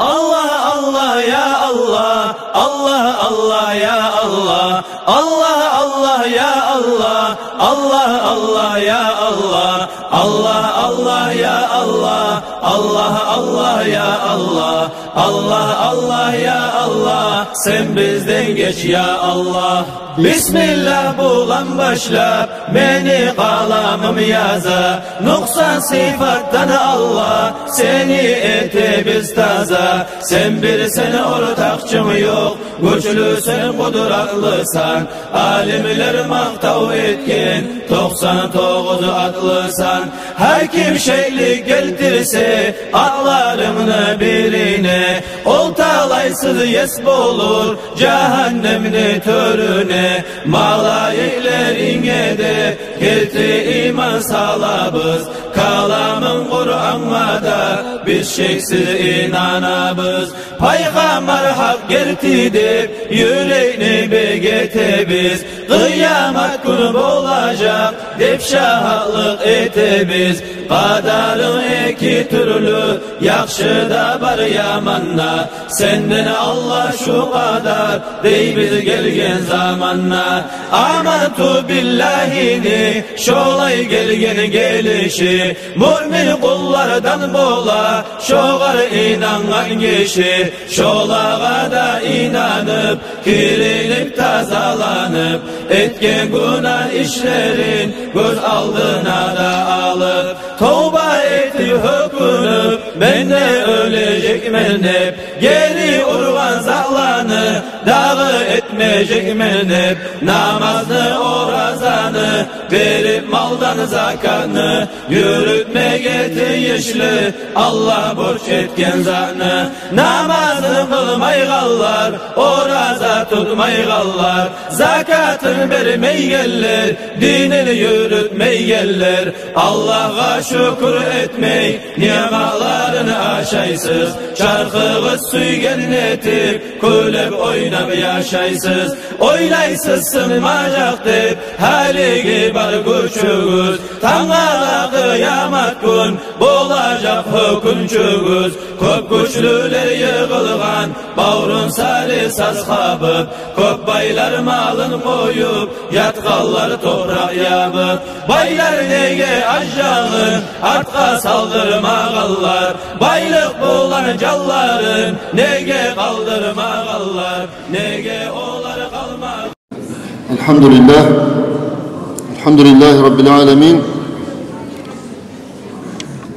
Allah Allah ya Allah, Allah Allah ya Allah, Allah Allah ya Allah, Allah Allah ya Allah, Allah Allah ya Allah, Allah Allah ya Allah, Allah Allah ya Allah, sen bizden geç ya Allah. Bismillah bulan başlap, beni kalamım yaza, noksan sıfattan Allah, seni ete biz taza. Sen birsen ortakçım yok, güçlüsün kudratlısan, alimler maktav etken 99 adlısan. Hakim şeylik geltirse atlarımını birine, oltalaysız yes olur cehennemini törüne. Malayiklerine de getir iman salabız, kalamın Kur'an'a da biz şeksiz inanabız. Peygamber hak gertidip yüreğini begete biz, kıyamet günü olacak dep şahlık ete biz. Kadarın iki türlü, yakşı da var yamanna, senden Allah şu kadar dey biz gelgen zamanna. Amantu billahini şolay gelgen gelişi, mümin kullardan bola şoğar inanan kişi. Şolağa da inanıp kirinip tazalanıp, etken günah işlerin göz aldına da alıp, tövbe etti hükünüp ben de ölecek menep, geri urgan zahlanı dağı etmeyecek menep. Namazını orazanı verip maldan zakanı, yürütme getiyişli Allah borç etken zanı. Namazını kılmay gallar, oraza tutmay gallar, zakatını vermey geller, dinini yürütmey geller. Allah'a şükür etmey, nimetlerini aşaysız, şarkıgız suygen etip kulüp oynap yaşaysız. Oylaysız sınmacak dep haligi bar güçügüz, Tanrı'na kıyamet gün bolacak hükümçügüz. Köp güçlüler yığılgan bağrın sali saz kabıp, köp baylar malın koyup yatkallar toprak yapıp. Baylar nege aşağın artka saldırmağallar, baylık bulan calların nege kaldırmağallar, nege olar kalmaz. Elhamdülillah, elhamdülillahi Rabbil alemin.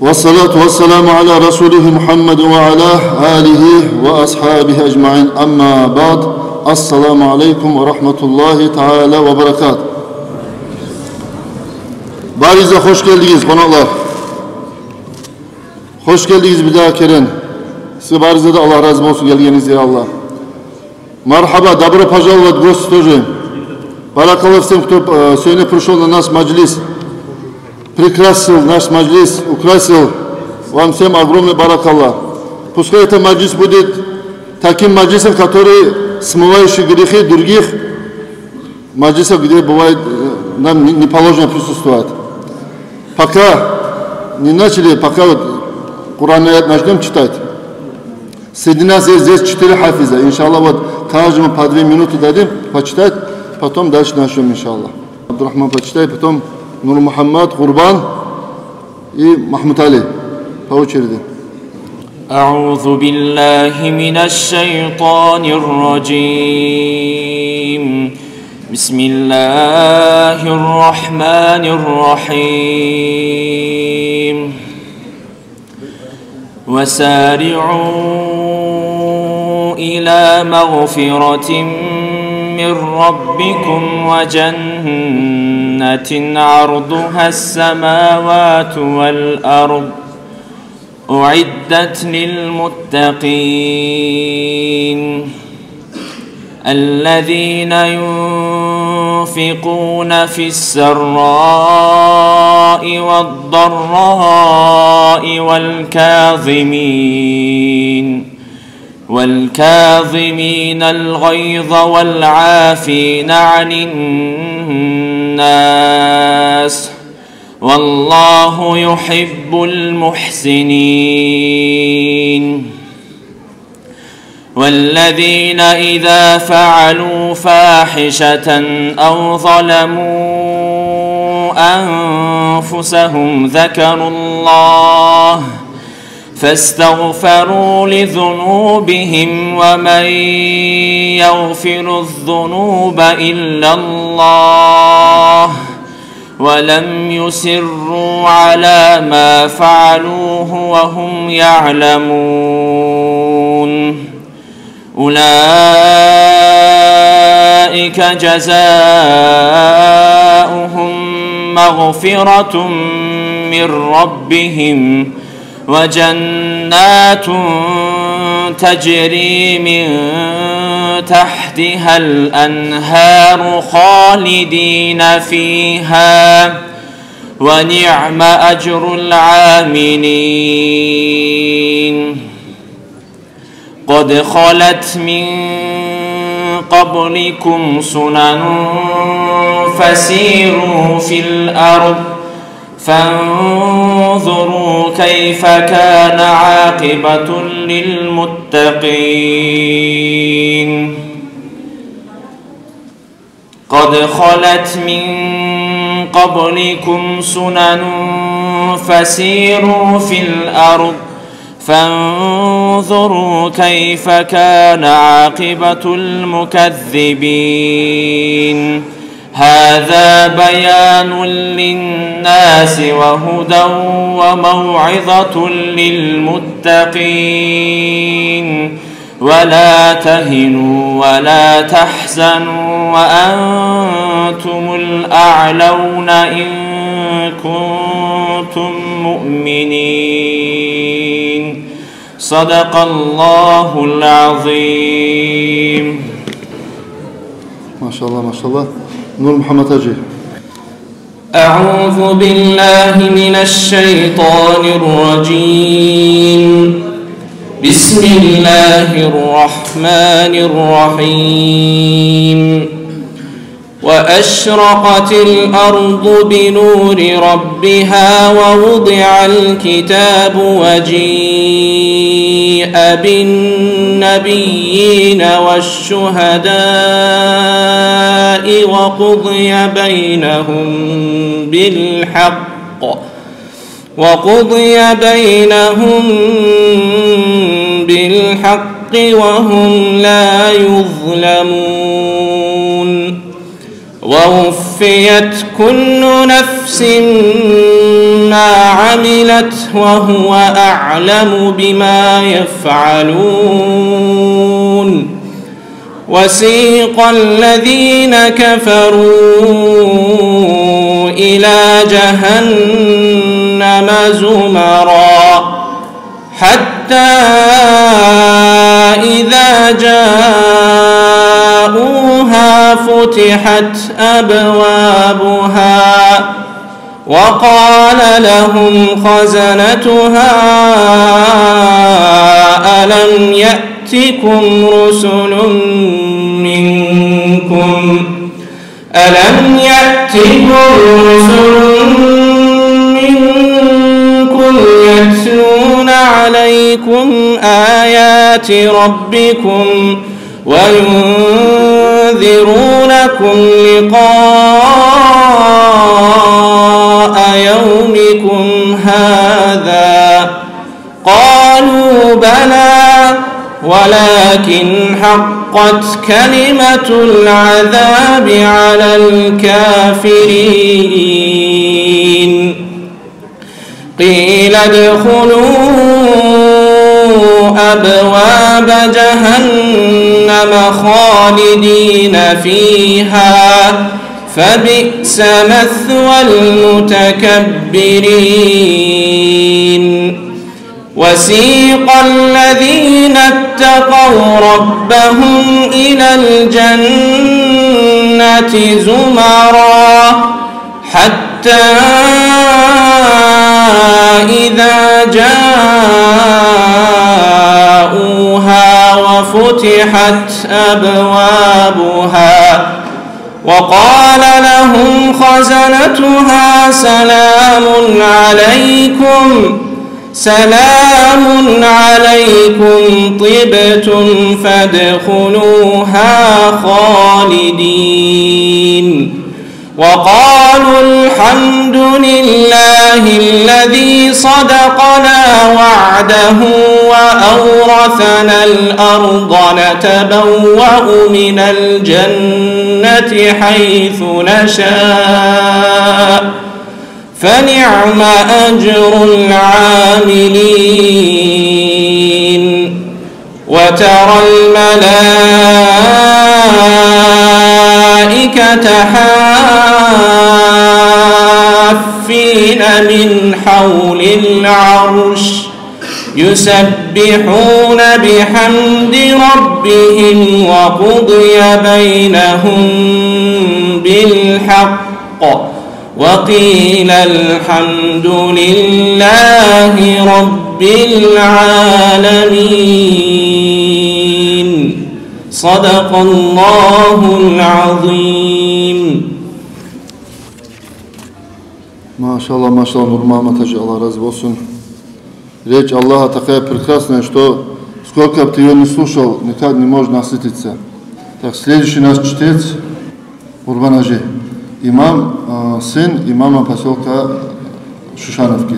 Vessalatu vesselamu ala Resulihi Muhammed ve ala alihi ve ashabihi ecmain. Amma ba'd. Assalamu aleykum ve rahmetullahi teala ve berekat. Barize hoş geldiniz konuklar. Hoş geldiniz bir daha Keren. Size Barize'de Allah razı olsun gelgeniz ya Allah. Marhaba, добро пожаловать в гости тоже. Баракаллах всем, кто сегодня пришел на наш маджлис. Прекрасил наш маджлис, украсил. Вам всем огромный баракаллах. Пускай этот маджлис будет таким маджлисом, который смывающий грехи других маджлисов, где бывает нам не положено присутствовать. Пока не начали, пока вот Кур'ан аят начнем читать. Среди нас есть здесь 4 хафиза. Иншаллах, вот каждому по 2 минуты дадим почитать, потом дальше начнем, иншаллах. Абдурахман почитай, потом Нур Мухаммад, Курбан и Махмуд Али по очереди. أعوذ بالله من الشيطان الرجيم. بسم الله الرحمن الرحيم. وسارعوا إلى مغفرة من ربكم وجنة عرضها السماوات والأرض أعدت للمتقين الذين ينفقون في السراء والضراء والكاظمين الغيظ والعافين عن الناس والله يحب المحسنين. والذين إذا فعلوا فاحشة أو ظلموا أنفسهم ذكروا الله فاستغفروا لذنوبهم ومن يغفر الذنوب إلا الله ولم يصروا على ما فعلوه وهم يعلمون أولئك جزاؤهم مغفرة من ربهم وجنات تجري من تحتها الأنهار خالدين فيها ونعم أجر العاملين قد خلت من قبلكم سنن فسيروا في الأرض فانظروا كيف كان عاقبة للمتقين قد خلت من قبلكم سنن فسيروا في الأرض فانظروا كيف كان عاقبة المكذبين هذا بيان للناس وهدى وموعظة للمتقين ولا تهنوا ولا تحزنوا وأنتم الأعلون إن كنتم مؤمنين صدق الله العظيم. ما شاء الله ما شاء الله. نور محمد أجي. أعوذ بالله من الشيطان الرجيم. بسم الله الرحمن الرحيم. وأشرقت الأرض بنور ربها ووضع الكتاب وجيء بالنبيين والشهداء وقضي بينهم بالحق وهم لا يظلمون ووفيت كل نفس ما عملت وهو أعلم بما يفعلون وسيق الذين كفروا إلى جهنم زمرا حتى إذا جاءوها فتحت أبوابها وقال لهم خزنتها ألم يأتكم رسل منكم يتلون عليكم آيات ربكم وينذرونكم لقاء يومكم هذا قالوا بلى ولكن حقت كلمة العذاب على الكافرين قيل ادخلوا أبواب جهنم خالدين فيها فبئس مثوى المتكبرين وسيق الذين اتقوا ربهم إلى الجنة زمرا حتى إذا جاءوها وفتحت أبوابها وقال لهم خزنتها سلام عليكم سلام عليكم طبتم فادخلوها خالدين وقالوا الحمد لله الذي صدقنا وعده وأورثنا الأرض نتبوأ من الجنة حيث نشاء فنعم أجر العاملين وترى الملائكة حافين من حول العرش يسبحون بحمد ربهم وقضي بينهم بالحق وقيل الحمد لله رب العالمين صدق الله العظيم. Машаллах, машаллах, Нурмамат Хаджи, Аллах разболсун. Речь Аллаха такая прекрасная, что сколько бы ты ее не слушал, никак не можешь насытиться. Так, следующий наш чтец Урбан Хаджи, имам, сын имама поселка Шишановки.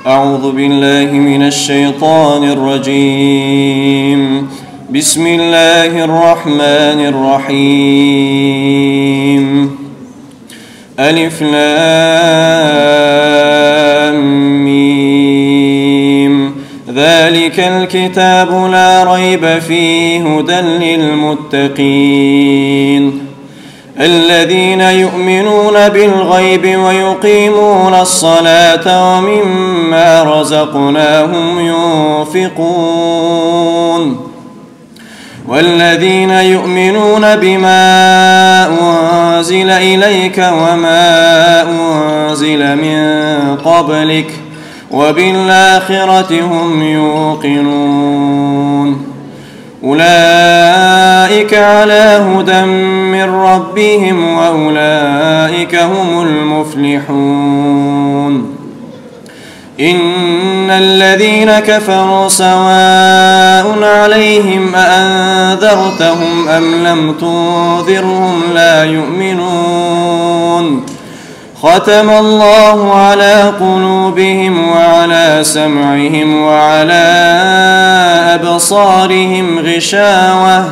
أعوذ بالله من الشيطان الرجيم. بسم الله الرحمن الرحيم. ألف لام ميم. ذلك الكتاب لا ريب فيه هدى للمتقين الذين يؤمنون بالغيب ويقيمون الصلاة ومما رزقناهم ينفقون والذين يؤمنون بما أنزل إليك وما أنزل من قبلك وبالآخرة هم يوقنون أولئك على هدى من ربهم وأولئك هم المفلحون. إن الذين كفروا سواء عليهم أأنذرتهم أم لم تنذرهم لا يؤمنون. ختم الله على قلوبهم وعلى سمعهم وعلى أبصارهم غشاوة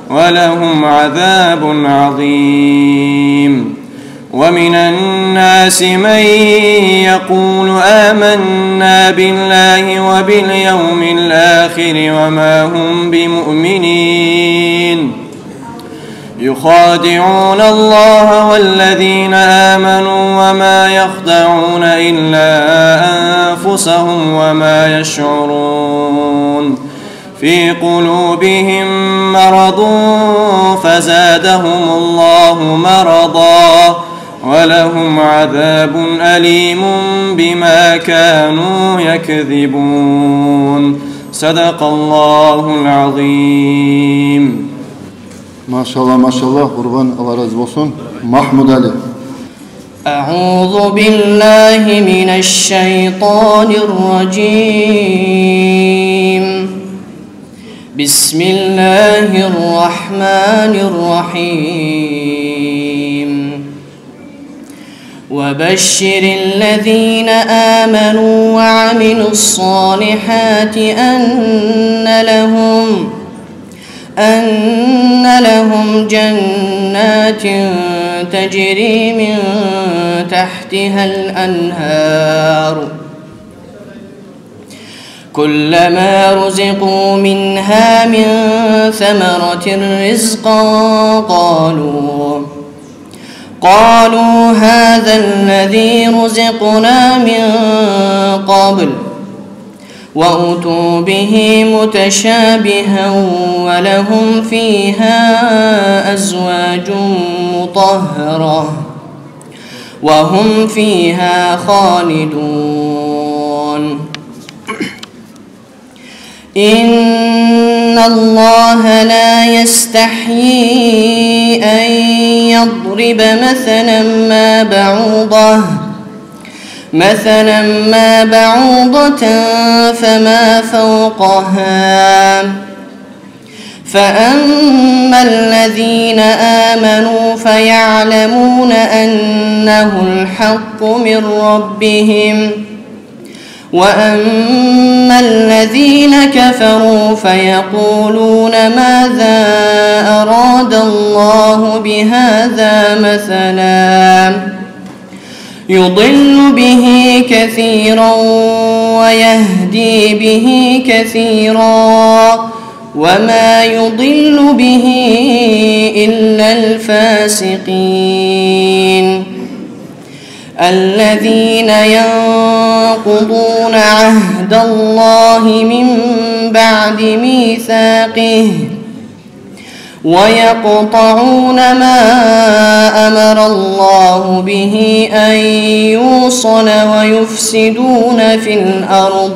ولهم عذاب عظيم. ومن الناس من يقول آمنا بالله وباليوم الآخر وما هم بمؤمنين يخادعون الله والذين آمنوا وما يخدعون إلا أنفسهم وما يشعرون. في قلوبهم مرض فزادهم الله مرضا ولهم عذاب أليم بما كانوا يكذبون. صدق الله العظيم. Maşallah, maşallah, kurban Allah razı olsun. Mahmud Ali. أعوذ بالله من الشيطان الرجيم. بسم الله الرحمن الرحيم. وبشر الذين آمنوا وعملوا الصالحات أن لهم جنات تجري من تحتها الأنهار كلما رزقوا منها من ثمرة رزقا قالوا هذا الذي رزقنا من قبل وأتوا به متشابها ولهم فيها أزواج مطهرة وهم فيها خالدون. إن الله لا يستحيي أن يضرب مثلا مثلا ما بعوضة فما فوقها فأما الذين آمنوا فيعلمون أنه الحق من ربهم وأما الذين كفروا فيقولون ماذا أراد الله بهذا مثلا يضل به كثيرا ويهدي به كثيرا وما يضل به إلا الفاسقين الذين ينقضون عهد الله من بعد ميثاقه ويقطعون ما أمر الله به أن يوصل ويفسدون في الأرض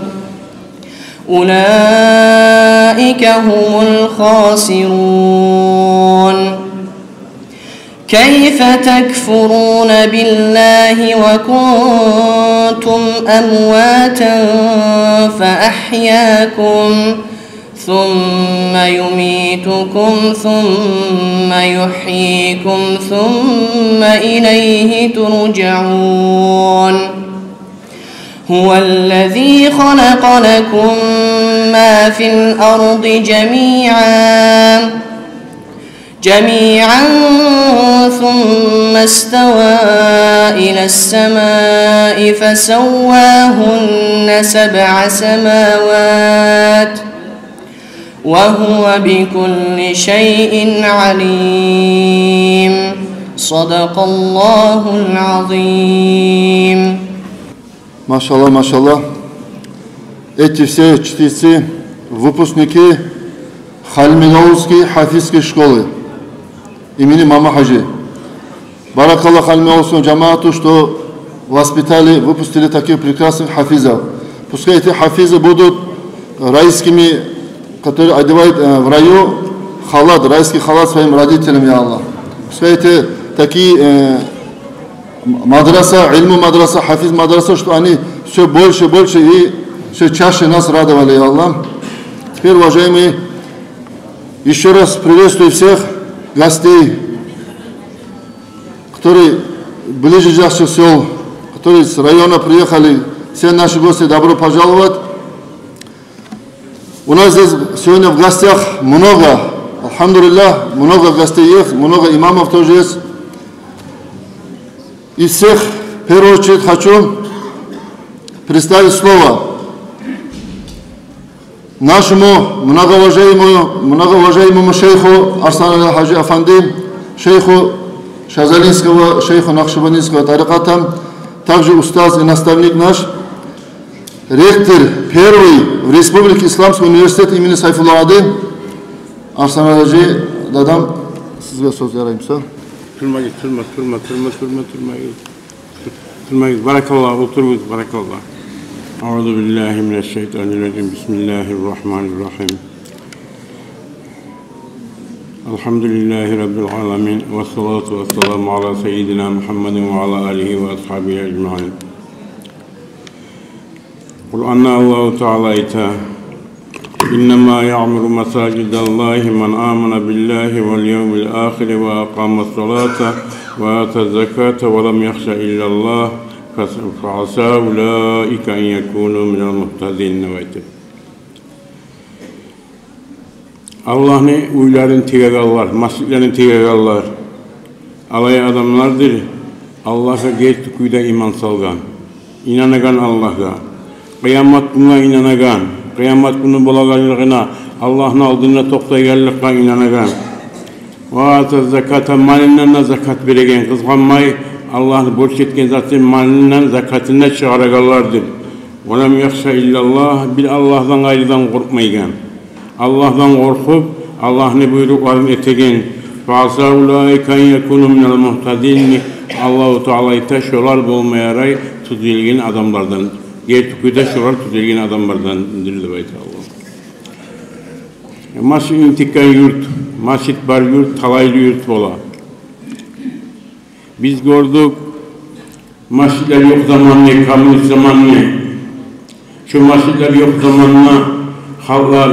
أولئك هم الخاسرون كيف تكفرون بالله وكنتم أمواتا فأحياكم ثم يميتكم ثم يحييكم ثم إليه ترجعون هو الذي خلق لكم ما في الأرض جميعا ثم استوى إلى السماء فسواهن 7 سماوات وهو بكل شيء عليم صدق الله العظيم. Машаллах, машаллах. Эти все чтецы, выпускники Хальминаузской хафизской школы имени Мама Хаджи. Баракаллах Хальминаузскому джамаату, что воспитали, выпустили таких прекрасных хафизов. Пускай эти хафизы будут райскими, которые одевают в раю халат, райский халат своим родителям, я Аллах. Пускай эти такие мадраса, ильму мадраса, хафиз мадраса, что они все больше и больше и все чаще нас радовали, я Аллах. Теперь, уважаемые, еще раз приветствую всех гостей, которые ближайших сел, которые с района приехали. Все наши гости, добро пожаловать. У нас здесь сегодня в гостях много, альхамдулиллах, много гостей есть, много имамов тоже есть. Из всех, в первую очередь, хочу представить слово нашему многоуважаемому шейху Арслану Хаджи Афанди, шейху Шазалинского, шейху Нахшибандийского тариката, также устаз и наставник наш, ректор первый в Республике Исламский университет имени Сайфулла Ади, Арслан Хаджи, дадам, сізге сөз жараймын. Turmayız. Barakallah, oturunuz. Barakallah. Euzu billahi mineşşeytanirracim. Bismillahirrahmanirrahim. Elhamdülillahi Rabbil alemin. Ve salatu ve selamu ala seyyidina Muhammedin ve ala alihi ve ashabihi ecmaîn. Kur'an'da Allah-u Teala ita İnnemâ ya'muru mesâcidallahi men âmene billahi vel yevmil âhiri ve aqâme's-salâte ve âte'z-zekâte ve lem yakhşa illallah fe'asâ ulâike en yekûnû minel muhtedîn. Allah'ın uyların tegagallar, masjidlerin tegagallar. Alay adamlardır. Allah'a geçti kuyda iman salgan. İnanagan Allah'a. Kıyamet gününe inanagan. Kıyamet günü bolagallığına, Allah'ın aldığına toktaygallıkka inanagan. Ve âte'z zekâte malinden zakat beregen, kızganmay Allah'ın borç etken zatın malinden zakatına çağıragallardır. Ve lem yakhşa illallah, bir Allah'dan gayrıdan korkmaygan. Allah'dan korkup Allah'ın buyruklarını etegen. Fa'asâ ulâike en yekûnû minel muhtedîn. Allah-u Teala'yı şolar bolmayaray tuzilgin adamlardan. Gerçekten şolar tuzilgin adamlardan indirildi bayt Allah. Masjid intikkan yurt, masjid bar yurt, talaylı yurt bola. Biz gördük Masjidler yok zamanlı, komünist zamanlı. Şu masjidler yok zamanla halklar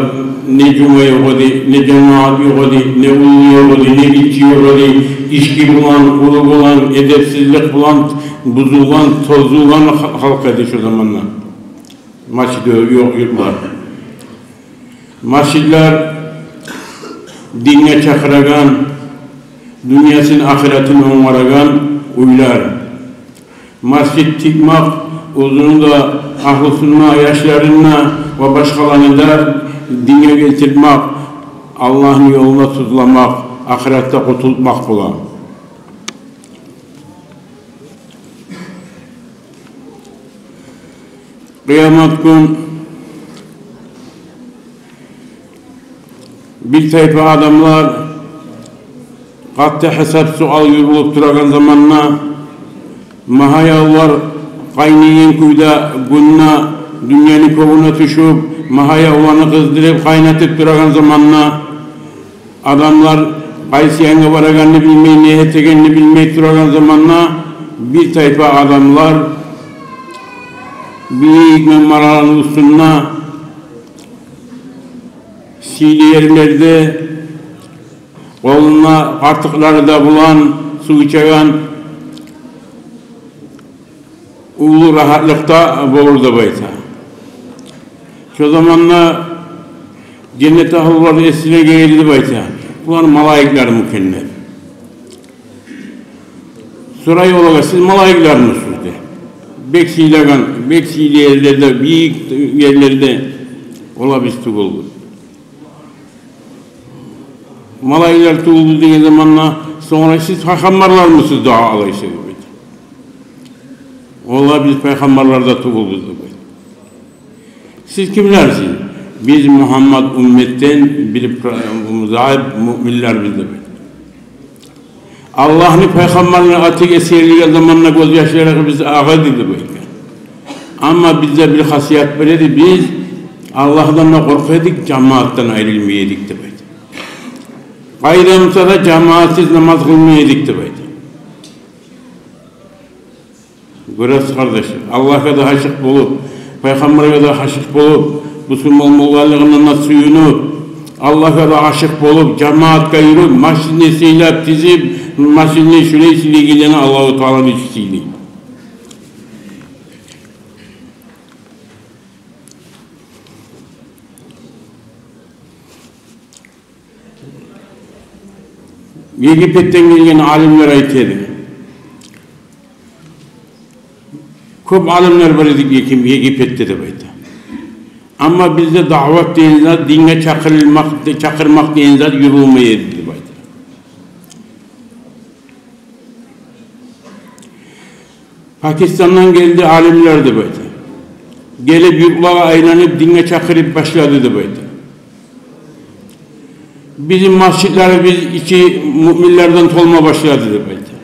ne cuma yok idi, ne cemaat yok idi, ne ulu yok idi, ne içi yok idi, içki bulan, ulu bulan, edepsizlik bulan, buzulan, tozulan halk idi şu zamanlar. Masjid yok yurtlar. Masjidler dinle çakıragan, dünyasının ahiretini onvaragan uylar. Masjid tikmak, uzununda ahlısına, yaşlarına ve başkalarını da dine getirmek, Allah'ın yoluna tuzlamak, ahirette kurtulmak bulan. Kıyamet gün bir tayfa adamlar katta hesap sual yürülüp duragan zamanla mahayallar kaynayan kuyda günna dünyanın kovuna düşüp mahayallarını kızdırıp kaynatıp duragan zamanla adamlar kaysi yanga varaganını bilmeyi, ne etegenini bilmeyi duragan zamanla bir tayfa adamlar büyük memaraların üstüne sili yerlerde koluna artıkları da bulan, su içeyen ulu rahatlıkta boğuldu bayta. Şu zamanla cennet ahulları esine geldi bayta. Bunlar malaikler mükemmel. Sorayı olarak siz malaikler misiniz? Beksili yerlerde, büyük yerlerde olabilir tuğuldu. Malaikler tuğuldu diye zamanla sonra siz peygamberler misiniz dua alayısınız? Ola biz peygamberlerde tuğuldu. Siz kimlersiniz? Biz Muhammed ümmetten bir zahib müminler bizde. Allah'ın peygamberine atık esirliğe zamanla gözyaşlayarak bizi ağa dedi böyle. Ama bize bir hasiyet verdi, biz Allah'tan da korkuyorduk, cemaattan ayrılmayaydık de böyle. Bayramda da cemaatsiz namaz kılmayaydık de böyle. Görüyoruz kardeşim, Allah'a da haşık bulup, Peygamber'e de haşık bulup, Müslüman muğallığına suyunup, Allah'a da aşık bulup, cemaat kayırıp, masjidini siylep, dizip, masjidini şurayı silgilene Allah-u Teala'nın işçiliği. Yegipet'ten gelgen alimler aytedi. Köp alimler var edik Yegipet'te de bayta. Ama bizde davet deyinler, dine çakırmak deyinler yürülmeye dedi bayta. Pakistan'dan geldi alimler de bayta. Gelip yurtlara aylanıp dine çakırıp başladı da bayta. Bizim masjidleri biz iki müminlerden tolma başladı da bayta.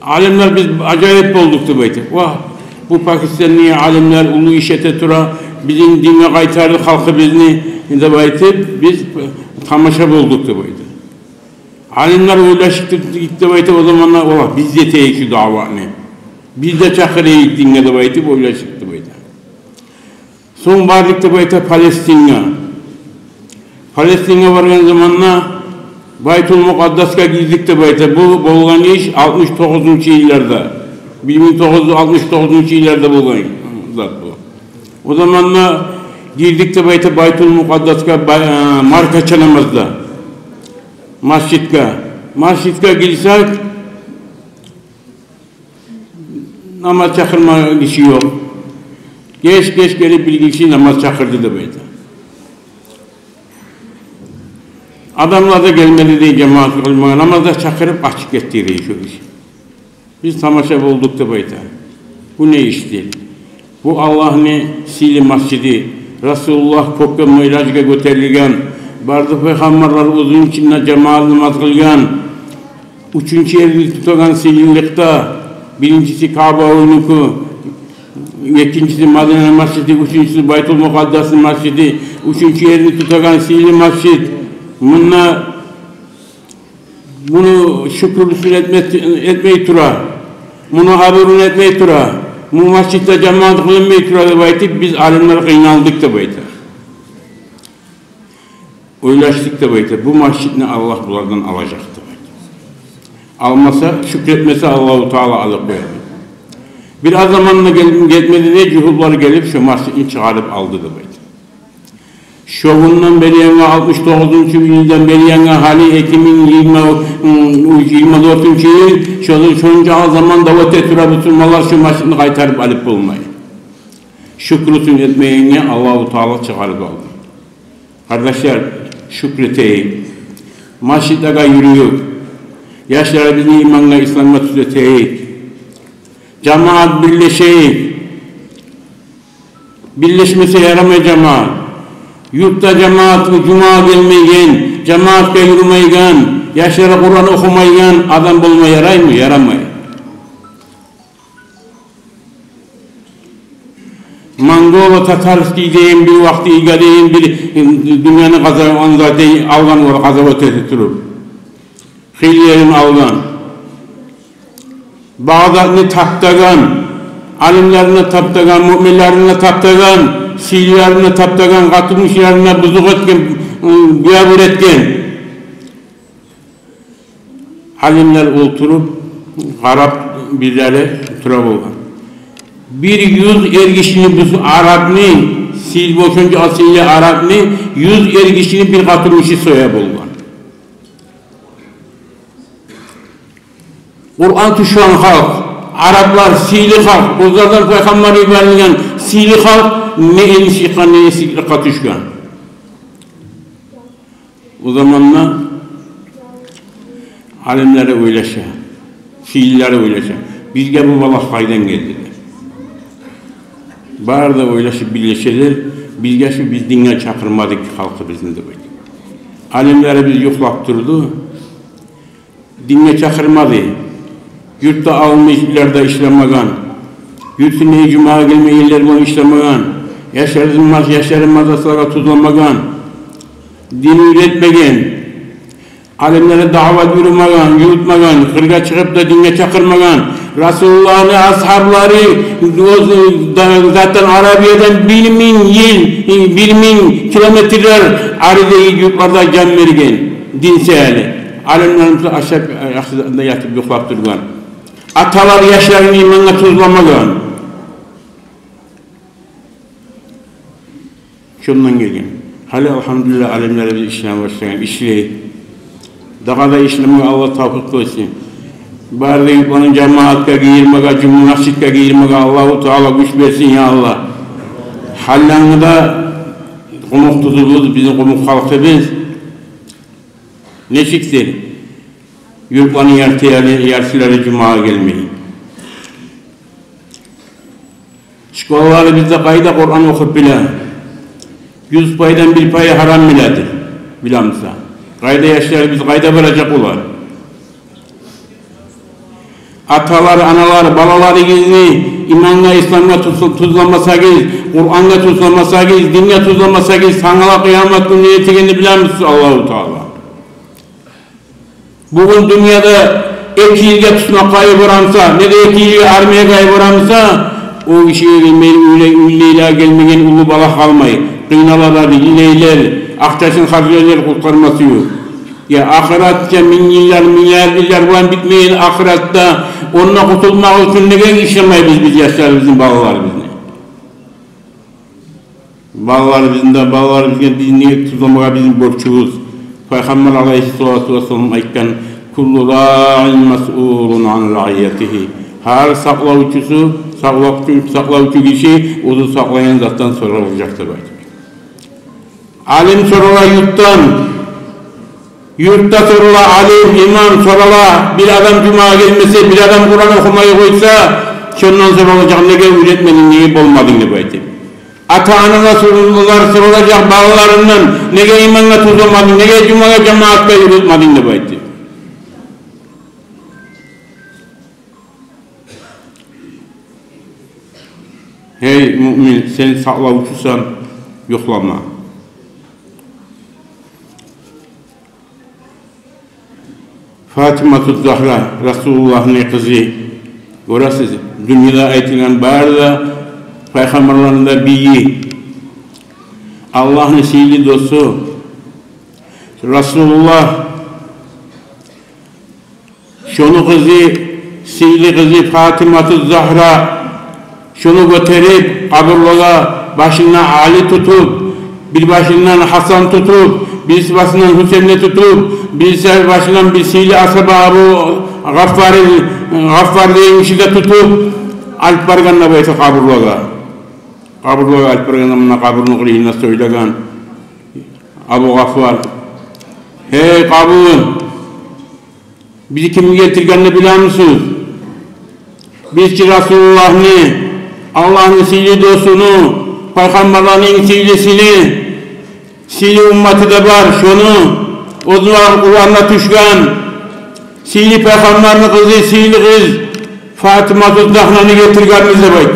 Alimler biz acayip olduk da bayta. Vah! Bu Pakistanlı alimler ulu işete tura bizim dine kaytardı halkı bizni de baytıp biz tamaşa olduk da bayta. Alimler ulaştık da bayta o zamanlar ola biz de teyki davanı. Biz de çakırıyık dinle de baytıp ulaştık da bayta. Son varlık da bayta Palestin'e vargan zamanla Baytul Mukaddas'a girdik de bayta. Bu bolgan iş 69. yıllarda. 1969 yıllarda bolgan zat bu. O zamanla girdik de bayta Baytul Mukaddas'a marka çalamazda. Masjid'e girsek namaz çakırma kişi yok. Geç gelip bir kişi namaz çakırdı da bayta. Adamlar da gelmedi diye cemaat kılmaya namazda çakırıp açık ettiği şu iş. Biz tamaşa olduk da bayta. Bu ne işti? Bu Allah'ın sili masjidi, Resulullah kokka Miraç'a götürülgen, bardı peygamberler uzun içinde cemaat namaz kılgan, üçüncü yerini tutan silinlikte, birincisi Kabe oynuku, ikincisi Madine Masjidi, üçüncüsü Baytul Mukaddas Masjidi, üçüncü yerini tutan sili masjid. Bunu şükür etmeyi tura. Bunu haberun etmey tura. Bu masjidde cemaat kılınmay tura dep aytıp biz alimler kıynaldık dep aytar. Oylaştık dep aytar. Bu masjidni Allah bulardan alacak dep aytar. Almasa, şükretmese Allahu Teala alıp koyar. Biraz zamanla gelmedi diye cuhullar gelip şu masjidini çıkarıp aldı dep aytar. Şoğundan beri yana 69. yıldan beri yana hali 2024. yıl şonunca zaman davet ettiler Müslümanlar şu masjidini kaytarıp alıp bulmayı. Şükrüsün etmeyene Allah-u Teala çıkarıp aldı. Kardeşler şükreteyin. Masjidlere yürüyük. Yaşlara bizi imanla İslam'a tüzeteyin. Cemaat birleşeyin. Birleşmese yaramay cemaat. Yurtta cemaat cuma gelmeyen, cemaatle yürümeyen, yaşlara Kur'an okumayan adam bulma yaray mı? Yaramay. Mongola Tatarski deyin bir vakti igadeyin bir dünyanın kazanı algan var kazanı tehditürür. Xiliyerin algan. Bağdat'ını taptagan, alimlerini taptagan, müminlerini taptagan, Sililerini taptagan, katılmışlarına buzuk etken, gıyabır etken alimler oturup Arap birleri oturup olgan. Bir yüz ergişini bu Arap'ni, Sil boşunca asili Arap'ni, 100 ergişini bir katılmışı soya olgan. Kur'an tuşan halk, Araplar Sili halk, onlardan peygamber ibarlayan Sili halk ne enişikan ne esikli katışkan. O zamanla alimlere oylaşa, fiillere oylaşa. Bizge bu balak faydan geldiler. Bağır da oylaşıp birleşeler, bizge şu biz dinle çakırmadık halkı bizim de böyle. Alimlere biz yoklap durdu, dinle çakırmadı. Yurtta almışlarda işlemegan, yurtun cuma gelme yerler bunu işlemegan, yaşarın mazaslara tuzlamagan, din üretmegen, alimlere davet yürümegan, yürütmegan, kırga çıkıp da dinle çakırmagan, Resulullah'ın ashabları zaten Arabiye'den 1000 yıl, 1000 kilometreler arideyi yurtlarda can vergen, din seyali. Alimlerimiz aşağıda yatıp yoklap durgan. Atalar yaşlarını imanla tuzlamagan. Şundan gelgen. Hali elhamdülillah alimlere biz işlem başlayan, işleyi. Daha da işlemeye Allah tavfik koysun. Bari yutmanın cemaatka giyirmega, cumhurnaşitka giyirmega Allah-u Teala güç versin ya Allah. Hallanı da kumuk tutubuz, bizim kumuk halkı biz. Ne çıksın? Yurtmanın yersileri cumaya gelmeyin. Şkolaları bizde kayda Kur'an okup bile 100 paydan bir payı haram biledir. Bilamsa. Kayda yaşları biz kayda verecek olar. Atalar, analar, balaları gizli, imanla, İslam'la tuzlanmasagiz, Kur'an'la tuzlanmasagiz, dinle tuzlanmasagiz, sanala kıyamet günü yetegeni bilen misiniz Allah-u Teala? Bugün dünyada 2 yılga tutma kayıpıramsa, ne de 2 yılga armaya kayıpıramsa, o kişiye ülleyle gelmegen ulu bala kalmayı, kıynalarlar, illeyler, akçasın harcaylar kurtarması yok. Ya ahiretçe milyar bulan bitmeyen ahirette onunla kurtulmak için neden işlemeyiz biz yaşlar bizim balalar bizne. Balalar bizne biz niye tuzlamaya bizim borçumuz. Peygamber aleyhissalatu vesselam aytkan kullu ra'in mas'ulun an ra'iyetihi. Her saklavucu kişi onu saklayan zattan sorulacaktır. Alim sorula yurtta sorula alim, imam sorula bir adam cuma gelmese, bir adam Kur'an okumayı koysa şundan sonra olacak nege üretmedin, nege bolmadın gibi aytip. Ata-anana sorulacak bağlarından nege imanla tuzlamadın, nege cumaya cemaatle yürütmedin gibi aytip. Hey mümin, sen saklavucusan yoklama. Fatıma Zahra, Resulullah'ın kızı, Görəsiz, dünyada aytılan barda peygamberlerinde biyi. Allah'ın sihirli dostu Resulullah şunu kızı, sihirli kızı Fatıma-tı Zahra şunu götürüp kabirluğa başından Ali tutup, bir başından Hasan tutup, bir başından Hüseyin'i tutup, bir başından bir sihirli asabı Gaffar diye işi de tutup alp barganına baysa kabirluğa. Kabirluğa alp barganına kabirluğa kılığına söylegen Abu Gaffar, hey kabirluğun, bizi kim getirgenini bilir misiniz? Biz ki Resulullah ne? Allah'ın sihirli dostunu, Peygamberlerin sihirlisini, sihirli ümmeti de var, şunu, o zaman Kur'an'la düşken, sihirli Peygamber'in kızı, sihirli kız, Fatıma-tı Zahra'nı getirgenimiz de baydı.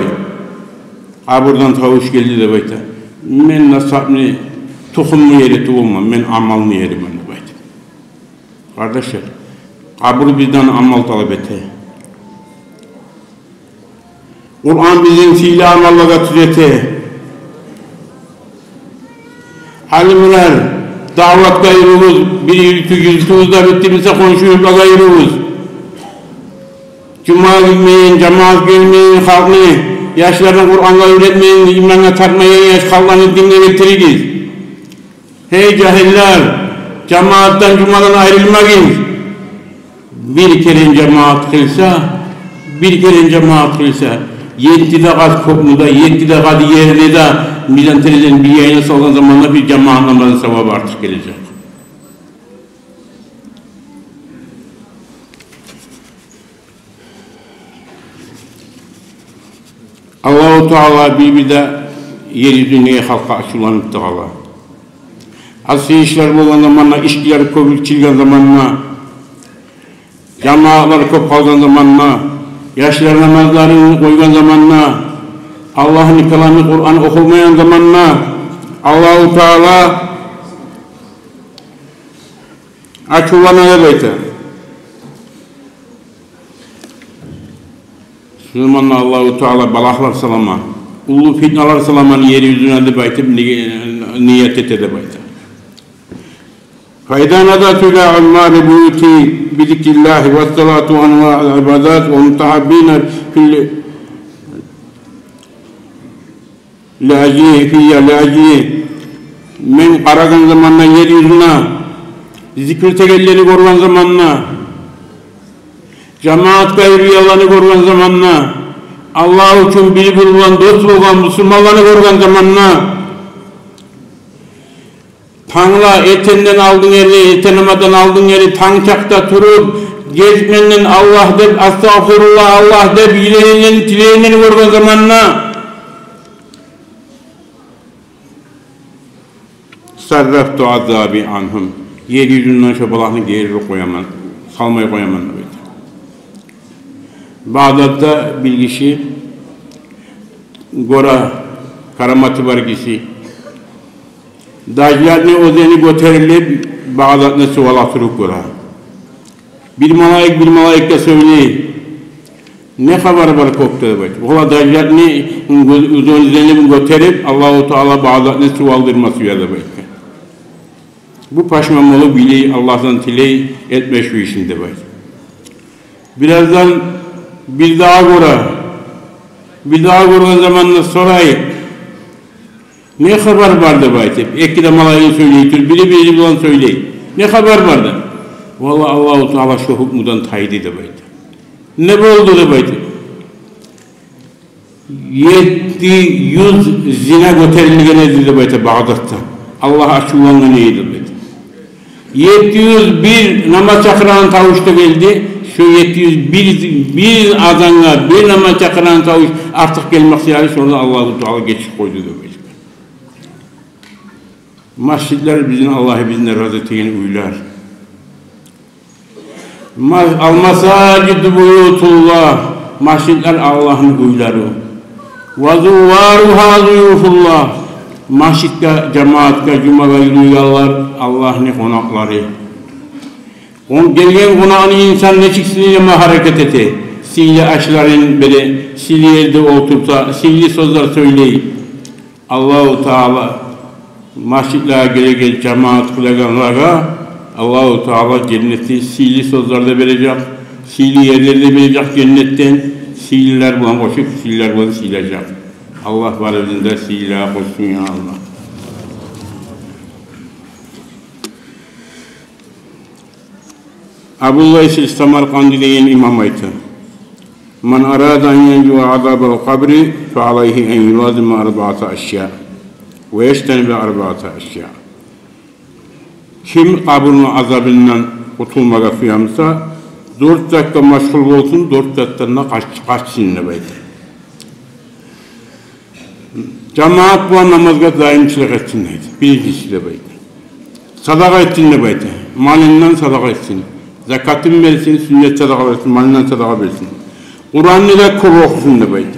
Ha buradan tavuş geldi de baydı. Men nasabni, tohumlu yeri tuğulmam, men amalını yeri ben de baydı. Kardeşler, kabul bizden amal talep etti. Kur'an bizim sihirli amallara tüzeti. Alimler, davet gayrımız, bir yüzümüzde bittiğimizde konuşuyoruz gayrımız. Cuma gitmeyin, cemaat gelmeyin, halkını, yaşlarına Kur'an'la öğretmeyin, imana takmayın, yaş halklarını dinle getiririz. Hey cahiller, cemaatten, cumadan ayrılmayın. Bir kere cemaat kılsa, 7 kat kopmuda, 7 kat yerine de Mizan Televizyon'un bir yayına salınan zamanla bir cemaat namazının sevabı artık gelecek. Allah-u Teala bir de yeryüzüne halka açılanıp Teala. Asli işler olan zamanla, işkiler köpükçilgen zamanla, cemaatlar köp kalgan zamanla, yaşlar namazlarını koygan zamanla, Allah'ın kelamı Kur'an okulmayan zamanla, Allah-u Teala açılanaya bayta. Şu zamanla Allah-u Teala balaklar salama, ulu fitnalar salamanı yeryüzüne de bayta, niyet ete de bayta. فإذا نظرت إلى عمار بيوت بذكر الله والصلاة وأنواع العبادات والمتحبين في لأجله من قرغن zamanla yeryüzüne zikir tegelleri koruyan zamanla cemaat gayrıyalarını koruyan zamanla Allah için bir bulunan dost olan Müslümanlarını koruyan zamanla Tanla etenden aldın yeri, etenemadan aldın yeri, tançakta turup, gezmenden Allah dep, astağfurullah Allah dep, yüreğinin, tileğinin vurgun zamanla sarraftu azabi anhum. Yeryüzünden şabalağını geri koyamam, salmaya koyamam. Bağdat'ta bir kişi, Gora, Karamatı var kişi, Dajlarını özeni göterilip Bağdat'na suvalatırıp göre. Bir malayik de söyleyeyim. Ne haber var koptu evet. Ola dajlarını özeni göterip Allah-u Teala Bağdat'na suvaldırması ya da belki. Bu paşmamalı bileği Allah'tan tileği etme şu işinde var. Birazdan bir daha göre zamanla sorayım. Ne haber vardı baytip? Eki de malayını söyleyip, biri bulan söyleyip. Ne haber vardı? Vallahi Allah-u Teala şu hükmudan tayid de baytip. Ne oldu da baytip? 700 zina göterilgene dedi baytip Bağdat'ta. Allah açıklanma neydi baytip? 701 namaz çakıran tavuşta geldi. Şu 701 azanla bir namaz çakıran tavuş artık gelmek yani sonra Allah-u Teala geçip koydu da baytip. Masjidler bizim Allah'ı bizimle razı ettiğini uylar. Al-masacid buyutullah. Masjidler Allah'ın uyları. وَزُوَّارُهَا ضُيُوفُ اللّٰهِ Masjidde, cemaatte, cuma'da yürüyorlar Allah'ın konakları. Gelgen konağını insan ne çıksın ama hareket eti. sihirli aşların biri sihirli yerde otursa, sihirli sözler söyleyip Allah-u Teala masjidlere gel cemaat kılaganlara Allah-u Teala cenneti sihirli sözlerde verecek, sihirli yerlerde verecek cennetten, sihirliler bulan koşup, sihirliler bulan sihilecek. Allah var evinde sihirliğe koşsun ya Allah. Abdullah Samarkandi deyen imam aytı. Man arada en yencu azabel kabri fe alayhi en yulazime arba'ata eşya ve yeştenbe arba'ata eşya. Kim kabrinin azabından kurtulmaga suyamsa 4 dakika meşgul olsun, 4 dakikada kaçsın ne baydı. Cemaat bu namazga daimçilik etsin neydi. Birincisi de baydı. Sadaka etsin ne baydı. Malinden sadaka etsin. Zakatın versin, sünnet sadaka versin, malinden sadaka versin. Kur'an ile kul okusun ne baydı.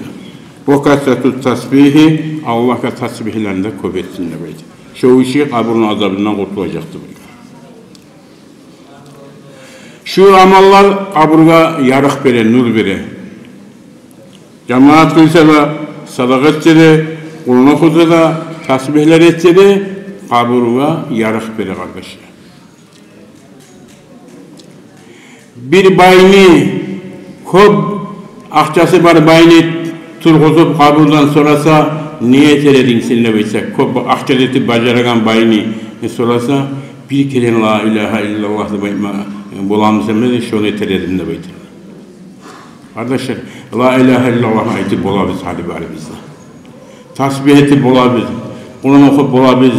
Bu kasratü tasbihi Allah'a tasbihlerinde kuvvetsin ne baydı. Şu işi kabrinin azabından kurtulacaktı baydı. Şu amallar kaburga yarık veren, nur veren. Cemaat kılsa da, sadaka etse de, Kur'an okusa da, tasbihler etse de, kaburga yarık veren kardeşler. Bir bayni, köp akçası var bayni turguzup kaburdan sorasa, niyet edin seninle beysek, köp akçası bacaragan bayni sorasa, bir kere la ilahe illallah da bayma. Bolamızda da şunu eteledim de baydı. Kardeşler, la ilahe illallah ayeti bolabız hali bari bizde. Tasbih etip bolabız, Kur'an okup bolabız,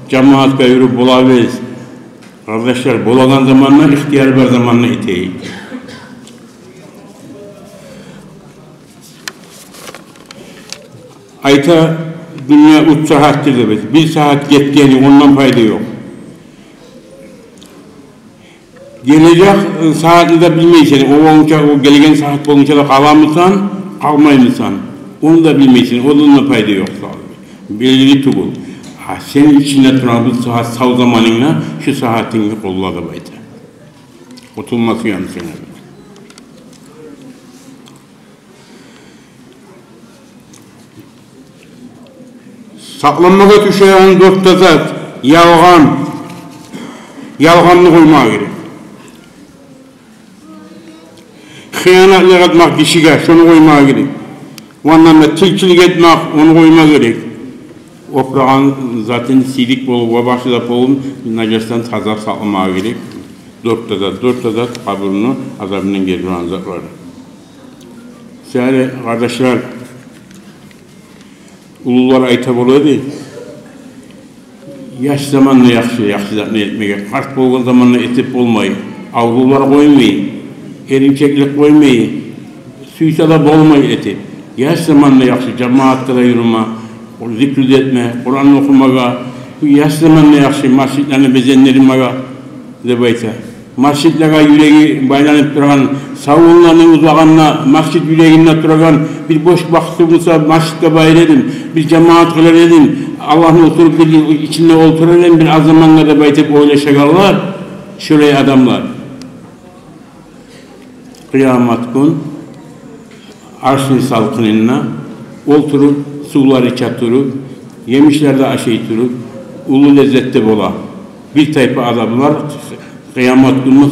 cemaat yürüp bolabız. Kardeşler, bolagan zamanla ihtiyar bir zamanla iteyi. Ayta dünya 3 saattir de baydı. 1 saat geçtiğini ondan fayda yok. Gelecek saatini de bilmeysin. O gelegen saat boyunca da kalamısan, kalmaymışsan. Onu da bilmeysin. Onun da fayda yok. Belirli tukul. Senin içinde duran bu saat sağ zamanınla şu saatini kolla da baydı. Oturması yanı sana. Saklanmaya düşen 4 zat. Yalgan. Yalganını koymaya gerek. Hıyanatlık etmek kişiye, şunu koymaya gerek. Ondan da tilkilik etmek, onu koymaya gerek. Oprağın zaten silik bolup, ve başlıda bolup, najastan taza saklamaya gerek. 4 da kabrını azabından geliren zatlar. Sevgili kardeşler, ulular ayta boluyor değil. Yaş zamanla yaxşı zatını etmeye, kart bolğan zamanla etip olmayı, avrular koymayı, erinçeklik koymayı, suysala bolmayı eti. Yaş zamanla yaxşı, cemaatta da yürüme, zikrü etme, Kur'an okumaga, yaş zamanla yaxşı, masjidlerini bezenlerimega, de bayta. Masjidlere yüreği baylanıp duran, savunlarının uzağına, masjid yüreğinde duran bir boş vaktimize masjidle bayır edin, bir cemaat kılar edin, Allah'ın oturup bir içinde otururken bir az zamanlarda baytıp öyle şakallar, şuraya adamlar. Kıyamet gün, arşın salkınına, oturup, suları çatırıp, yemişlerde aşıytırıp, ulu lezzette bola. Bir tayfa adamlar, kıyamet günü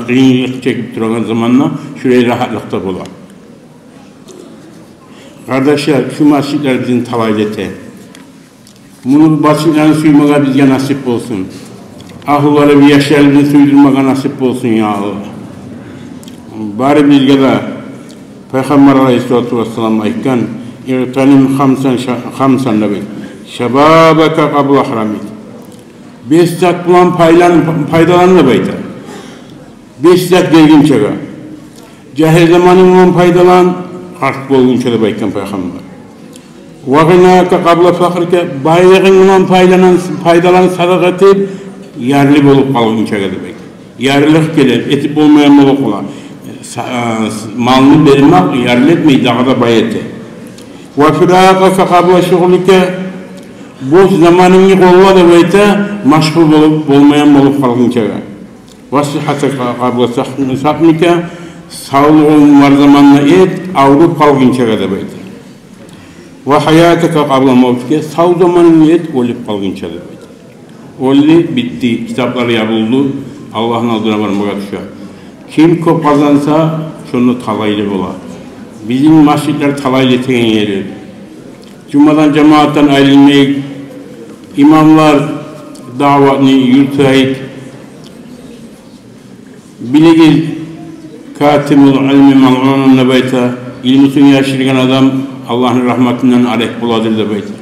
kıyınlık çekip duran zamanla şuraya rahatlıkta bola. Kardeşler, şu masjidler bizim talaylete. Bunu masjidlerin suymağa bizge nasip olsun. Ahulları bir yaşayalını suydurmağa nasip olsun ya Allah. Bari bizge de Peygamber Aleyhisselatü Vesselam aytkan İrtanim hamsan da bek. Şebabaka kabla haramit. 5 zat bulan faydalanma bayta. 5 zat gelgin çaga. Cahil zamanın bulan faydalan, kart bolgun çaga baytkan Peygamber. Vagınaka kabla fakirke, bayrağın bulan faydalan sadaka etip, yerli bolup kalgın çaga da bayt. Yerlilik gelir, etip olmayan bolup olan. Malını vermek, yerli etmeyi dağda bayete. Vafiraka kabla şuğulike, boş zamanını kolla da bayta, maşgul olup, olmayan bolup kalgın çaga. Vasihata kabla sakmike, саулығың бар заманна ет, ауырып қалғанша да байды. Ва хаятака қабла маутке, сау заманын ет, өліп қалғанша да байды. Өлі бітті, кітаплар ябылды, Аллахның алдына бармаға түші. Ким көп қазанса, шоны талайды болады. Bizim masjidler talaylı tegen yeri. Cuma'dan cemaattan ayrılmayık, imamlar davatını yürüteyik, biligil katimul ilmi mal'unun nebeyta, ilmisini yaşırgan adam Allah'ın rahmetinden arek buladır nebeyta.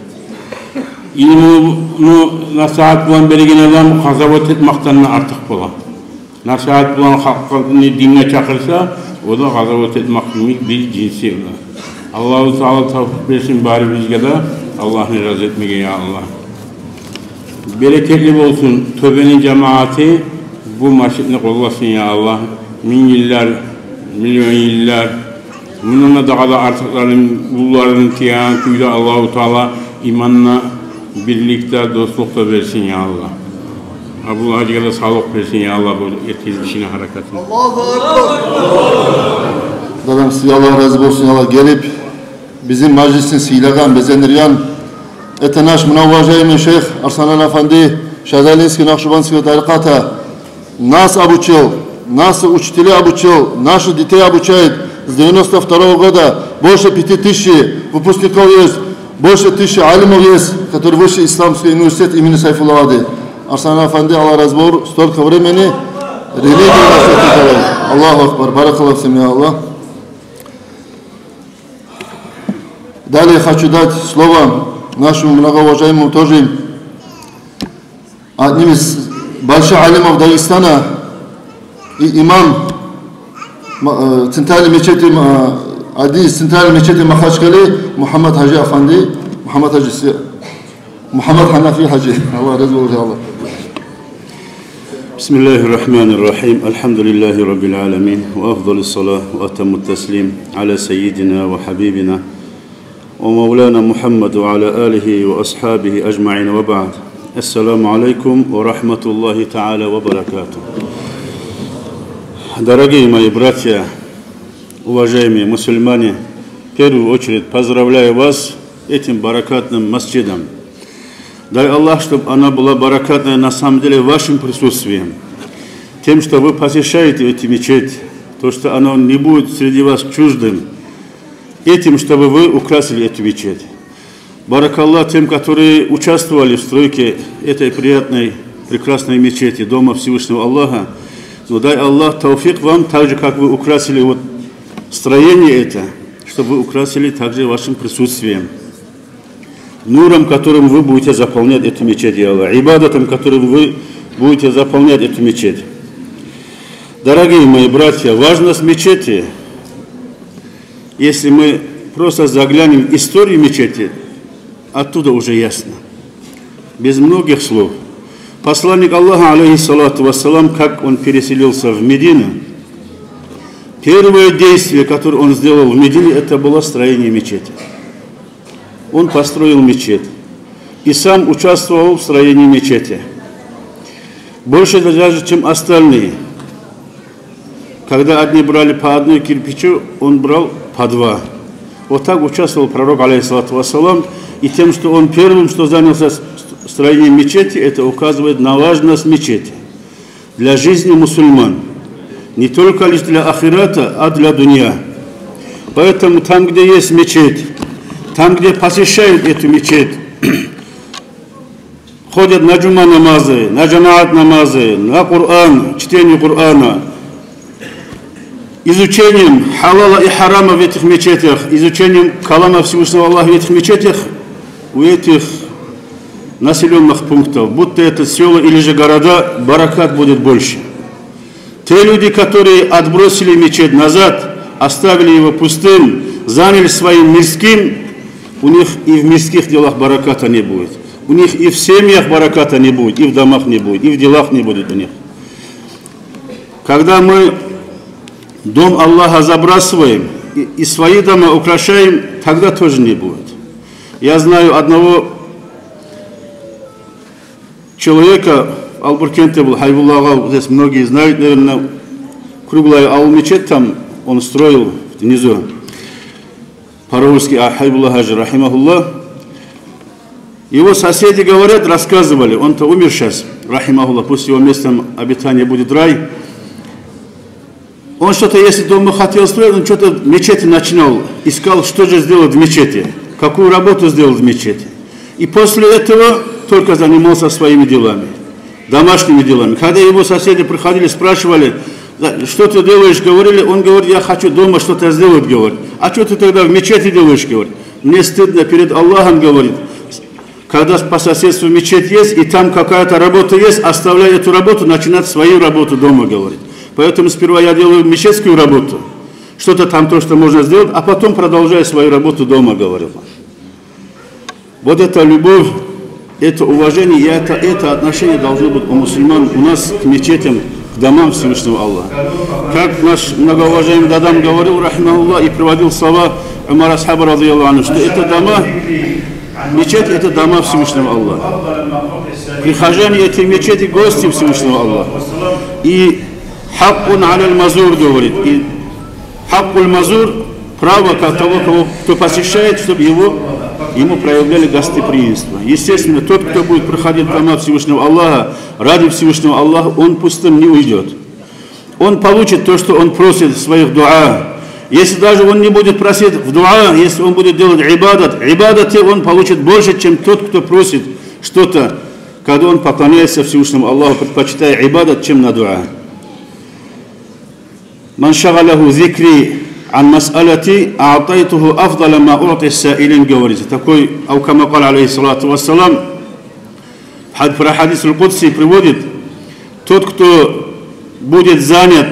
İlmini nasihat bulan bergen adam kazavat etmekten artık bulan. Nasihat bulan hakkını dinle çakırsa, o da gazavat etmek bir cinsi. Allah-u Teala tavfik versin bari bizge de Allah'ını razı etmeye ya Allah. Bereketli olsun tövbenin cemaati bu masjidini kollasın ya Allah. Min yıllar, milyon yıllar. Bununla daha da artıkların, kullarının tiyan, tüyle Allah-u Teala imanla birlikte, dostlukta versin ya Allah. Abdullah Hacı'ya da sağlık versin ya Allah bu yetkilişine harekatine. Allahu Ekber. Dadam size Allah razı olsun Allah gelip bizim meclisin siylagan, bezeniryan это наш многоуважаемый шейх Арсанал Афанди Шазалинский Нахшибандского тариката нас обучил, нас учителя обучил, наши детей обучает с 92 года. Больше 5000 выпускников есть, больше 1000 алимов есть, которые вышли Исламский университет имени Сайфуллахи. Арсанал Афанди, Аллах разбор, столько времени религию нас делает. Аллаху Акбар, баракаллаху всем, я Аллах. Далее хочу дать слово нашему многоуважаемому тоже одним из больших алимов Дагестана и имам центральной мечети, один из центральных мечетей Махачкалы Мухаммад Хаджи Афанди, Мухаммад Ханафи Хаджи. Аллах разу Allah. بسم الله الرحمن الرحيم الحمد لله رب العالمين وأفضل الصلاة وأتم التسليم على سيدنا وحبيبنا ومولانا محمد وعلى آله وأصحابه أجمعين وبعد السلام عليكم ورحمة الله تعالى وبركاته. Дорогие мои братья, уважаемые мусульмане, в первую очередь поздравляю вас этим баракатным масджидом. Дай Аллах, чтобы она была баракатная на самом деле вашим присутствием. Тем, что вы посещаете эти мечети, то, что оно не будет среди вас чуждым. Этим, чтобы вы украсили эту мечеть. Баракаллах тем, которые участвовали в стройке этой приятной, прекрасной мечети, Дома Всевышнего Аллаха. Но дай Аллах тауфик вам, так же, как вы украсили вот строение это, чтобы вы украсили также вашим присутствием. Нуром, которым вы будете заполнять эту мечеть, я Аллах. Ибадатом, которым вы будете заполнять эту мечеть. Дорогие мои братья, важность мечети, если мы просто заглянем в историю мечети, оттуда уже ясно. Без многих слов. Посланник Аллаха, алейхиссалату вассалам, как он переселился в Медину, первое действие, которое он сделал в Медине, это было строение мечети. Он построил мечеть и сам участвовал в строении мечети. Больше даже, чем остальные. Когда одни брали по одной кирпичу, он брал по два. Вот так участвовал пророк, алейхиссалату вассалам, и тем, что он первым, что занялся строением мечети, это указывает на важность мечети для жизни мусульман. Не только лишь для ахирата, а для дунья. Поэтому там, где есть мечеть, там, где посещают эту мечеть, ходят на джума намазы, на джамаат намазы, на Коран, чтение Корана, изучением халала и харама в этих мечетях, изучением калама Всевышнего Аллаха в этих мечетях, у этих населенных пунктов, будто это села или же города, баракат будет больше. Те люди, которые отбросили мечеть назад, оставили его пустым, заняли своим мирским, у них и в мирских делах бараката не будет. У них и в семьях бараката не будет, и в домах не будет, и в делах не будет у них. Когда мы дом Аллаха забрасываем и свои дома украшаем, тогда тоже не будет. Я знаю одного человека, Албуркенте был, Хайбуллага, здесь многие знают, наверное, круглая аул-мечеть там он строил внизу, Паровольский Ахайбуллах Хаджи, рахимахуллах. Его соседи говорят, рассказывали, он-то умер сейчас, рахимахуллах, пусть его местом обитания будет рай. Он что-то, если дома хотел строить, он что-то в мечети начинал, искал, что же сделать в мечети, какую работу сделать в мечети. И после этого только занимался своими делами, домашними делами. Когда его соседи приходили, спрашивали, что ты делаешь, говорили, он говорит, я хочу дома что-то сделать, говорит. А что ты тогда в мечети делаешь, говорит. Мне стыдно перед Аллахом, говорит. Когда по соседству мечеть есть, и там какая-то работа есть, оставляй эту работу, начинать свою работу дома, говорит. Поэтому сперва я делаю мечетскую работу, что-то там то, что можно сделать, а потом продолжаю свою работу дома, говорил. Вот эта любовь, это уважение и это отношение должно быть у мусульман, у нас к мечетям, к домам Всевышнего Аллаха. Как наш многоуважаемый Дадам говорил, рахимахуллах, и приводил слова Умара Асхаба, радийаллаху анху, что это дома, мечеть это дома Всевышнего Аллаха. Прихожане эти мечети гости Всевышнего Аллаха. И хаккун аляль мазур говорит. И хаккуль мазур право того, кто посещает, чтобы ему проявляли гостеприимство. Естественно, тот, кто будет проходить дома Всевышнего Аллаха, ради Всевышнего Аллаха, он пустым не уйдет. Он получит то, что он просит в своих дуа. Если даже он не будет просить в дуа, если он будет делать ибадат, он получит больше, чем тот, кто просит что-то, когда он поклоняется Всевышнему Аллаху, предпочитая ибадат, чем на дуа. Ман шагалаху зикри ан мас'алати а'тайтуху афдала ма у'ти саилин, говорится. Такой Аукама кал алейхиссалату вассалам про хадис аль-Кудси приводит, тот, кто будет занят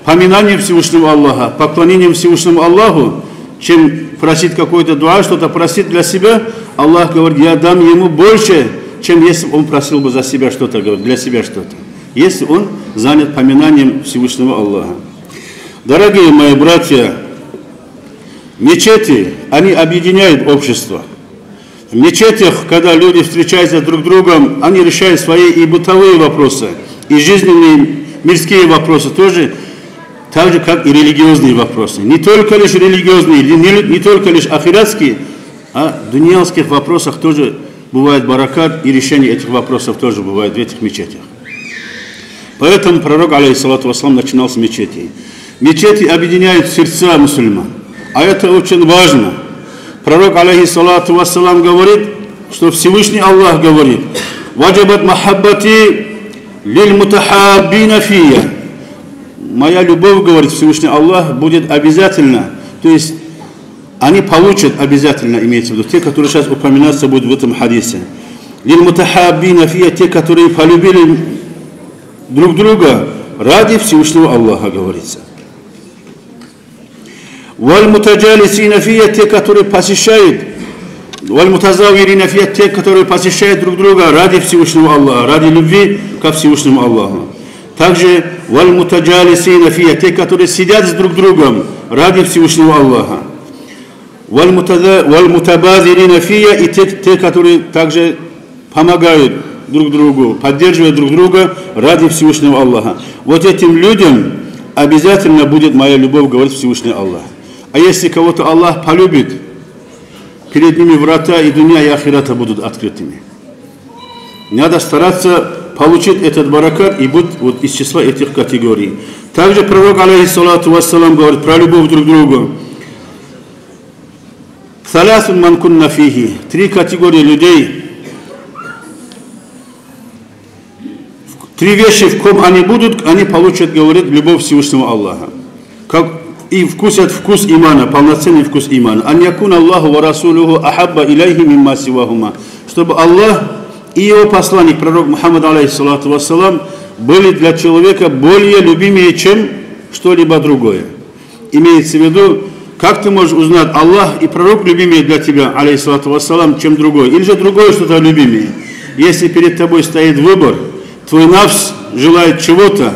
поминанием Всевышнего Аллаха, поклонением Всевышнему Аллаху, чем просить какой-то дуа, что-то просить для себя, Аллах говорит, я дам ему больше, чем если он просил бы за себя что-то, для себя что-то. Если он занят поминанием Всевышнего Аллаха. Дорогие мои братья, мечети, они объединяют общество. В мечетях, когда люди встречаются друг с другом, они решают свои и бытовые вопросы, и жизненные, мирские вопросы тоже, так же, как и религиозные вопросы. Не только лишь религиозные, не только лишь ахиратские, а в дуньявских вопросах тоже бывает баракат, и решение этих вопросов тоже бывает в этих мечетях. Поэтому пророк, алейхиссалату вассалам, начинал с мечетей. Мечети объединяют сердца мусульман, а это очень важно. Пророк, алейхиссалату вассалам, говорит, что Всевышний Аллах говорит, «Ваджабат махаббати лиль мутахаббина фия». Моя любовь, говорит Всевышний Аллах, будет обязательно, то есть они получат обязательно, имеется в виду, те, которые сейчас упоминаться будут в этом хадисе. Лиль мутахаббина фия, те, которые полюбили друг друга ради Всевышнего Аллаха, говорится. Валь мутаджалисина фия, те, которые посещают, валь мутазавирина фия, те, которые посещают друг друга ради Всевышнего Аллаха, ради любви ко Всевышнему Аллаху. Также валь мутаджалисина фия, те, которые сидят с друг другом ради Всевышнего Аллаха. Валь мутабазирина фия, и те, которые также помогают друг другу, поддерживают друг друга ради Всевышнего Аллаха. Вот этим людям обязательно будет моя любовь, говорит Всевышний Аллах. А если кого-то Аллах полюбит, перед ними врата и дуня, и ахирата будут открытыми. Надо стараться получить этот баракат и быть вот из числа этих категорий. Также пророк, алейхиссалату вассалам, говорит про любовь друг к другу. Салясун ман кунна фихи. 3 категории людей. 3 вещи, в ком они будут, они получат, говорит, любовь Всевышнего Аллаха. Как и вкусят вкус имана, полноценный вкус имана. Ан якун Аллаху ва расулуху ахабба илайхи мимма сивахума. Чтобы Аллах и его посланник, пророк Мухаммад, алейхиссалату вассалам, были для человека более любимее, чем что-либо другое. Имеется в виду, как ты можешь узнать, Аллах и пророк любимее для тебя, алейхиссалату вассалам, чем другое, или же другое что-то любимее. Если перед тобой стоит выбор, твой нафс желает чего-то,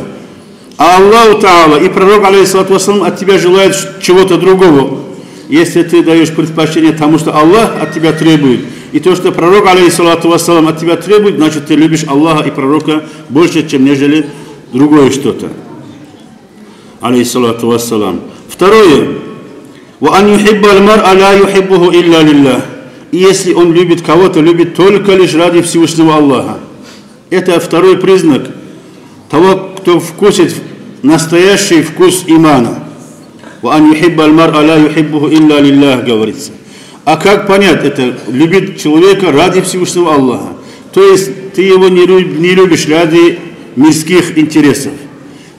а Аллаху Та'ала и пророк, алейхиссалату вассалам, от тебя желает чего-то другого. Если ты даешь предпочтение тому, что Аллах от тебя требует, и то, что пророк, алейхиссалату вассалам, от тебя требует, значит, ты любишь Аллаха и пророка больше, чем нежели другое что-то. Алейхиссалату вассалам. Второе. وَأَنْ يُحِبَّ الْمَرْءَ لَا يُحِبُّهُ إِلَّا لِلَّهِ. И если он любит кого-то, любит только лишь ради Всевышнего Аллаха. Это второй признак того, кто вкусит настоящий вкус имана. وَأَنْ يُحِبَّ الْمَرْءَ لَا يُحِبُّهُ إِلَّا لِلَّهِ говорится. А как понять это? Любит человека ради Всевышнего Аллаха. То есть ты его не любишь ради мирских интересов,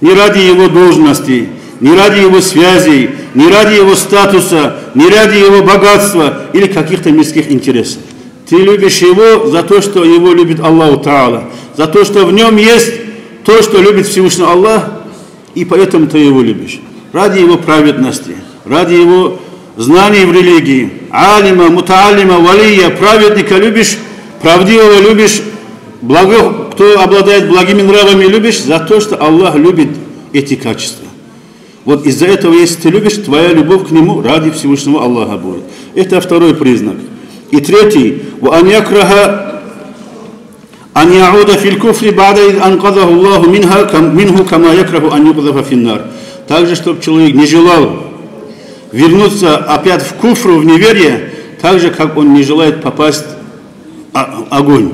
не ради его должности, не ради его связей, не ради его статуса, не ради его богатства или каких-то мирских интересов. Ты любишь его за то, что его любит Аллах Та'ала, за то, что в нем есть то, что любит Всевышний Аллах, и поэтому ты его любишь. Ради его праведности, ради его знаний в религии, алима, мутаалима, валия, праведника любишь, правдивого любишь, кто обладает благими нравами любишь, за то, что Аллах любит эти качества. Вот из-за этого, если ты любишь, твоя любовь к нему ради Всевышнего Аллаха будет. Это второй признак. И третий. وَأَنْ يَكْرَهَ أَنْ يَعُودَ فِي الْكُفْرِ بَعْدَ إِذْ أَنْقَذَهُ اللَّهُ مِنْهُ كَمَا يَكْرَهُ أَنْ يُقْذَفَ فِي النَّارِ. Также, чтобы человек не желал вернуться опять в куфру, в неверие, так же, как он не желает попасть в огонь.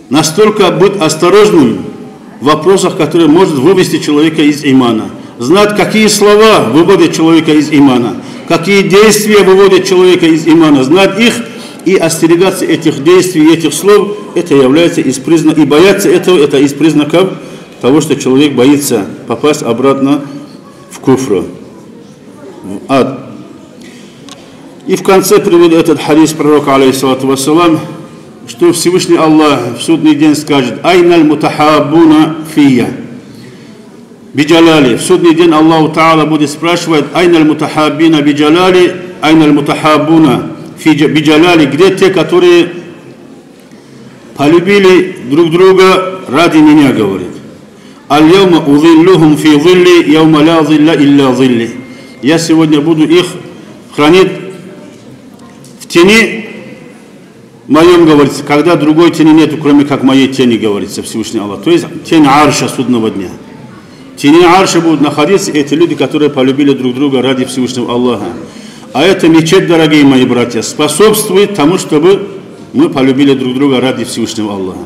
Настолько быть осторожным в вопросах, которые может вывести человека из имана. Знать, какие слова выводят человека из имана, какие действия выводят человека из имана. Знать их и остерегаться этих действий, этих слов, это является из признаков, и бояться этого, это из признаков того, что человек боится попасть обратно в куфр, в ад. И в конце приводит этот хадис пророка, алейхиссалату вассалам, что Всевышний Аллах в судный день скажет: «Айналь мутахабуна фия». Биджаляли. В судный день Аллаху Та'ала будет спрашивать: «Айналь мутахабина биджаляли, айналь мутахабуна биджаляли». Где те, которые полюбили друг друга ради меня, говорит. «Аль-яума узиллюхум фи зилли, яума ла зилля илля зилли». Я сегодня буду их хранить в тени моем, говорится, когда другой тени нету, кроме как моей тени, говорится Всевышний Аллах. То есть тень арша судного дня. В тени арша будут находиться эти люди, которые полюбили друг друга ради Всевышнего Аллаха. А эта мечеть, дорогие мои братья, способствует тому, чтобы мы полюбили друг друга ради Всевышнего Аллаха.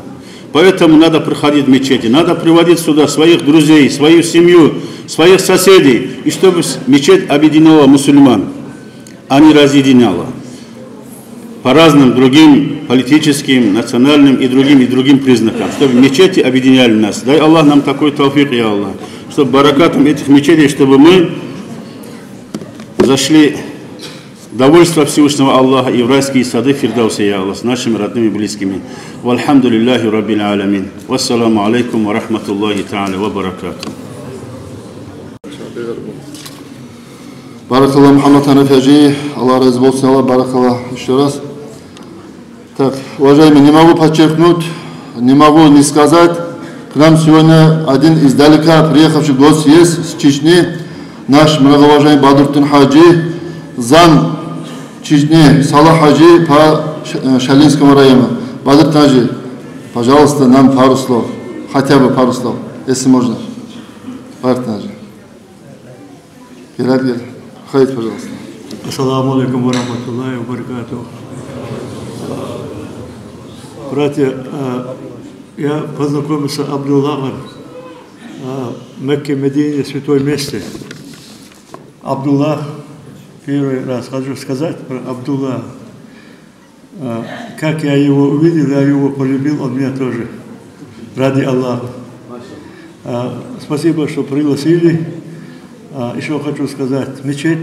Поэтому надо приходить в мечети, надо приводить сюда своих друзей, свою семью, своих соседей, и чтобы мечеть объединяла мусульман, а не разъединяла по разным другим политическим, национальным и другим признакам, чтобы мечети объединяли нас. Дай Аллах нам такой тауфик, я Аллах, чтобы баракатом этих мечетей, чтобы мы зашли в довольство Всевышнего Аллаха и в райские сады Фирдауса, я Аллах, с нашими родными и близкими. Вальхамдулиллахи раббил аламин. Вассаламу алейкум ва рахматуллахи та'аля ва баракату. Баракаллах Мухаммад Ханафиаджи, Аллах разы болсын, Аллах баракаллах еще раз. Так, уважаемые, не могу подчеркнуть, не могу не сказать, к нам сегодня один издалека приехавший гость есть с Чечни, наш многоуважаемый Бадруттин Хаджи, зам Чечни Салах Хаджи по Шалинскому району. Бадруттин Хаджи, пожалуйста, нам пару слов, хотя бы пару слов, если можно. Бадруттин Хаджи. Гелят, ходите, пожалуйста. Ассаламу алейкум ва рахматуллахи ва баракатуху. Братья, я познакомился с Абдуллахом в Мекке, Медине, святой месте. Абдуллах, первый раз хочу сказать про Абдуллаха. Как я его увидел, я его полюбил, он меня тоже, ради Аллаха. Спасибо, что пригласили. Еще хочу сказать, мечеть,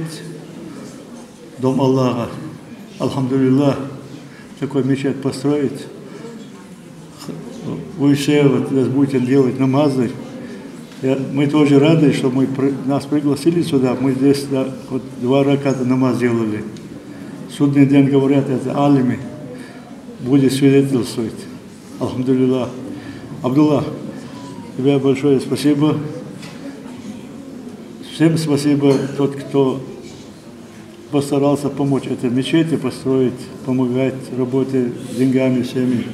дом Аллаха, алхамдулиллах, такой мечеть построить. Вы все вот здесь будете делать намазы. Мы тоже рады, что нас пригласили сюда. Мы здесь вот 2 раката намаз делали. Судный день, говорят, это алими будет свидетельствовать. Алхамдулиллах. Абдуллах, тебе большое спасибо. Всем спасибо, тот, кто постарался помочь этой мечети построить, помогать работе деньгами всеми.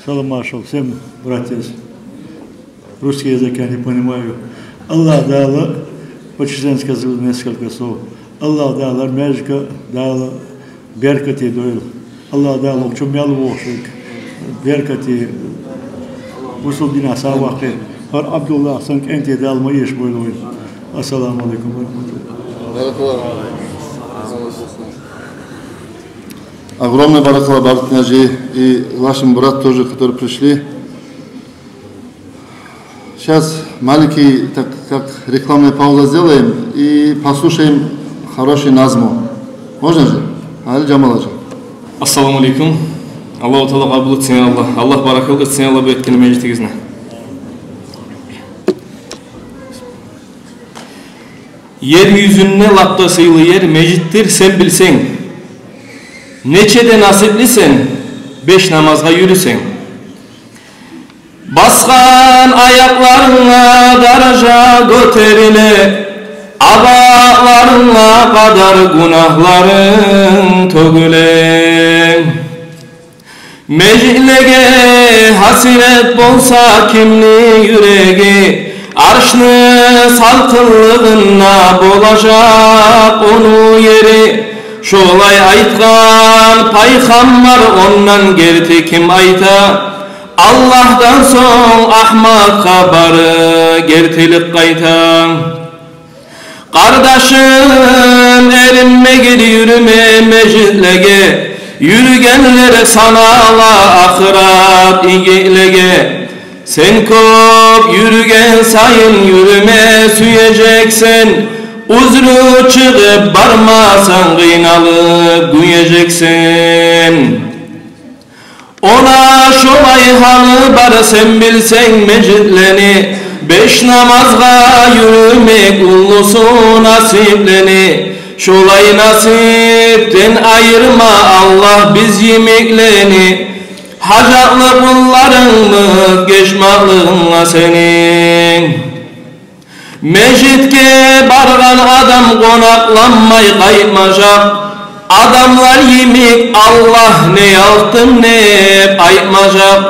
Салам маршал, всем братья, русский язык я не понимаю. Аллах дала, почитаем сказал несколько слов. Аллах дала межка, дала беркати дойл. Аллах дала чумял вошек, беркати усулдина савахе. Хар Абдуллах санк энти дал маеш бойлой. Ассаламу алейкум. Огромное баракалла, братья и вашим брат тоже, которые пришли. Сейчас маленький, так как рекламная пауза сделаем и послушаем хороший назму. Можно же? Али Джамаладжи. Ассаламу алейкум. Аллаху Таала кабыл этсин Аллах. Аллах баракат этсин Аллах беткени мejitигизне. Yer yüzünne lapta sıyılı yer mecittir sen bilsen. Neçede nasiplisen 5 namazga yürüsen. Baskan ayaklarına daraja göterile, abaklarına kadar günahların tögüle. Meclege hasiret bolsa kimli yüreği, arşını salkınlığına bolacak onu yeri. Şolay aytkan paygambar ondan gerti kim ayta? Allah'tan son ahmak kabarı gertilik kayta. Kardeşim erinme geri yürüme meclege, yürügenlere sana Allah ahiret ilgilege. Sen kop yürügen sayın yürüme süyeceksin. Uzru çıkıp barmasan kıynalıp güyeceksin. Ona şolay halı bar sen bilsen mecitleni. 5 namazga yürümek ulusu nasipleni. Şolay nasipten ayırma Allah biz yemekleni. Hacatlı kullarınmız geçmaklığına senin. Mecitke bargan adam konaklanmay kaytmacak. Adamlar yemek Allah ne yaptım ne aytmacak.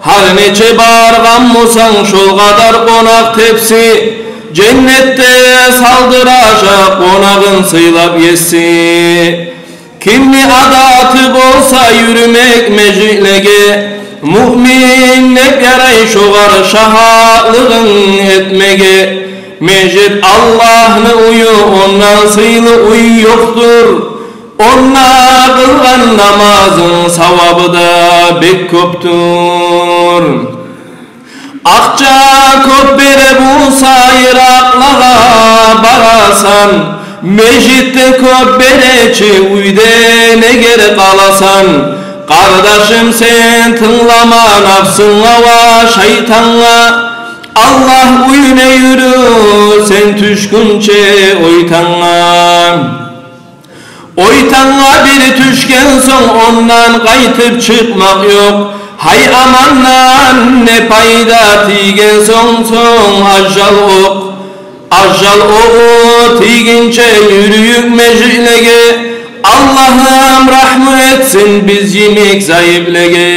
Har neçe bargan musan şol kadar konak tepsi. Cennette saldıracak konağın sıylap yesi. Kimli adatı bolsa yürümek meclege. Mu'min hep yaray şoğar şahatlığın etmege. Mecid Allah'ını uyu ondan sıylı uyu yoktur. Onna kılgan namazın savabı da bek köptür. Akça köp bere bulsa Iraklığa barasan. Mecit'te köp bereçi uyde ne geri kalasan. Kardeşim sen tınlama nafsınla ve şeytanla. Allah uyune yürü sen düşkünçe oytanla. Oytanla bir düşken son ondan kaytıp çıkmak yok. Hay amanlan ne payda tigen son ajal ok. Ajal oku tigince yürüyük meclege. Allah'ım rahmet etsin biz yemek zayıflege.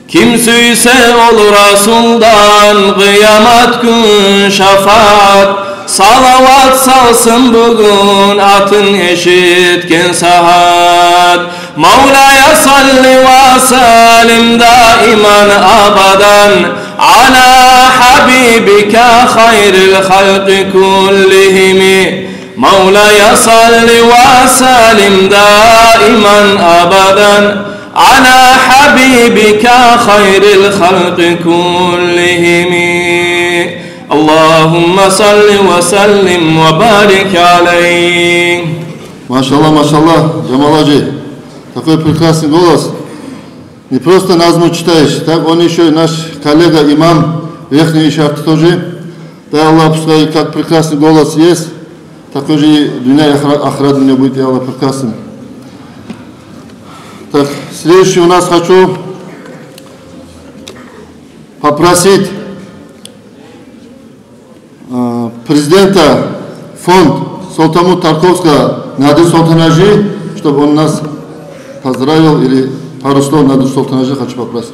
Kim süyse olur Rasul'dan kıyamet gün şafaat. Salavat salsın bugün atın eşitken saat. Mevla'ya salli ve salim daiman abadan. Ala habibika hayril halqi kullihimi. Mevla'ya salli ve salim daiman abadan. Ala habibika hayril halqi kullihimi. Allahumma salli ve sellim ve barik aleyh. Машаллах, машаллах, Джамаладжи. Такой прекрасный голос. Не просто назму читаешь, так он еще наш коллега, имам, верхний шарты тоже. Да, Аллах, пускай, как прекрасный голос есть, такой же и дуня и ахрат у него будет, Аллах, прекрасным. Так, следующий у нас хочу попросить президента фонд Солтамут Тарковского Надыр Солтанажи, чтобы он нас поздравил или пару слов Надир Султанажи хочу попросить.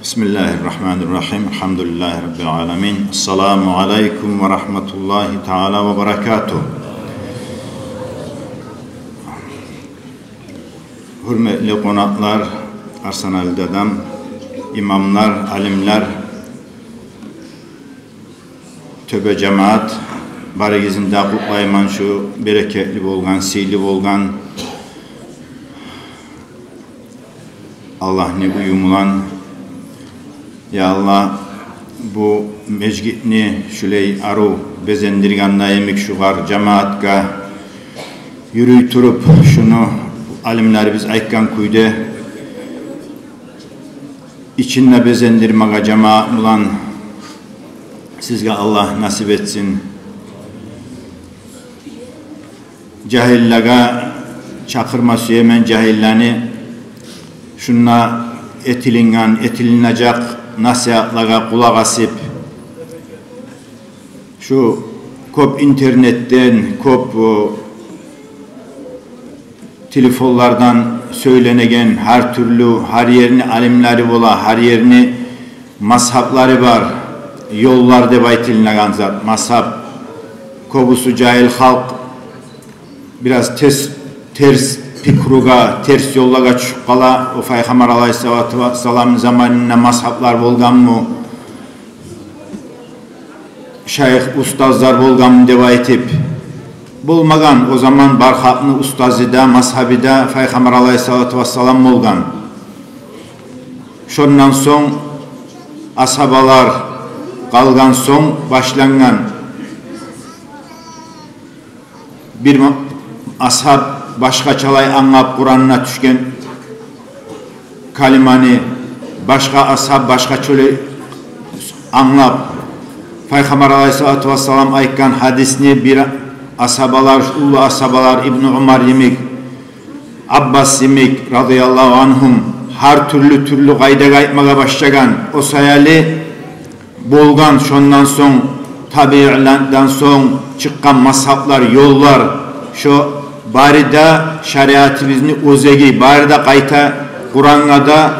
Бисмиллахир-рахманир-рахим. Алхамдулиллахи раббил аламин. Ассаламу алейкум ва рахматуллахи та'ала ва баракатуh. Hürmetli konaklar, Arsenal dedem, imamlar, alimler, töbe cemaat, barigizinde kutlayman şu bereketli bolgan, seyli bolgan, Allah ne uyumulan, ya Allah bu mecgitni şüley aru bezendirganna emik şugar cemaatka yürüy turup şunu alimler biz aytkan kuyde içinne bezendirmaga cemaat bulan sizge Allah nasip etsin. Cahillega çakırma süyemen cahillani şunna etilinecek nasihatlara kulak asıp şu kop internetten kop telefonlardan söylenegen her türlü her yerini alimleri ola her yerini mazhapları var yollar deb aytilinagan zat mazhap kobusu cahil halk biraz ters pikruga ters yollaga çıkıp kala o Peygamber Aleyhisselatü Vesselam'ın zamanında mazhaplar bolgan mı şeyh ustazlar bolgan mı deb aytip bulmagan o zaman barhaplı ustazıda mazhabida Peygamber Aleyhisselatü Vesselam bolgan şondan soň ashabalar kalgan soň başlangan bir ashab başka çalay anlap Kur'an'ına düşken kalimani başka ashab başka çöle anlap Peygamber Aleyhisselatü Vesselam aytkan hadisini bir ashabalar ulu ashabalar İbn Umar yemik Abbas yemik radıyallahu anhum her türlü kayda aytmaga başlagan o sayali bolgan şondan soň tabiilerden soň çıkkan mazhaplar yollar şu barida şeriatimizni özegi barida kayta Kur'an'a da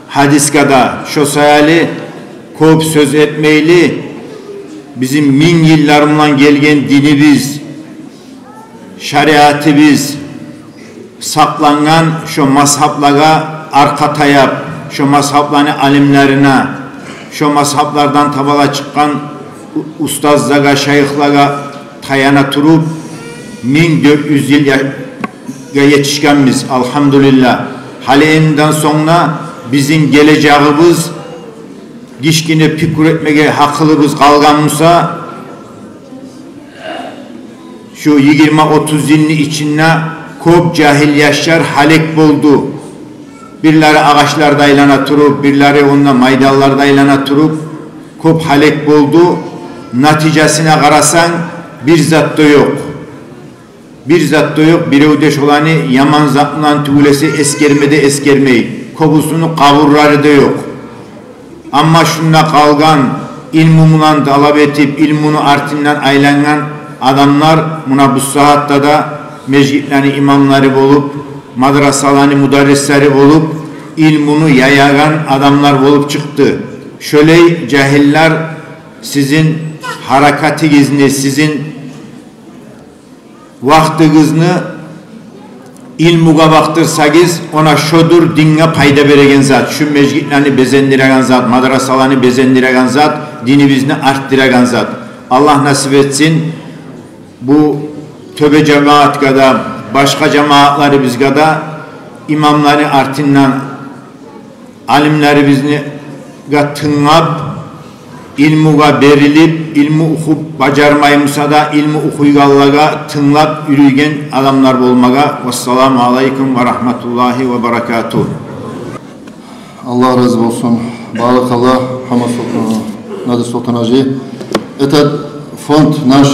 hadiska da şu sayali köp söz etmeyli bizim min yıllarından gelgen dinimiz şeriatimiz saklangan şu mazhaplara arka tayap şu mazhapların alimlerine şu mazhaplardan tabala çıkan ustazlara şeyhlara tayana turup 1400 yıl yetişkenmiz elhamdülillah. Halinden sonra bizim geleceğimiz kişkine pikir etmeye hakkımız kalganmışsa şu 20-30 yılın içinde köp cahil yaşlar halek buldu. Birleri ağaçlarda aylana turup, birleri onunla maydallarda aylana turup köp halek buldu. Neticesine karasan bir zat da yok. Bir zat da yok. Bir ödeş olanı yaman zatla tüylesi eskermede eskermeyi. Kobusunu kavurları da yok. Ama şunla kalgan ilmumundan talep etip ilmunu artinden aylanan adamlar buna bu saatte da meclislerin imamları olup madrasaların müderrisleri olup ilmunu yayagan adamlar olup çıktı. Şöyle cahiller sizin harekatinizni, sizin vaktinizni ilmuga baktırsanız ona şodur dinge payda beregen zat, şu meclislerini bezendiregen zat, madrasalarını bezendiregen zat, dinimizni arttıregen zat. Allah nasip etsin bu töbe cemaat kada, başka cemaatları biz kada imamları artinden alimleri bizni tınlap ilmuga berilip ilmu okup bacarmayımsa da ilmu okuygallaga tınlap yürüyen adamlar olmaga. Vesselamu aleyküm ve rahmetullahi ve berekatuh. Allah razı olsun. Barakallah. Надир Султанажи. Этот фонд наш,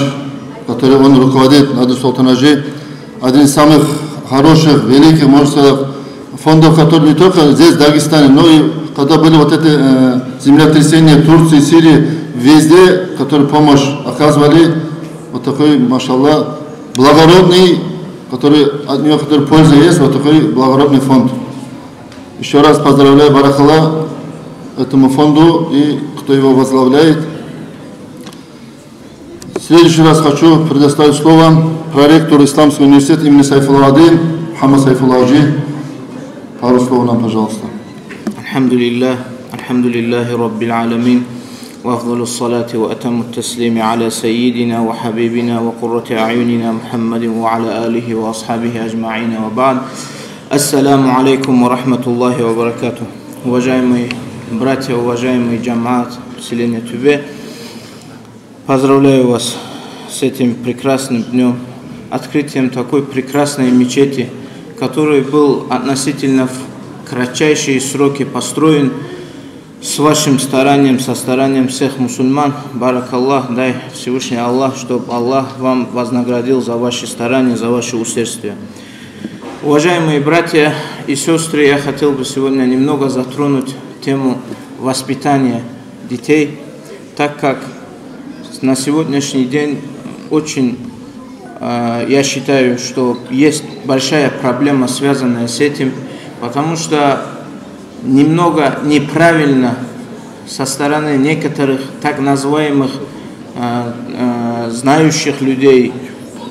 который он руководит, Надир Султанажи, один из самых хороших, великих, можно сказать, фондов, которые не только здесь, в Дагестане, но и когда были вот эти землетрясения в Турции, Сирии, везде, которые помощь оказывали, вот такой, машаллах, благородный, который, от него, который польза есть, вот такой благородный фонд. Еще раз поздравляю Баракалла этому фонду и кто его возглавляет. В следующий раз хочу предоставить слово проректору Исламского университета имени Сайфуллады, Мухаммад Сайфулладжи. Пару слов нам, пожалуйста. Альхамдулиллахи Раббил Аламин. وأفضل الصلاة وأتم التسليم على سيدنا وحبيبنا وقرة أعيننا محمد وعلى آله وأصحابه أجمعين وبعد. Ассаламу алейкум ва рахматуллахи ва баракату. Уважаемые братья, уважаемый джамаат, поселение Тюбе, поздравляю вас с этим прекрасным днем, открытием такой прекрасной мечети, который был относительно в кратчайшие сроки построен с вашим старанием, со старанием всех мусульман. Баракаллах, дай Всевышний Аллах, чтобы Аллах вам вознаградил за ваши старания, за ваше усердие. Уважаемые братья и сестры, я хотел бы сегодня немного затронуть тему воспитания детей, так как на сегодняшний день очень, я считаю, что есть большая проблема, связанная с этим, потому что немного неправильно со стороны некоторых так называемых знающих людей,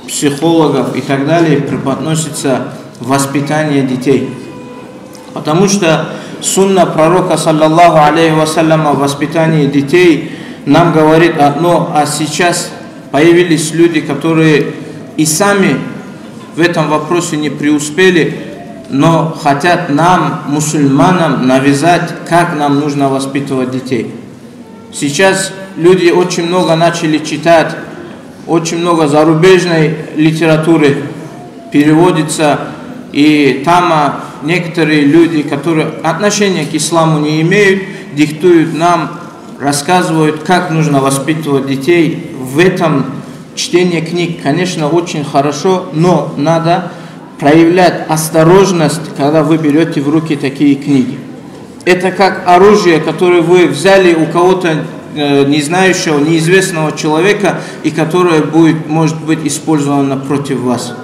психологов и так далее преподносится воспитание детей. Потому что сунна пророка, саллаллаху алейхи вассаляма, о воспитании детей нам говорит одно, а сейчас появились люди, которые и сами в этом вопросе не преуспели, но хотят нам, мусульманам, навязать, как нам нужно воспитывать детей. Сейчас люди очень много начали читать, очень много зарубежной литературы переводится, и там некоторые люди, которые отношения к исламу не имеют, диктуют нам, рассказывают, как нужно воспитывать детей. В этом чтение книг, конечно, очень хорошо, но надо проявлять осторожность, когда вы берете в руки такие книги. Это как оружие, которое вы взяли у кого-то не знающего, неизвестного человека, и которое может быть использовано против вас.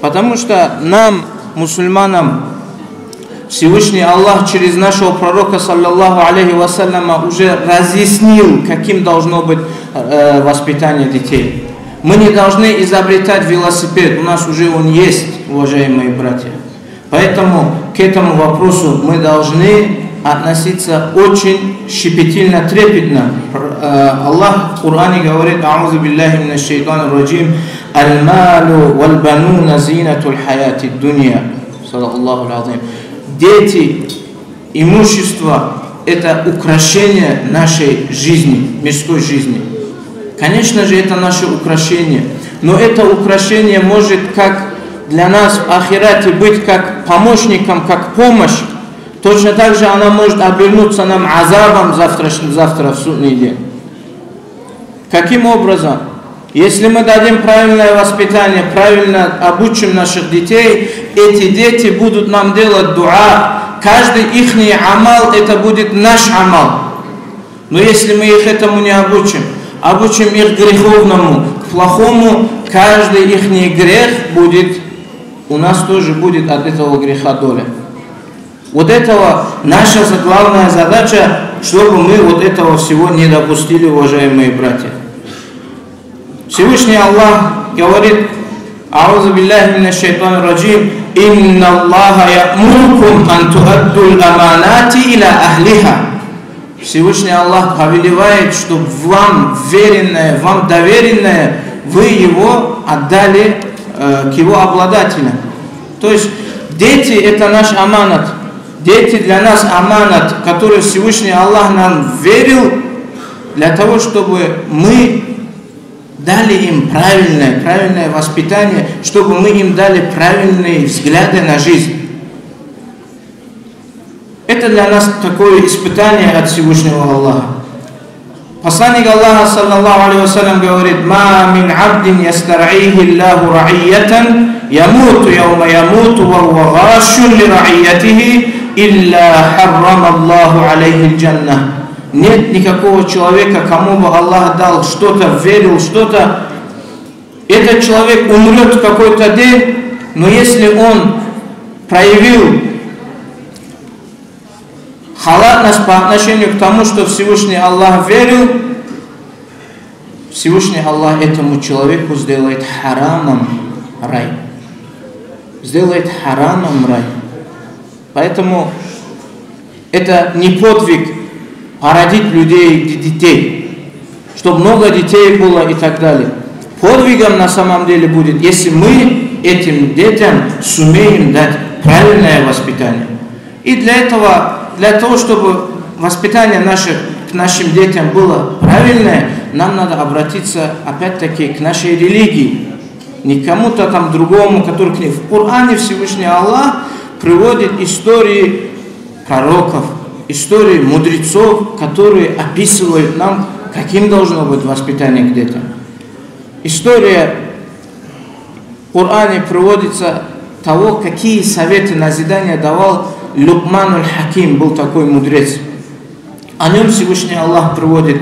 Потому что нам, мусульманам, Всевышний Аллах через нашего пророка, саллаллаху алейхи вассаляма, уже разъяснил, каким должно быть воспитание детей. Мы не должны изобретать велосипед, у нас уже он есть, уважаемые братья. Поэтому к этому вопросу мы должны относиться очень щепетильно, трепетно. Аллах в Коране говорит: «Аузу биллахи минаш шайтанир раджим, аль-малу валь-бануна зинатуль хаяти дунья». Саллаллаху алейхи. Дети, имущество – это украшение нашей жизни, мирской жизни. Конечно же, это наше украшение, но это украшение может как для нас в ахирате быть как помощником, как помощь. Точно так же она может обернуться нам азабом завтра в судный день. Каким образом? Если мы дадим правильное воспитание, правильно обучим наших детей, эти дети будут нам делать дуа. Каждый ихний амал, это будет наш амал. Но если мы их этому не обучим их греховному, к плохому, каждый ихний грех будет, у нас тоже будет от этого греха доля. Вот этого наша главная задача, чтобы мы вот этого всего не допустили, уважаемые братья. Всевышний Аллах говорит: «Аузу биллахи минаш шайтанир раджим, инна Аллаха я'мурукум ан туаддул аманати иля ахлиха». Всевышний Аллах повелевает, чтобы вам веренное, вам доверенное, вы его отдали к его обладателям. То есть дети – это наш аманат. Дети для нас аманат, который Всевышний Аллах нам верил, для того, чтобы мы дали им правильное воспитание, чтобы мы им дали правильные взгляды на жизнь. Это для нас такое испытание от Всевышнего Аллаха. Посланник Аллаха, саллаллаху алейхи вассалям, говорит: «Ма мин абдин ястар'ихи Аллаху ра'ияттан, ямуту яума ямуту ва хуа гашун ли ра'иятихи, илля харрама Аллаху алейхи джанна». Нет никакого человека, кому бы Аллах дал что-то, верил что-то. Этот человек умрет в какой-то день, но если он проявил халатность по отношению к тому, что Всевышний Аллах верил, Всевышний Аллах этому человеку сделает харамом рай. Сделает харамом рай. Поэтому это не подвиг породить людей, детей, чтобы много детей было и так далее. Подвигом на самом деле будет, если мы этим детям сумеем дать правильное воспитание. И для того, чтобы воспитание к нашим детям было правильное, нам надо обратиться опять-таки к нашей религии. Не к кому-то там другому, который к ней. В Коране Всевышний Аллах приводит истории пророков, истории мудрецов, которые описывают нам, каким должно быть воспитание к детям. История в Коране приводится того, какие советы, назидания давал Лукман аль-Хаким, был такой мудрец. О нем Всевышний Аллах приводит.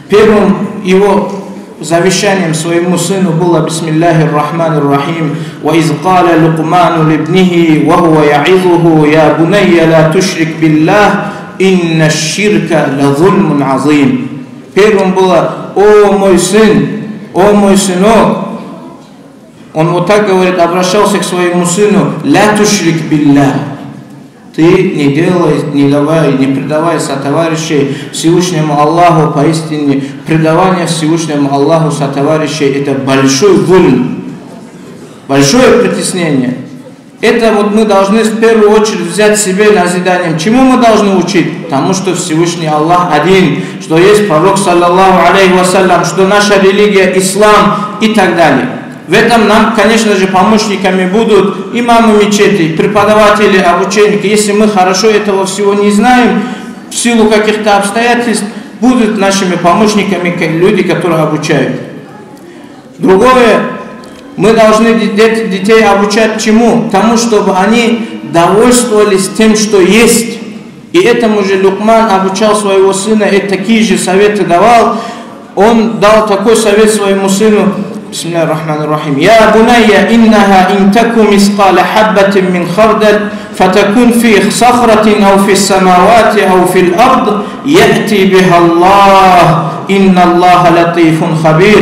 Первым его завещанием своему сыну было «Бисмиллахи р-Рахмани р-Рахим, ва из каля Лукману либнихи, ва хуа я'изуху, я бунайя ла тушрик биллах, инна ширка ла зульмун азим». Первым было «О мой сын, о мой сынок». Он вот так говорит, обращался к своему сыну: «Ля тушрик биллах». Ты не делай, не давай, не предавай сотоварищей Всевышнему Аллаху. Поистине предавание Всевышнему Аллаху сотоварищей — это большой вульм, большое притеснение. Это вот мы должны в первую очередь взять себе назиданием. Чему мы должны учить? Тому, что Всевышний Аллах один, что есть пророк саллаллаху алейхи вассалям, что наша религия ислам и так далее. В этом нам, конечно же, помощниками будут имамы мечети, преподаватели, обученники. Если мы хорошо этого всего не знаем, в силу каких-то обстоятельств, будут нашими помощниками люди, которые обучают. Другое, мы должны детей обучать чему? Тому, чтобы они довольствовались тем, что есть. И этому же Лукман обучал своего сына, и такие же советы давал. Он дал такой совет своему сыну: بسم الله الرحمن الرحيم يا بني إنها إن تك مثقال حبة من خردل فتكون في صخرة أو في السماوات أو في الأرض يأتي بها الله إن الله لطيف خبير.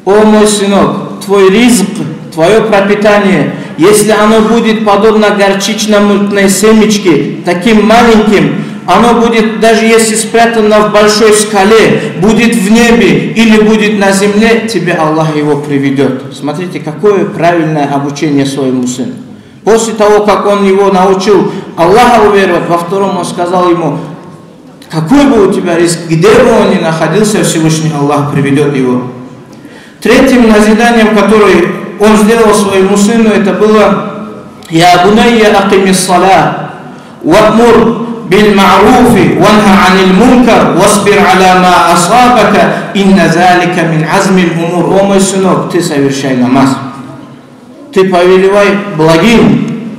О мой сынок, твой ризк, твое пропитание, если оно будет подобно горчично-мутной семечке, таким маленьким, оно будет, даже если спрятано в большой скале, будет в небе или будет на земле, тебе Аллах его приведет. Смотрите, какое правильное обучение своему сыну. После того, как он его научил Аллаха уверовать, во втором он сказал ему: какой бы у тебя риск, где бы он ни находился, Всевышний Аллах приведет его. Третьим назиданием, которое он сделал своему сыну, это было: «Я бунайя акимис саля, ватмур بالمعروف وانهى عن المنكر واصبر على ما أصابك إن ذلك من عزم الأمور». О мой сынок, ты совершай намаз, ты повелевай благим,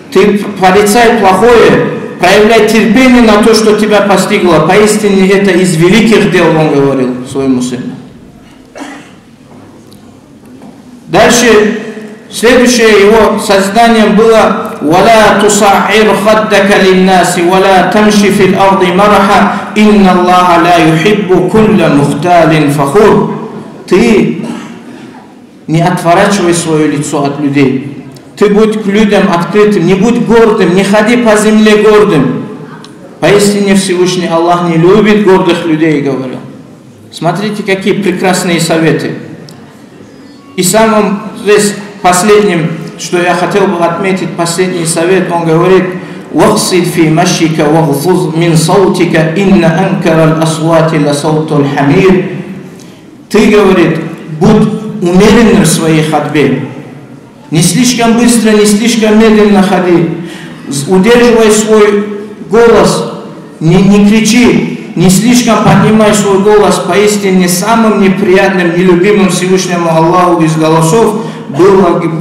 ты порицай плохое, проявляй терпение на то, что тебя постигло. Поистине это из великих дел, он говорил своему сыну. Дальше, следующее его созданием было: ولا تصعر خدك للناس ولا تمشي في الأرض مرحا إن الله لا يحب كل مختال فخور. Ты не отворачивай свое лицо от людей. Ты будь к людям открытым, не будь гордым, не ходи по земле гордым. Поистине Всевышний Аллах не любит гордых людей, говорил. Смотрите, какие прекрасные советы. И самым здесь последним, что я хотел бы отметить, последний совет, он говорит: «Вахсид фи машика вахзуз мин саутика инна анкара ал-асвати ла саутул хамир». Ты, говорит, будь умеренным в своей ходьбе. Не слишком быстро, не слишком медленно ходи. Удерживай свой голос, не кричи, не слишком поднимай свой голос. Поистине самым неприятным, нелюбимым Всевышнему Аллаху из голосов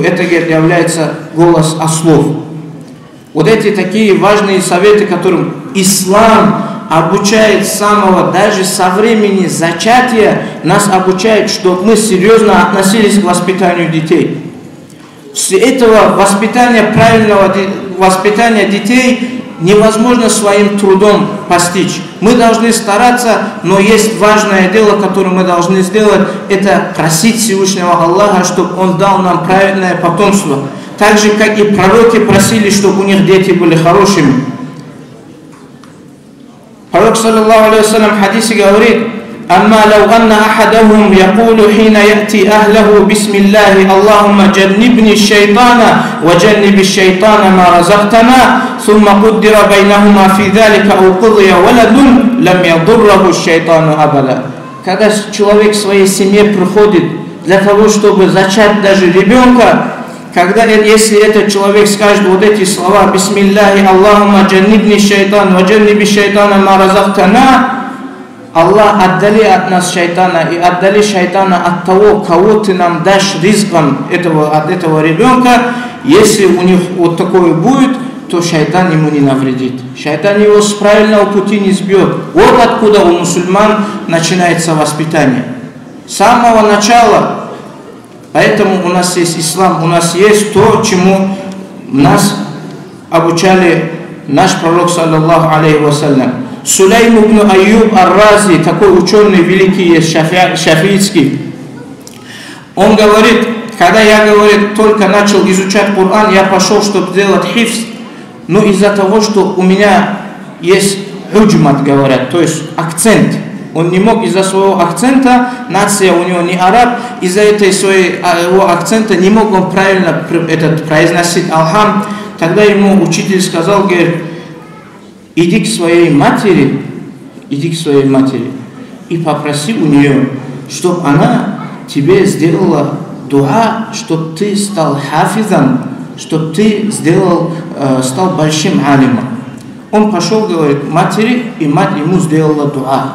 это является голос ослов. Вот эти такие важные советы, которым ислам обучает с самого, даже со времени зачатия, нас обучает, чтобы мы серьезно относились к воспитанию детей. С этого воспитания, правильного воспитания детей невозможно своим трудом постичь. Мы должны стараться, но есть важное дело, которое мы должны сделать, это просить Всевышнего Аллаха, чтобы Он дал нам правильное потомство. Так же, как и пророки просили, чтобы у них дети были хорошими. Пророк, саллаллаху алейхи вассалям, в хадисе говорит: أما لو أن أحدهم يقول حين يأتي أهله بسم الله اللهم جنبني الشيطان وجنب الشيطان ما رزقتنا ثم قدر بينهما في ذلك أو قضي ولد لم يضره الشيطان أبدا. Когда человек в своей семье приходит для того, чтобы зачать даже ребенка, если этот человек скажет вот эти слова: «Бисмиллахи Аллахума джаннибни шайтан ва джанниби шайтана ма разахтана», Аллах, отдали от нас шайтана и отдали шайтана от того, кого ты нам дашь ризком от этого ребенка. Если у них вот такое будет, то шайтан ему не навредит. Шайтан его с правильного пути не сбьет. Вот откуда у мусульман начинается воспитание. С самого начала. Поэтому у нас есть ислам, у нас есть то, чему нас обучали наш пророк, саллаллаху алейхи вассалям. Сулейм ибн Айюб ар-Рази, такой ученый великий есть, шафиитский. Он говорит, когда я, говорит, только начал изучать Коран, я пошел, чтобы сделать хифз, но из-за того, что у меня есть худжмат, говорят, то есть акцент. Он не мог из-за своего акцента, нация у него не араб, из-за его акцента не мог он правильно произносить алхам. Тогда ему учитель сказал, говорит: иди к своей матери и попроси у нее, чтобы она тебе сделала дуа, чтобы ты стал хафизом, чтобы ты стал большим алимом. Он пошел, говорит, к матери, и мать ему сделала дуа.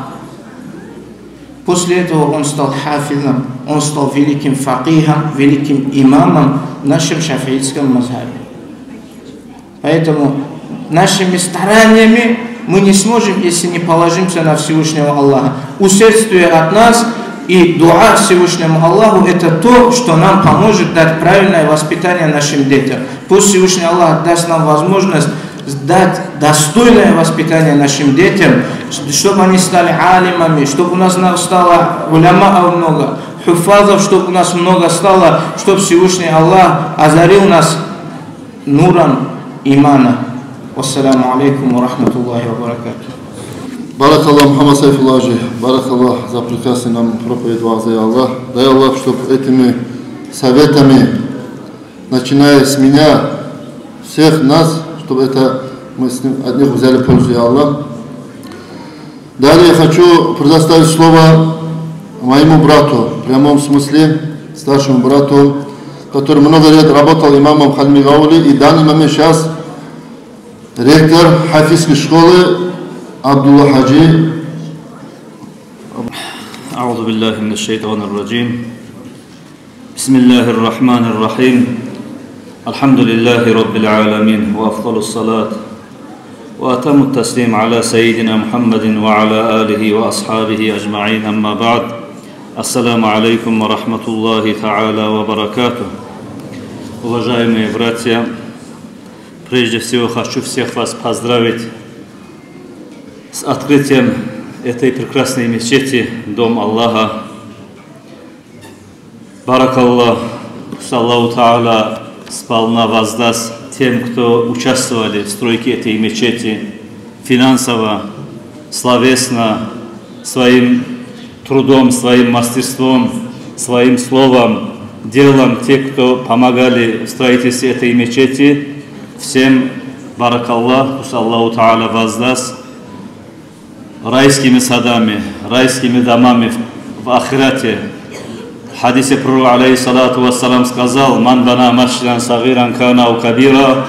После этого он стал хафизом, он стал великим факихом, великим имамом в нашем шафиитском мазхабе. Поэтому нашими стараниями мы не сможем, если не положимся на Всевышнего Аллаха. Усердствие от нас и дуа Всевышнему Аллаху — это то, что нам поможет дать правильное воспитание нашим детям. Пусть Всевышний Аллах даст нам возможность дать достойное воспитание нашим детям, чтобы они стали алимами, чтобы у нас стало уляма много, хуфазов, чтобы у нас много стало, чтобы Всевышний Аллах озарил нас нуром имана. Ассаламу алейкум ва рахматуллахи ва баракатуху. Баракаллах, Мухаммад Сайфуллахи, баракаллах за прекрасный нам проповедь ваза, я Аллах. Дай Аллах, чтобы этими советами, начиная с меня, всех нас, чтобы мы от них взяли пользу, я Аллах. Далее я хочу предоставить слово моему брату, в прямом смысле, старшему брату, который много лет работал имамом Хальми Гаули, и в данный момент сейчас ректор хафизской школы Абдулла Хаджи. أعوذ بالله من الشيطان الرجيم بسم الله الرحمن الرحيم الحمد لله رب العالمين وأفضل الصلاة وأتم التسليم على سيدنا محمد وعلى آله وأصحابه أجمعين أما بعد السلام عليكم ورحمة الله تعالى وبركاته. Уважаемые братья, прежде всего хочу всех вас поздравить с открытием этой прекрасной мечети, Дом Аллаха. Баракаллах, Аллаху Та'аля сполна воздаст тем, кто участвовали в стройке этой мечети финансово, словесно, своим трудом, своим мастерством, своим словом, делом, те, кто помогали в строительстве этой мечети. Всем баракаллах, Аллаху Та'аля воздаст райскими садами, райскими домами в ахирате. В хадисе пророка алейхиссалату вассалам сказал: «Ман бана масджидан сагиран кана ау кабира,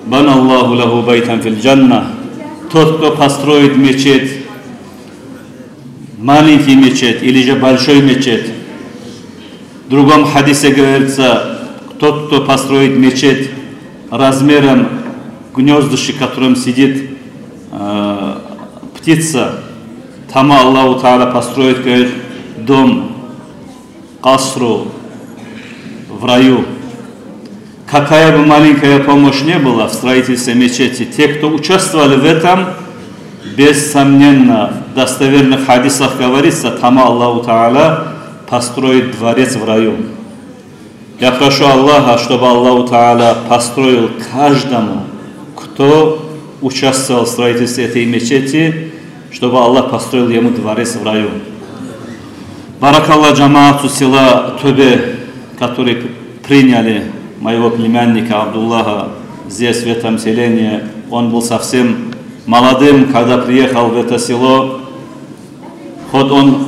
бана Аллаху лаху байтан фил джанна». Тот, кто построит мечеть, маленький мечеть или же большой мечеть. В другом хадисе говорится: тот, кто построит мечеть размером гнездышек, в котором сидит птица, там Аллаху Та'аля построит, говорит, дом, касру в раю. какая бы маленькая помощь не была в строительстве мечети, те, кто участвовали в этом, бессомненно, в достоверных хадисах говорится, там Аллаху Та'аля построит дворец в раю. Я прошу Аллаха, чтобы Аллаху Та'аля построил каждому, кто участвовал в строительстве этой мечети, чтобы Аллах построил ему дворец в раю. Баракаллах джамаату села Төбе, которые приняли моего племянника Абдуллаха здесь, в этом селении. Он был совсем молодым, когда приехал в это село. Хоть он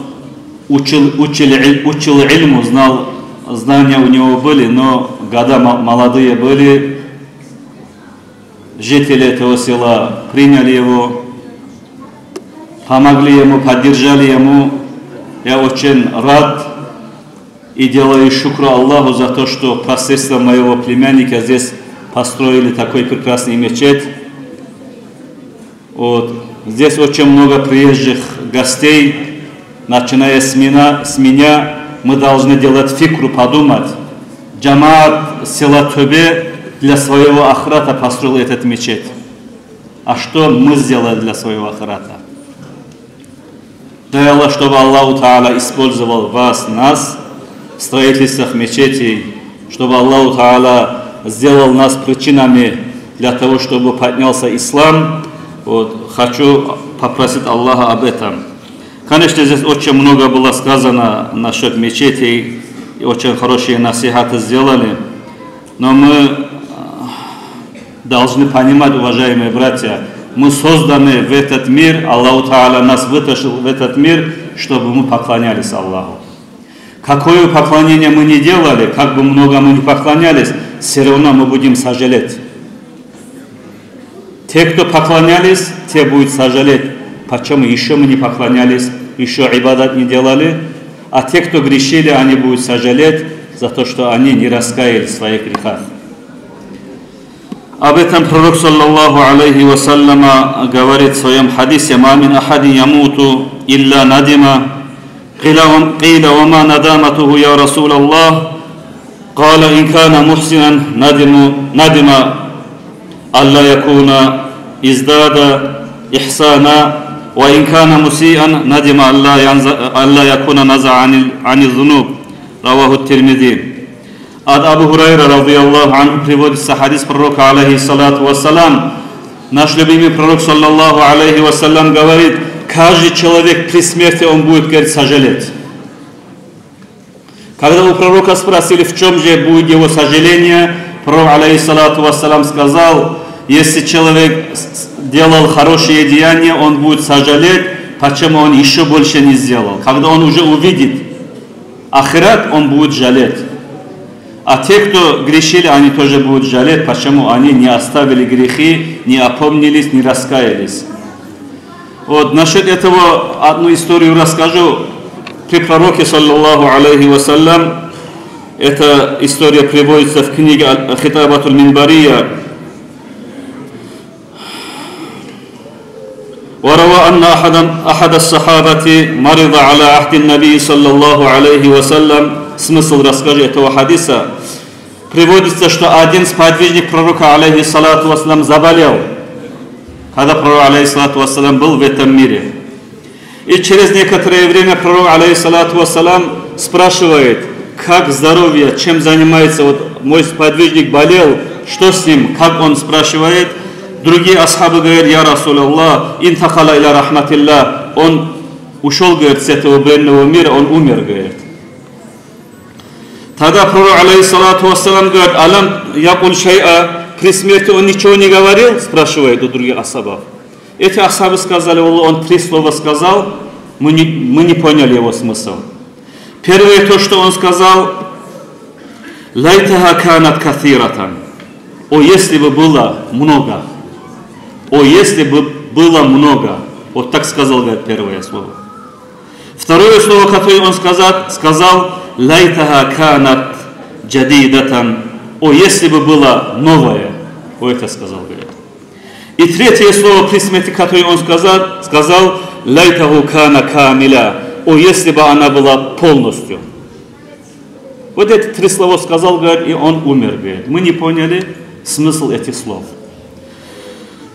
учил ильму, знания у него были, но года молодые были. Жители этого села приняли его, помогли ему, поддержали ему. Я очень рад и делаю шукру Аллаху за то, что посредством моего племянника здесь построили такой прекрасный мечеть. Вот. Здесь очень много приезжих гостей. Начиная с меня, мы должны делать фикру, подумать. Джамаат села Төбе для своего ахрата построил этот мечеть. А что мы сделали для своего ахрата? Дай Аллах, чтобы Аллаху Та'аля использовал вас, нас в строительствах мечетей, чтобы Аллаху Та'аля сделал нас причинами для того, чтобы поднялся ислам. Вот. Хочу попросить Аллаха об этом. Конечно, здесь очень много было сказано насчет мечетей, и очень хорошие насихаты сделали, но мы должны понимать, уважаемые братья, мы созданы в этот мир, Аллаху Та'аля нас вытащил в этот мир, чтобы мы поклонялись Аллаху. Какое поклонение мы не делали, как бы много мы не поклонялись, все равно мы будем сожалеть. Те, кто поклонялись, те будут сожалеть, почему еще мы не поклонялись, еще ибадат не делали, а те, кто грешили, они будут сожалеть за то, что они не раскаялись в своих грехах. Об этом пророк, саллаллаху алейхи вассаляма, говорит в своем хадисе: «Ма мин ахади ямуту илля надима». قيل وما ندامته يا رسول الله قال إن كان محسنا ندم ألا يكون ازداد إحسانا وإن كان مسيئا ندم ألا يكون نزع عن الذنوب. رواه الترمذي. От Абу Хурайра, радийаллаху анху, приводится хадис пророка, алейхиссалату вассалам. Наш любимый пророк, саллаллаху алейхи вассалям, говорит: каждый человек при смерти, он будет, говорит, сожалеть. Когда у пророка спросили, в чем же будет его сожаление, пророк, алейхиссалату вассалам, сказал: если человек делал хорошие деяния, он будет сожалеть, почему он еще больше не сделал. Когда он уже увидит ахират, он будет жалеть. А те, кто грешили, они тоже будут жалеть, почему они не оставили грехи, не опомнились, не раскаялись. Вот, насчет этого одну историю расскажу. При пророке, саллаллаху алейхи вассалям, эта история приводится в книге Хитабатуль Минбария. وروى أن أحد الصحابة مرض على عهد النبي صلى الله عليه وسلم. Смысл рассказа этого хадиса. Приводится, что один сподвижник пророка, алейхиссалату вассалам, заболел, когда пророк, алейхиссалату вассалам, был в этом мире. И через некоторое время пророк, алейхиссалату вассалам, спрашивает: как здоровье, чем занимается, вот мой сподвижник болел, что с ним, как он, спрашивает. Другие асхабы говорят: я Расулаллах, интахала иля рахматилля, он ушел, говорит, с этого бренного мира, он умер, говорит. Тогда пророк, алейхиссалату вассалам, говорит: алам якуль шай'a, при смерти он ничего не говорил, спрашивает у других асхабов. Эти асхабы сказали: он 3 слова сказал, мы не поняли его смысл. Первое, то, что он сказал: лайтаха канат каthиратан, о, если бы было много, о, если бы было много. Вот так сказал, говорит, первое слово. Второе слово, которое он сказал: лайтаха канат джадидатан, о, если бы было новое. О, это сказал, говорит. И третье слово при смерти, которое он сказал: лайтаху кана камиля, о, если бы она была полностью. Вот эти 3 слова сказал, говорит, и он умер, говорит. Мы не поняли смысл этих слов.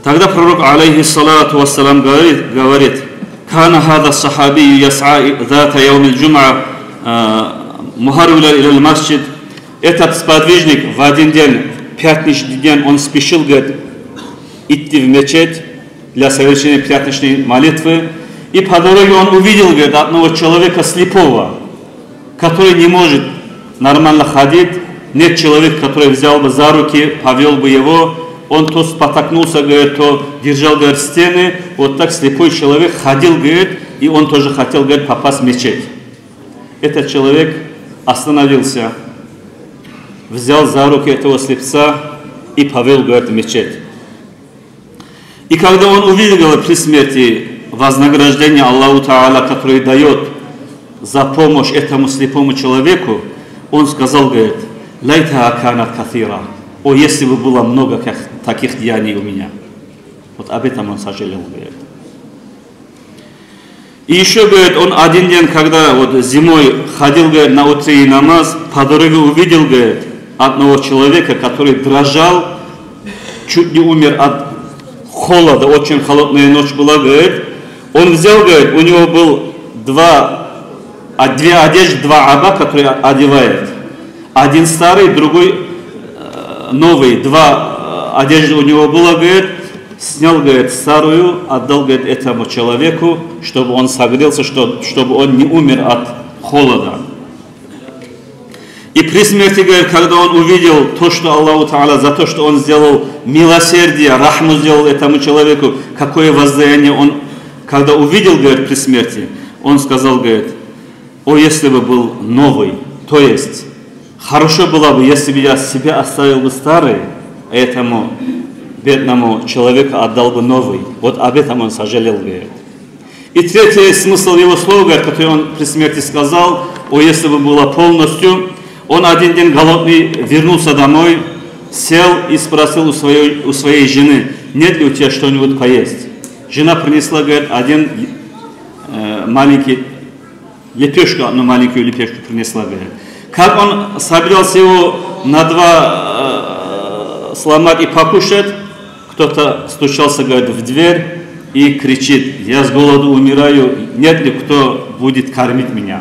Тогда пророк, алейхиссалату вассалам, говорит, «Кана хада сахаби яс'a дата яумил джум'a мухаруля иль масджид». Этот сподвижник в один день, пятничный день, он спешил, говорит, идти в мечеть для совершения пятничной молитвы. И по дороге он увидел, говорит, одного человека слепого, который не может нормально ходить. Нет человека, который взял бы за руки, повел бы его. Он то спотыкнулся, говорит, то держал, говорит, стены. Вот так слепой человек ходил, говорит, и он тоже хотел, говорит, попасть в мечеть. Этот человек остановился, взял за руки этого слепца и повел, говорит, в мечеть. И когда он увидел, говорит, при смерти вознаграждение Аллаху Та'аля, который дает за помощь этому слепому человеку, он сказал, говорит, «Лайта аканат кафира». О, если бы было много таких деяний у меня. Вот об этом он сожалел, говорит. И еще, говорит, он один день, когда вот зимой ходил, говорит, на утренний намаз, по дороге увидел, говорит, одного человека, который дрожал, чуть не умер от холода, очень холодная ночь была, говорит. Он взял, говорит, у него был две одежды, 2 аба, которые одевает. Один старый, другой новый. 2 одежды у него было, говорит. Снял, говорит, старую, отдал, говорит, этому человеку, чтобы он согрелся, чтобы он не умер от холода. И при смерти, говорит, когда он увидел то, что Аллаху Та'аля, за то, что он сделал милосердие, рахму сделал этому человеку, какое воздаяние он, когда увидел, говорит, при смерти, он сказал, говорит, о, если бы был новый, то есть, хорошо было бы, если бы я себя оставил бы старый, этому бедному человеку отдал бы новый. Вот об этом он сожалел, говорит. И третий смысл его слова, говорит, который он при смерти сказал, о, если бы было полностью, он один день голодный вернулся домой, сел и спросил у своей жены, нет ли у тебя что-нибудь поесть. Жена принесла, говорит, один маленький лепешку, одну маленькую лепешку принесла, говорит. Как он собирался его на 2 сломать и покушать, кто-то стучался, говорит, в дверь и кричит, я с голоду умираю, нет ли кто будет кормить меня.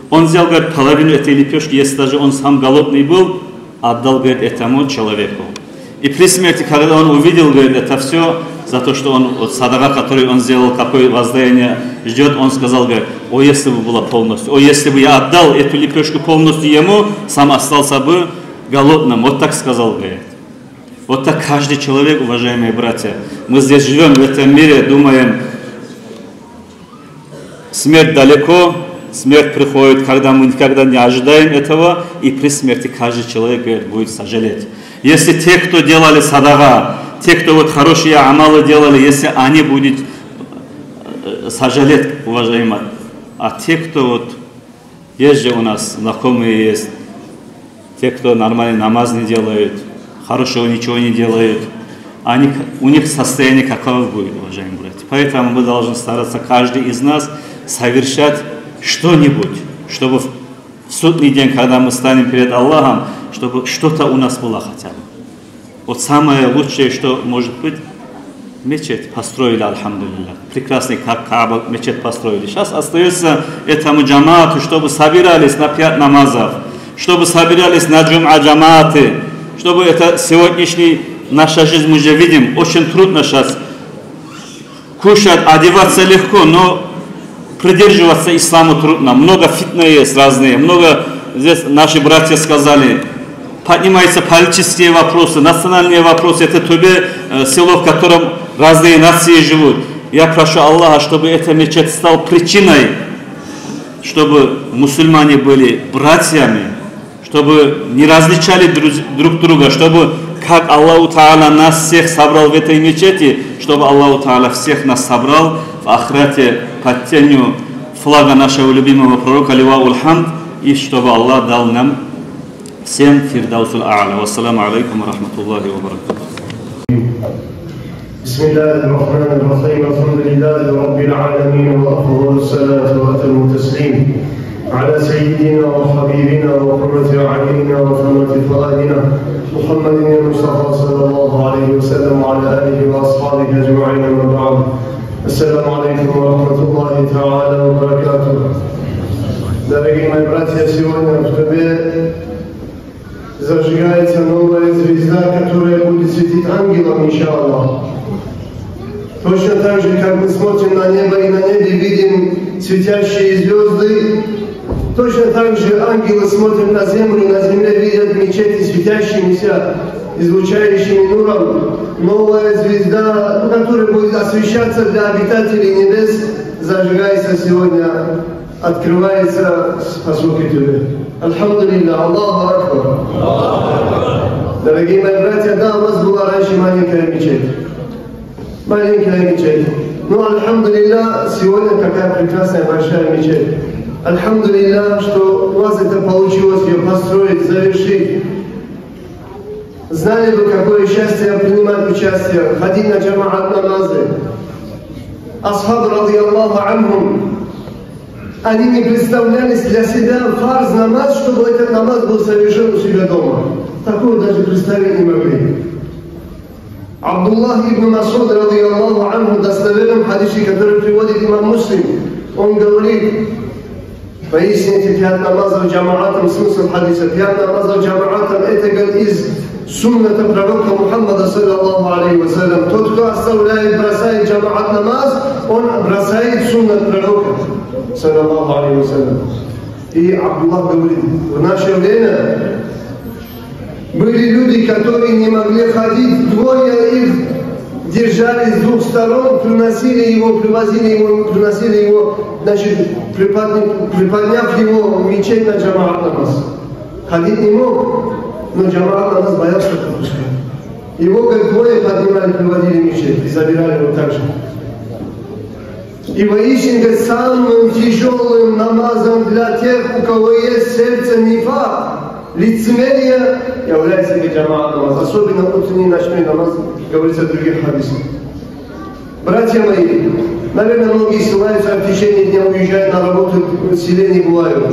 Он взял, говорит, половину этой лепешки, если даже он сам голодный был, отдал, говорит, этому человеку. И при смерти, когда он увидел, говорит, это все, за то, что он, вот, садака, который он сделал, какое воздаяние ждет, он сказал, говорит, о, если бы было полностью, о, если бы я отдал эту лепешку полностью ему, сам остался бы голодным. Вот так сказал, говорит. Вот так каждый человек, уважаемые братья, мы здесь живем в этом мире, думаем, смерть далеко, смерть приходит, когда мы никогда не ожидаем этого, и при смерти каждый человек, говорит, будет сожалеть. Если те, кто делали садака, те, кто вот хорошие амалы делали, если они будут сожалеть, уважаемые, а те, кто вот, есть же у нас знакомые есть, те, кто нормально намаз не делают, хорошего ничего не делают, у них состояние каково будет, уважаемые братья. Поэтому мы должны стараться, каждый из нас, совершать что-нибудь, чтобы в судный день, когда мы станем перед Аллахом, чтобы что-то у нас было хотя бы. Вот самое лучшее, что может быть, мечеть построили, альхамдулилля. Прекрасный, как Кааба, мечеть построили. Сейчас остается этому джамаату, чтобы собирались на 5 намазов, чтобы собирались на джум'a джамааты, чтобы это сегодняшний наша жизнь мы же видим, очень трудно сейчас кушать, одеваться легко, но придерживаться исламу трудно. Много фитна есть разные, много, здесь наши братья сказали, поднимаются политические вопросы, национальные вопросы, это тебе село, в котором разные нации живут. Я прошу Аллаха, чтобы эта мечеть стала причиной, чтобы мусульмане были братьями, чтобы не различали друг друга, чтобы, как Аллаху Та'аля нас всех собрал в этой мечети, чтобы Аллаху Та'аля всех нас собрал в ахирате под тенью флага нашего любимого пророка, Ливаул Хамд, и чтобы Аллах дал нам всем фирдаусул а'ля. Вассаламу алейкум ва рахматуллахи ва баракатуху. Bismillahirrahmanirrahim. Alhamdulillahi rabbil alamin wa afdalu salatu wa atamu taslim على سيدنا وحبيبنا وقرة أعيننا وثمرة فؤادنا محمد المصطفى صلى الله عليه وسلم وعلى آله وأصحابه أجمعين أما بعد. السلام عليكم ورحمة الله تعالى وبركاته. Дорогие мои братья, сегодня в Трубе зажигается новая звезда, которая будет светить ангелам, иншаллах. Точно так же, как мы смотрим на небо и на небе видим светящие звезды, точно так же ангелы смотрят на земле видят мечети, светящимися, излучающими нуром. Новая звезда, которая будет освещаться для обитателей небес, зажигается сегодня, открывается с посылки Трубе. Альхамдулилля, Аллаху Акбар. Дорогие мои братья, да, у нас была раньше маленькая мечеть. Маленькая мечеть. Но, альхамдулилля, сегодня какая прекрасная большая мечеть. Альхамдулилля, что у вас это получилось ее построить, завершить. Знали бы, какое счастье принимать участие, ходить на джамаат намазы. Асхаб, радiyallahu анхум, они не представляли для себя фарз намаз, чтобы этот намаз был совершен у себя дома. Такого даже представить не могли. Абдуллах ибн Масуд, радiyallahu анху, в достоверном хадисе, который приводит имам Муслим, он говорит, поясните 5 намазов джамаатом, смысл хадиса, 5 намазов джамаатом, это из сунната пророка Мухаммада, саллаллаху алейхи вассалям. Тот, кто оставляет, бросает джамаат намаз, он бросает суннат пророка, саллаллаху алейхи вассалям. И Абдуллах говорит, в наше время были люди, которые не могли ходить, двое их держали с двух сторон, приносили его, значит, приподняв его в мечеть на джамаат намаз. Ходить не мог, но джамаат намаз боялся пропускать. Его как двое поднимали, приводили в мечеть и забирали его так же. И воистину самым тяжелым намазом для тех, у кого есть сердце нифак, лицемерие, является джамаат намаз. Особенно утренний ночной намаз, говорится в других хадисах. Братья мои, наверное, многие ссылаются, в течение дня уезжают на работу, в селе не бывают.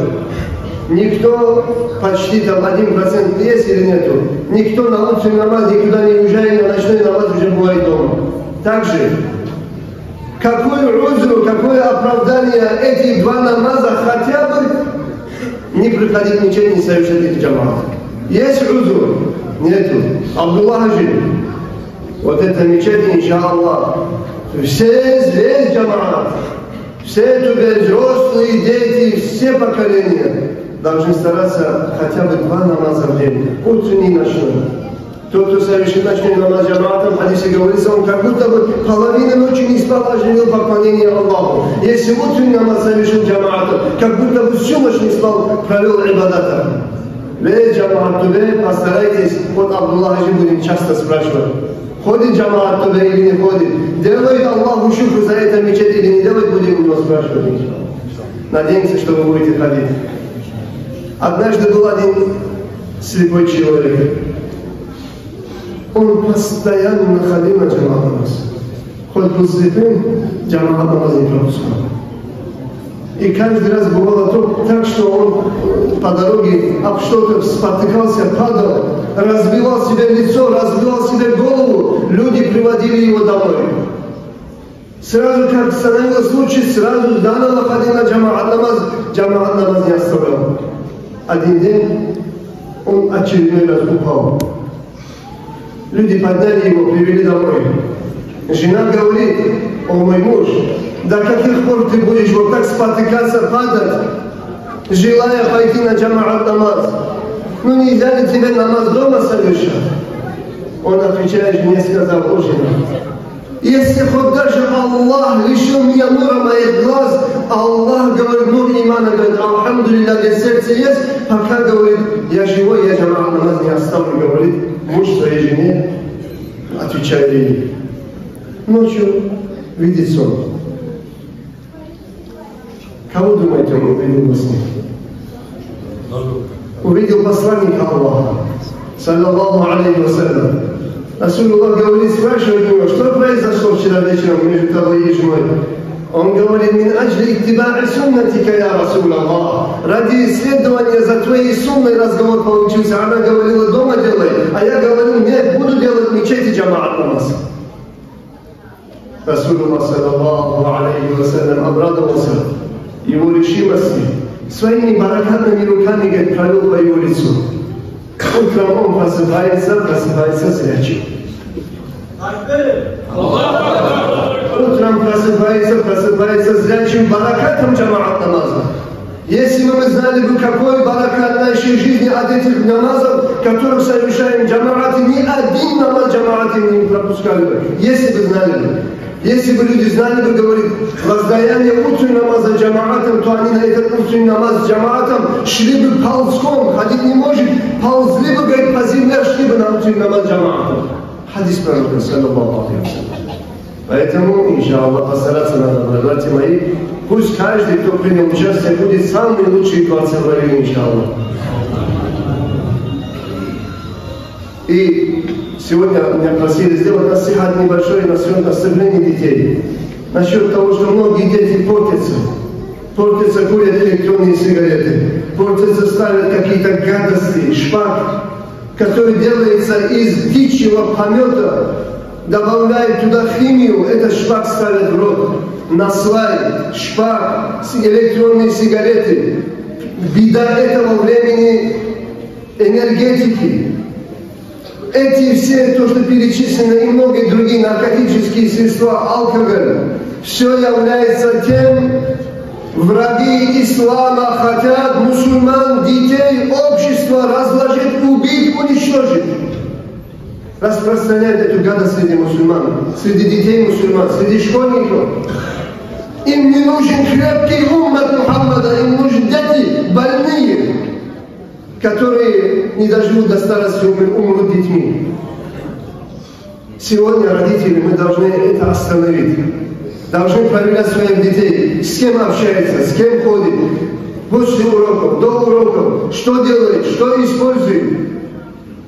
Никто, почти там 1% есть или нету, никто на утренний намаз никуда не уезжает, на ночной намаз уже бывает дома. Также, какое розу, какое оправдание этих 2 намаза хотя бы не приходить в мечеть, не совершать их джамаат. Есть розу? Нету. Абдуллах же. Вот эта мечеть, иншаллах. Все здесь джамаат. Все туда взрослые, дети, все поколения должны стараться хотя бы 2 намаза в день. Утренний и ночной. Тот, кто совершит ночной намаз джамаатом, в хадисе говорится, он как будто бы половину ночи не спал, оживил поклонение Аллаху. Если утренний намаз совершил джамаатом, как будто бы всю ночь не спал, провел ибадатом. Вы джамаат туда, постарайтесь, вот Абдуллах же будем часто спрашивать. Ходит джамаат туда или не ходит? Делает Аллаху шукр за это мечеть или не делает, будем у него спрашивать. Надеемся, что вы будете ходить. Однажды был один слепой человек. Он постоянно ходил на джамаат намаз. Хоть был слепым, джамаат намаз не пропускал. И каждый раз бывало так, что он по дороге об что-то спотыкался, падал, разбивал себе лицо, разбивал себе голову. Люди приводили его домой. Сразу как становилось лучше, сразу заново ходил на джамаат намаз не оставлял. Один день он очередной раз упал. Люди подняли его, привели домой. Жена говорит, о мой муж, до каких пор ты будешь вот так спотыкаться, падать, желая пойти на джамаат намаз? Ну нельзя ли тебе намаз дома совершать? Он отвечает жене, сказал, о жена, если хоть даже Аллах лишил меня нура моих глаз, Аллах, говорит, нур имана, говорит, алхамдулилля, для сердца есть, пока, говорит, я живой, я джамаат намаз не оставлю, говорит, муж своей жене, отвечает ей. Ночью видит сон. Кого, думаете, он увидел во сне? Увидел посланника Аллаха, саллаллаху алейхи вассалям. Расулуллах говорит, спрашивает его, что произошло вчера вечером между тобой и женой? Он говорит: «Мин аджли иттиба'и суннатика, я Расул Аллах». Ради исследования за твоей сунной разговор получился. Она говорила: дома делай, а я говорил: нет, буду делать в мечети джамаат намаз. Расулуллах саллаллаху алейхи вассалям обрадовался его решимости. Своими баракатными руками, говорит, провел по его лицу. Утром он просыпается зрячим. Утром просыпается зрячим баракатом джамаат намаза. Если бы мы знали бы, какой баракат нашей жизни от этих намазов, которых совершаем джамааты, ни один намаз джамааты не пропускали бы. Если бы знали бы. Если бы люди знали бы, говорит, воздаяние утреннего намаза джамаатом, то они на этот утренний намаз джамаатом шли бы ползком, ходить не может, ползли бы, говорит, по земле, шли бы на утренний намаз джамаатом. Хадис пророка, саллаллаху алейхи вассалям. Поэтому, иншаллах, постараться надо, братья мои, пусть каждый, кто принял участие, будет самый лучший класс в районе, иншаллах. И сегодня меня просили сделать насихат небольшой насчет оставления детей. Насчет того, что многие дети портятся, курят электронные сигареты, портятся, ставят какие-то гадости, шпак, который делается из птичьего помета, добавляют туда химию, этот шпак ставят в рот. Наслай, шпак, электронные сигареты. Беда этого времени энергетики. Эти все, то, что перечислено, и многие другие наркотические средства, алкоголь, все является тем, враги ислама хотят мусульман, детей, общество разложить, убить, уничтожить. Распространяют эту гадость среди мусульман, среди детей мусульман, среди школьников. Им не нужен крепкий уммат Мухаммада, им нужны дети больные, которые не доживут до старости, умрут детьми. Сегодня, родители, мы должны это остановить. Должны проверять своих детей, с кем общается, с кем ходит, после уроков, до уроков, что делает, что использует.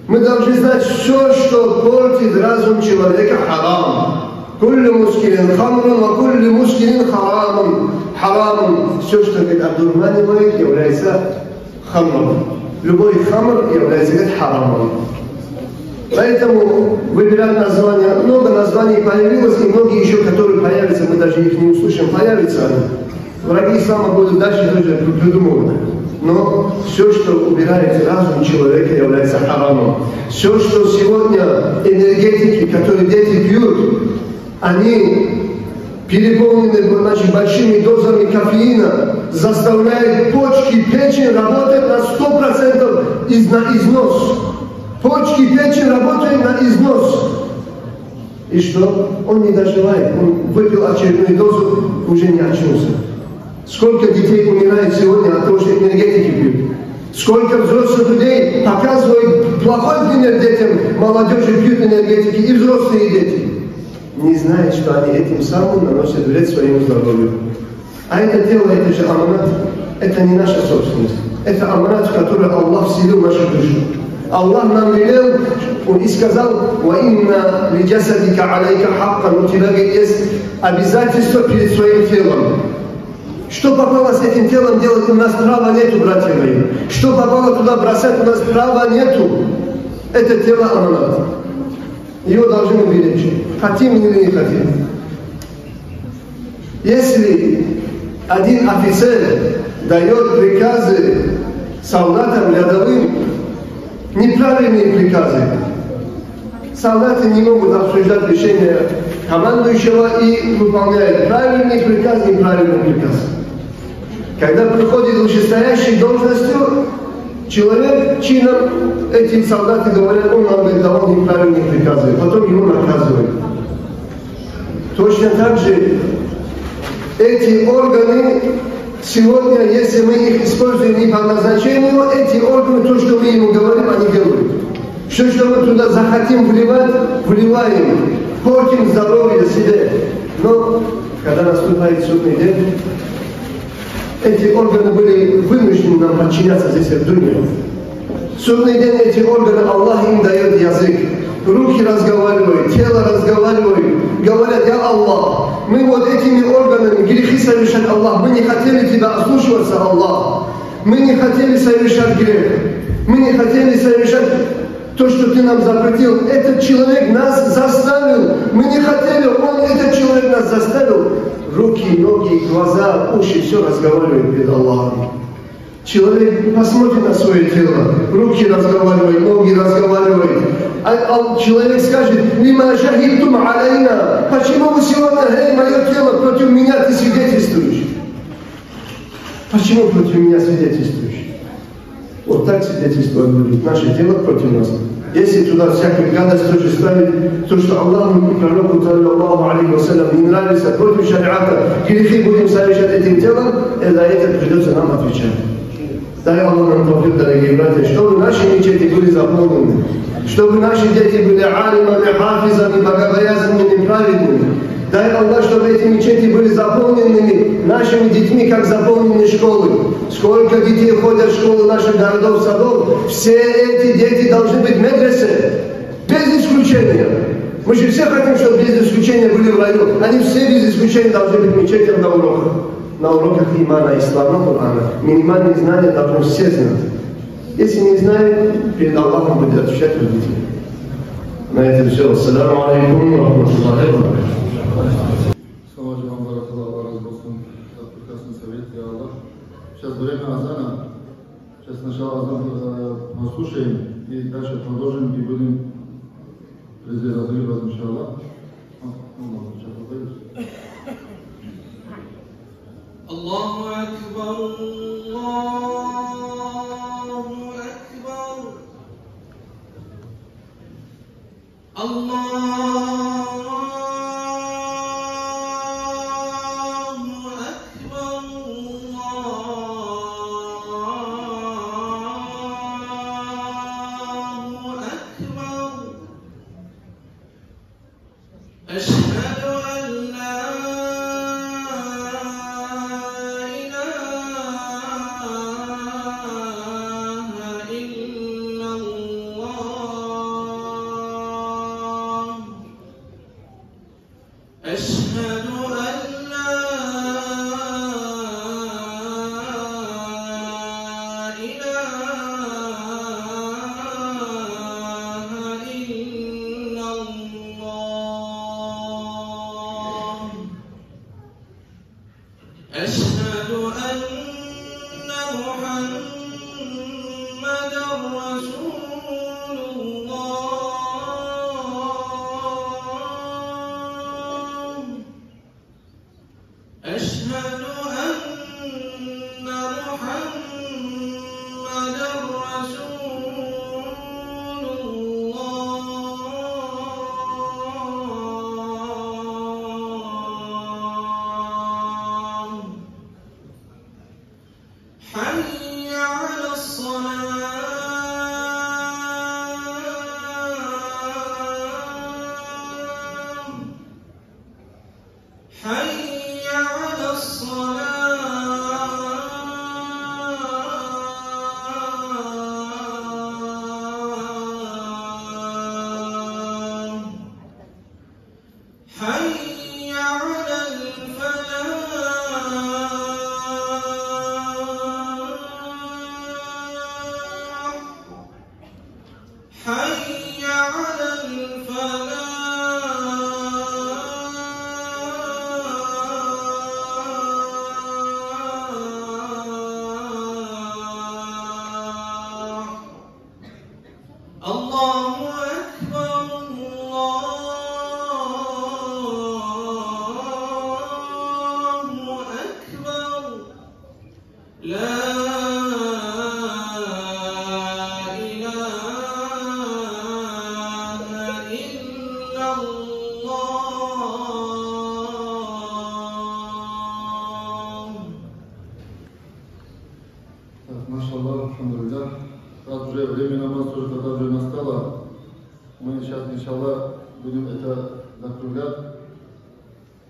Мы должны знать все, что портит разум человека, харам. Кулли мускилин хамрун, а кулли мускилин харамун. Харамун. Все, что одурманивает, является хамром. Любой хамр является харамом. Поэтому выбирать названия, много названий появилось, и многие еще, которые появятся, мы даже их не услышим, появятся. Враги ислама будут дальше тоже придумывать. Но все, что убирает разум человека, является харамом. Все, что сегодня энергетики, которые дети пьют, они переполнены большими дозами кофеина, заставляют почки, печень работать на 100% на износ. Почки, печень работают на износ. И что? Он не доживает. Он выпил очередную дозу, уже не очнулся. Сколько детей умирает сегодня от того, что энергетики пьют? Сколько взрослых людей показывают плохой пример детям, молодежи пьют энергетики, и взрослые дети. Не знают, что они этим самым наносят вред своему здоровью. А это тело, это же аманат, это не наша собственность. Это аманат, в который Аллах вселил нашу душу. Аллах нам велел и сказал: «Ваинна лиджасадика алейка хаккан». У тебя есть обязательство перед своим телом. Что попало с этим телом делать, у нас права нету, братья мои. Что попало туда бросать, у нас права нету. Это тело аманат. Его должны беречь. Хотим или не хотим. Если один офицер дает приказы солдатам рядовым, неправильные приказы, солдаты не могут обсуждать решение командующего и выполняют правильный приказ, неправильный приказ. Когда приходит вышестоящей должностью человек, чином, эти солдаты говорят: он нам давал неправильные приказы, потом его наказывают. Точно так же эти органы сегодня, если мы их используем не по назначению, эти органы, то, что мы ему говорим, они делают. Все, что мы туда захотим вливать, вливаем, портим здоровье себе. Но когда наступает судный день, эти органы были вынуждены нам подчиняться здесь в дуне. Судный день эти органы, Аллах им дает язык. руки разговаривают, тело разговаривает, говорят: «Я Аллах, мы вот этими органами грехи совершать, Аллах, мы не хотели Тебя ослушиваться, Аллах, мы не хотели совершать грех, мы не хотели совершать то, что Ты нам запретил, этот человек нас заставил, мы не хотели, этот человек нас заставил». Руки, ноги, глаза, уши, все разговаривает перед Аллахом. Человек посмотрит на свое тело, руки разговаривают, ноги разговаривают. А человек скажет: «Лима шахидтум алейна», почему вы сегодня, мое тело, против меня ты свидетельствуешь? Почему против меня свидетельствуешь? Вот так свидетельствовать будет наше тело против нас. Если туда всякую гадость тоже ставить, то, что Аллаху и пророку, саллаллаху алейхи вассалям, не нравится, против шариата, грехи будем совершать этим телом, и за это придется нам отвечать. Дай Аллах нам товфик, дорогие братья, чтобы наши мечети были заполнены, чтобы наши дети были алимами, хафизами, богобоязненными, праведными. Дай Аллах, чтобы эти мечети были заполненными нашими детьми, как заполнены школы. Сколько детей ходят в школы наших городов, садов, все эти дети должны быть в медресе, без исключения. Мы же все хотим, чтобы без исключения были в раю. Они все без исключения должны быть в мечетях на уроках. На уроках имана, ислама, Кур'ана. Минимальные знания должны все знать. Если не знают, перед Аллахом будет отвечать родители. На этом все. Ассаламу алейкум ва рахматуллахи ва баракатуху. Слава вам, баракаллаху, Allah razbostom za прекрасный совет, я Аллах. Сейчас время азана. Сейчас сначала азан послушаем и дальше продолжим и будем разговаривать, иншаллах. Аллаху акбар, Аллаху акбар, Аллаху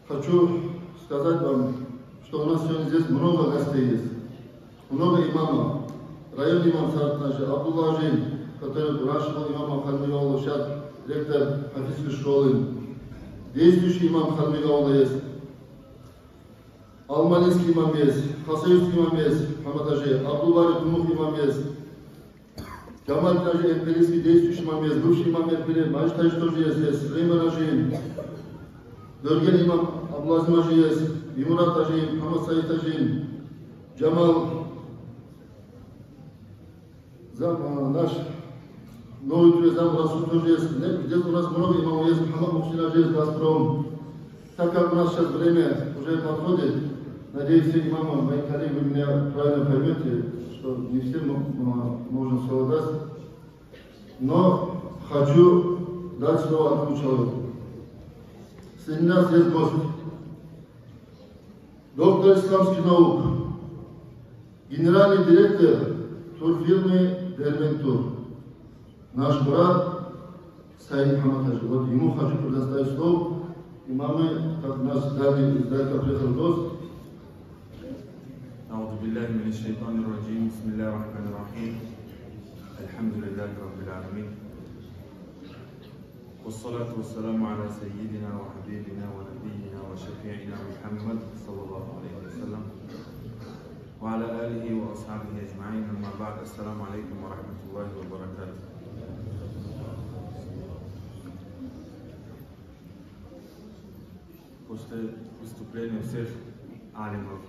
Хочу сказать вам, что у нас сегодня здесь много гостей есть, много имамов. Районный имам Сарат наш, Абдулла Ажин, который раньше был имамом Хальмиолу, сейчас ректор Хафизской школы, действующий имам Хадмигаула есть, Алмалинский имам есть, Хасаевский имам есть, Хаматажи, Абдулбари Тумух имам есть, Камаль Тажи, Эрпелийский действующий имам есть, бывший имам Эрпелий, Маджтаж тоже есть, Сулейман Ажиин, Дорген имам Абдулазим Ажи есть, Имурат Ажиин, Хамад Саид Ажиин, Джамал, наш новый зам Расул тоже есть, где-то у нас много имамов есть, Мухаммад Мухсин Ажи есть, Газпром. Так как у нас сейчас время уже подходит, надеюсь, все имамы, мои коллеги, вы меня правильно поймете, что не всем можно слово дать. Но хочу дать слово одному человеку. Среди нас есть гость. Доктор исламских наук, генеральный директор турфирмы Дерментур, наш брат Саид Хаматажи. Вот ему хочу предоставить слово. Имамы, как у нас издалека приехал гость. أعوذ بالله من الشيطان الرجيم بسم الله الرحمن الرحيم الحمد لله رب العالمين والصلاة والسلام على سيدنا وحبيبنا ونبينا وشفيعنا محمد صلى الله عليه وسلم وعلى آله وأصحابه أجمعين أما بعد السلام عليكم ورحمة الله وبركاته. После выступления всех алимов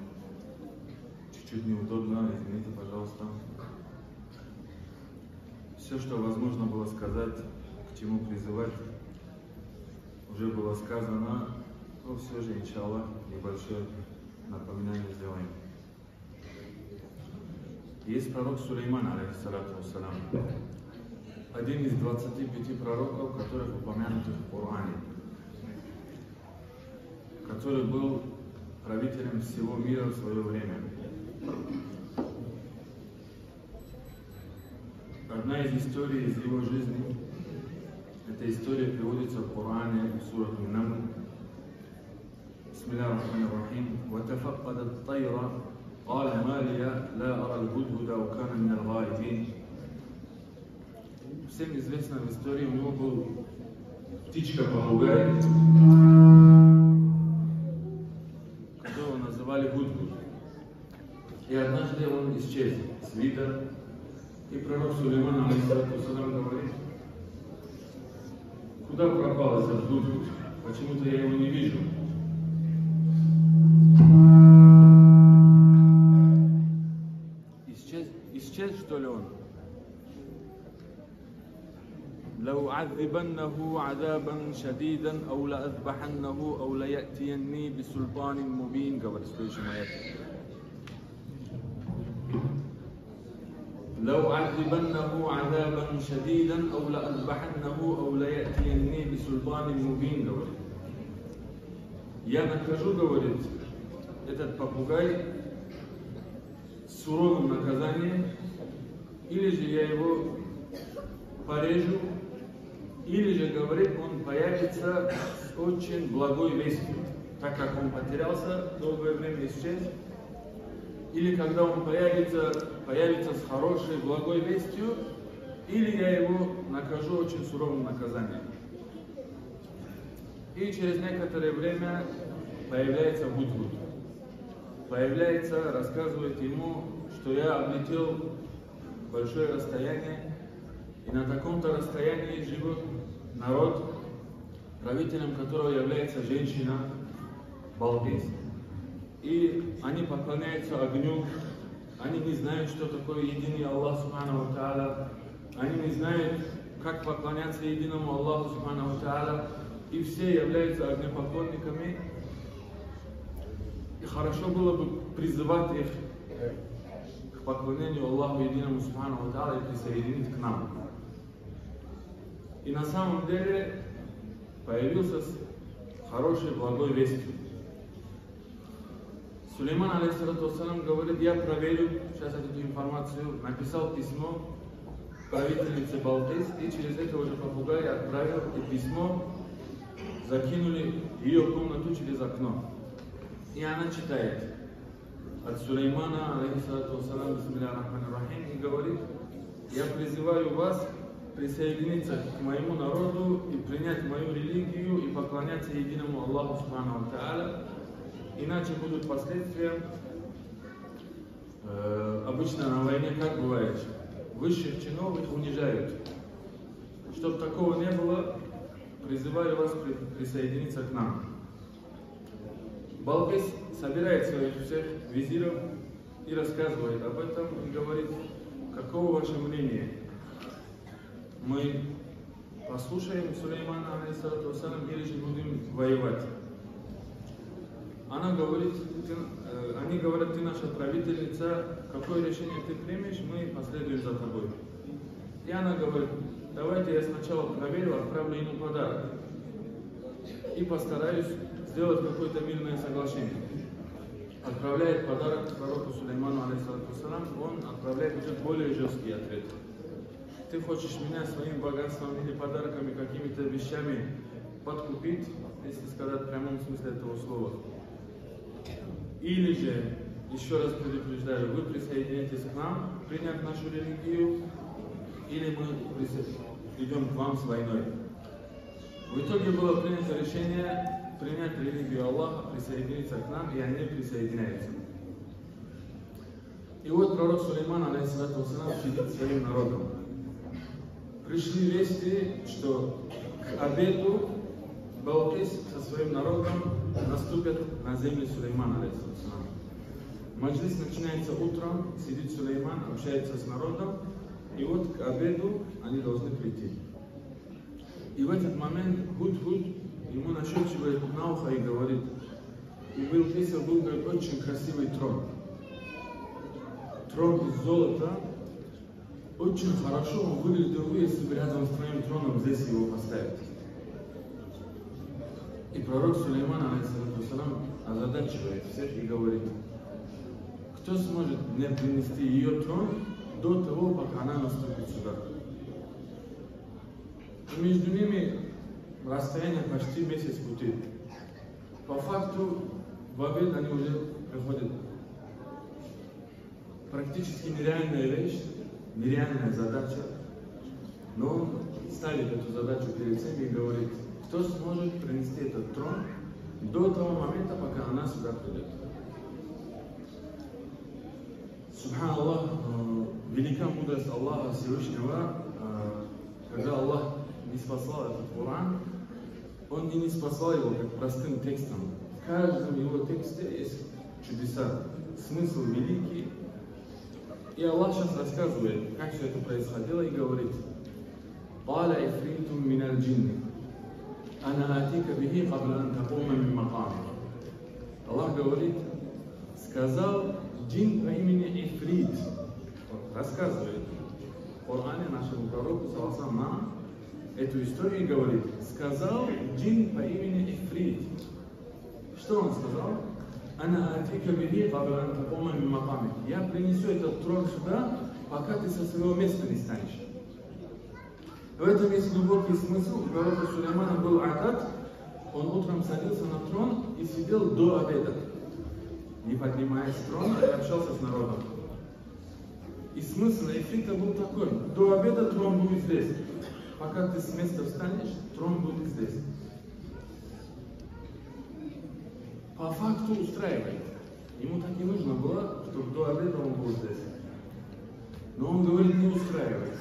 чуть-чуть неудобно, извините, пожалуйста. Все, что возможно было сказать, к чему призывать, уже было сказано, но все же, иншаллах, небольшое напоминание сделаем. Есть пророк Сулейман, алейхиссалату вассалам, один из 25 пророков, которых упомянуты в Коране, который был правителем всего мира в свое время. Одна из историй из его жизни, эта история приводится в Коране, в сурах Ан-Намл. Бисмиллахир рахманир рахим. وَتَفَقَّدَ الطَّيْرَ قَالَ مَا لِيَ لَا أَرَى الْهُدْهُدَ وَكَانَ مِنَ الْغَائِبِينَ. Всем известно в истории, у него был птичка-попугай, называли Гудгуд. И однажды он исчез с вида, и пророк Сулейман, алейхиссалату вассалам, говорит: куда пропал этот Гудгуд? Почему-то я его не вижу. Исчез, что ли он? لأعذبنه عذابا شديدا أو لأذبحنه أو ليأتيني بسلطان مبين. Говорит следующий аят. لأعذبنه عذابا شديدا أو لأذبحنه أو ليأتيني بسلطان مبين. Говорит. Я накажу, говорит, этот попугай суровым наказанием, или же я его порежу, или же, говорит, он появится с очень благой вестью, так как он потерялся, долгое время исчез, или когда он появится с хорошей, благой вестью, или я его накажу очень суровым наказанием. И через некоторое время появляется Гудгуд. Появляется, рассказывает ему, что я облетел большое расстояние, и на таком-то расстоянии живет народ, правителем которого является женщина, Балкис. И они поклоняются огню, они не знают, что такое единый Аллах Субхану ва Тааля, они не знают, как поклоняться единому Аллаху Субхану ва Тааля, и все являются огнепоклонниками. И хорошо было бы призывать их к поклонению Аллаху единому Субхану ва Тааля и присоединить к нам. И на самом деле появился с хорошей, благой вестью. Сулейман, алейхиссалату вассалам, говорит: я проверю сейчас эту информацию, написал письмо правительнице Балкис, и через этого же попугая отправил и письмо, закинули в ее комнату через окно. И она читает от Сулеймана, алейхиссалату вассалам, бисмиллахир рахманир рахим, и говорит: я призываю вас присоединиться к моему народу и принять мою религию и поклоняться единому Аллаху Субхану Тааля, иначе будут последствия. Обычно на войне как бывает? Высших чиновников унижают. Чтобы такого не было, призываю вас присоединиться к нам. Балкис собирает своих всех визиров и рассказывает об этом и говорит, каково ваше мнение. Мы послушаем Сулеймана, алейхиссалам, или же будем воевать. Она говорит, они говорят, ты наша правительница, какое решение ты примешь, мы последуем за тобой. И она говорит, давайте я сначала проверю, отправлю ему подарок. И постараюсь сделать какое-то мирное соглашение. Отправляет подарок пророку Сулейману, алейхиссалам, он отправляет уже более жесткий ответ. Ты хочешь меня своим богатством или подарками, какими-то вещами подкупить, если сказать в прямом смысле этого слова. Или же, еще раз предупреждаю, вы присоединитесь к нам, приняв нашу религию, или мы идем к вам с войной. В итоге было принято решение принять религию Аллаха, присоединиться к нам, и они присоединяются. И вот пророк Сулейман, алейхиссалату сидит своим народом. Пришли вести, что к обеду Балкис со своим народом наступят на землю Сулеймана, алейхиссалам. Маджлис начинается утром, сидит Сулейман, общается с народом, и вот к обеду они должны прийти. И в этот момент Гуд-Гуд ему нашепчивает на ухо и говорит, у Балкиса был, говорит, очень красивый трон. Трон из золота, очень хорошо он выглядел, если бы рядом с твоим троном здесь его поставить. И пророк Сулейман, алейхиссалам, озадачивает всех и говорит, кто сможет мне принести ее трон до того, пока она наступит сюда. И между ними расстояние почти месяц пути. По факту в обед они уже приходят. Практически нереальная вещь, нереальная задача, но он ставит эту задачу перед всеми и говорит, кто сможет принести этот трон до того момента, пока она сюда придет. Субханаллах, велика мудрость Аллаха Всевышнего, когда Аллах не спасал этот Коран, он не спасал его как простым текстом. В каждом его тексте есть чудеса, смысл великий. И Аллах сейчас рассказывает, как все это происходило, и говорит, «Qala ифритум миналь джинни, ана атика бихи кабла ан такума мин макамик». Аллах говорит, сказал джин по имени Ифрит, рассказывает в Коране нашему пророку, саллаллаху нам, эту историю и говорит, сказал джин по имени Ифрит. Что он сказал? «Ана атика бихи кабла ан такума мин макамик». Я принесу этот трон сюда, пока ты со своего места не станешь. В этом есть глубокий смысл. У пророка Сулеймана был адат, он утром садился на трон и сидел до обеда, не поднимаясь с трона, и общался с народом. И смысл Ифрита был такой, до обеда трон будет здесь. Пока ты с места встанешь, трон будет здесь. По факту устраивает. Ему так и нужно было, чтобы до обеда он был здесь. Но он говорит, не устраивает.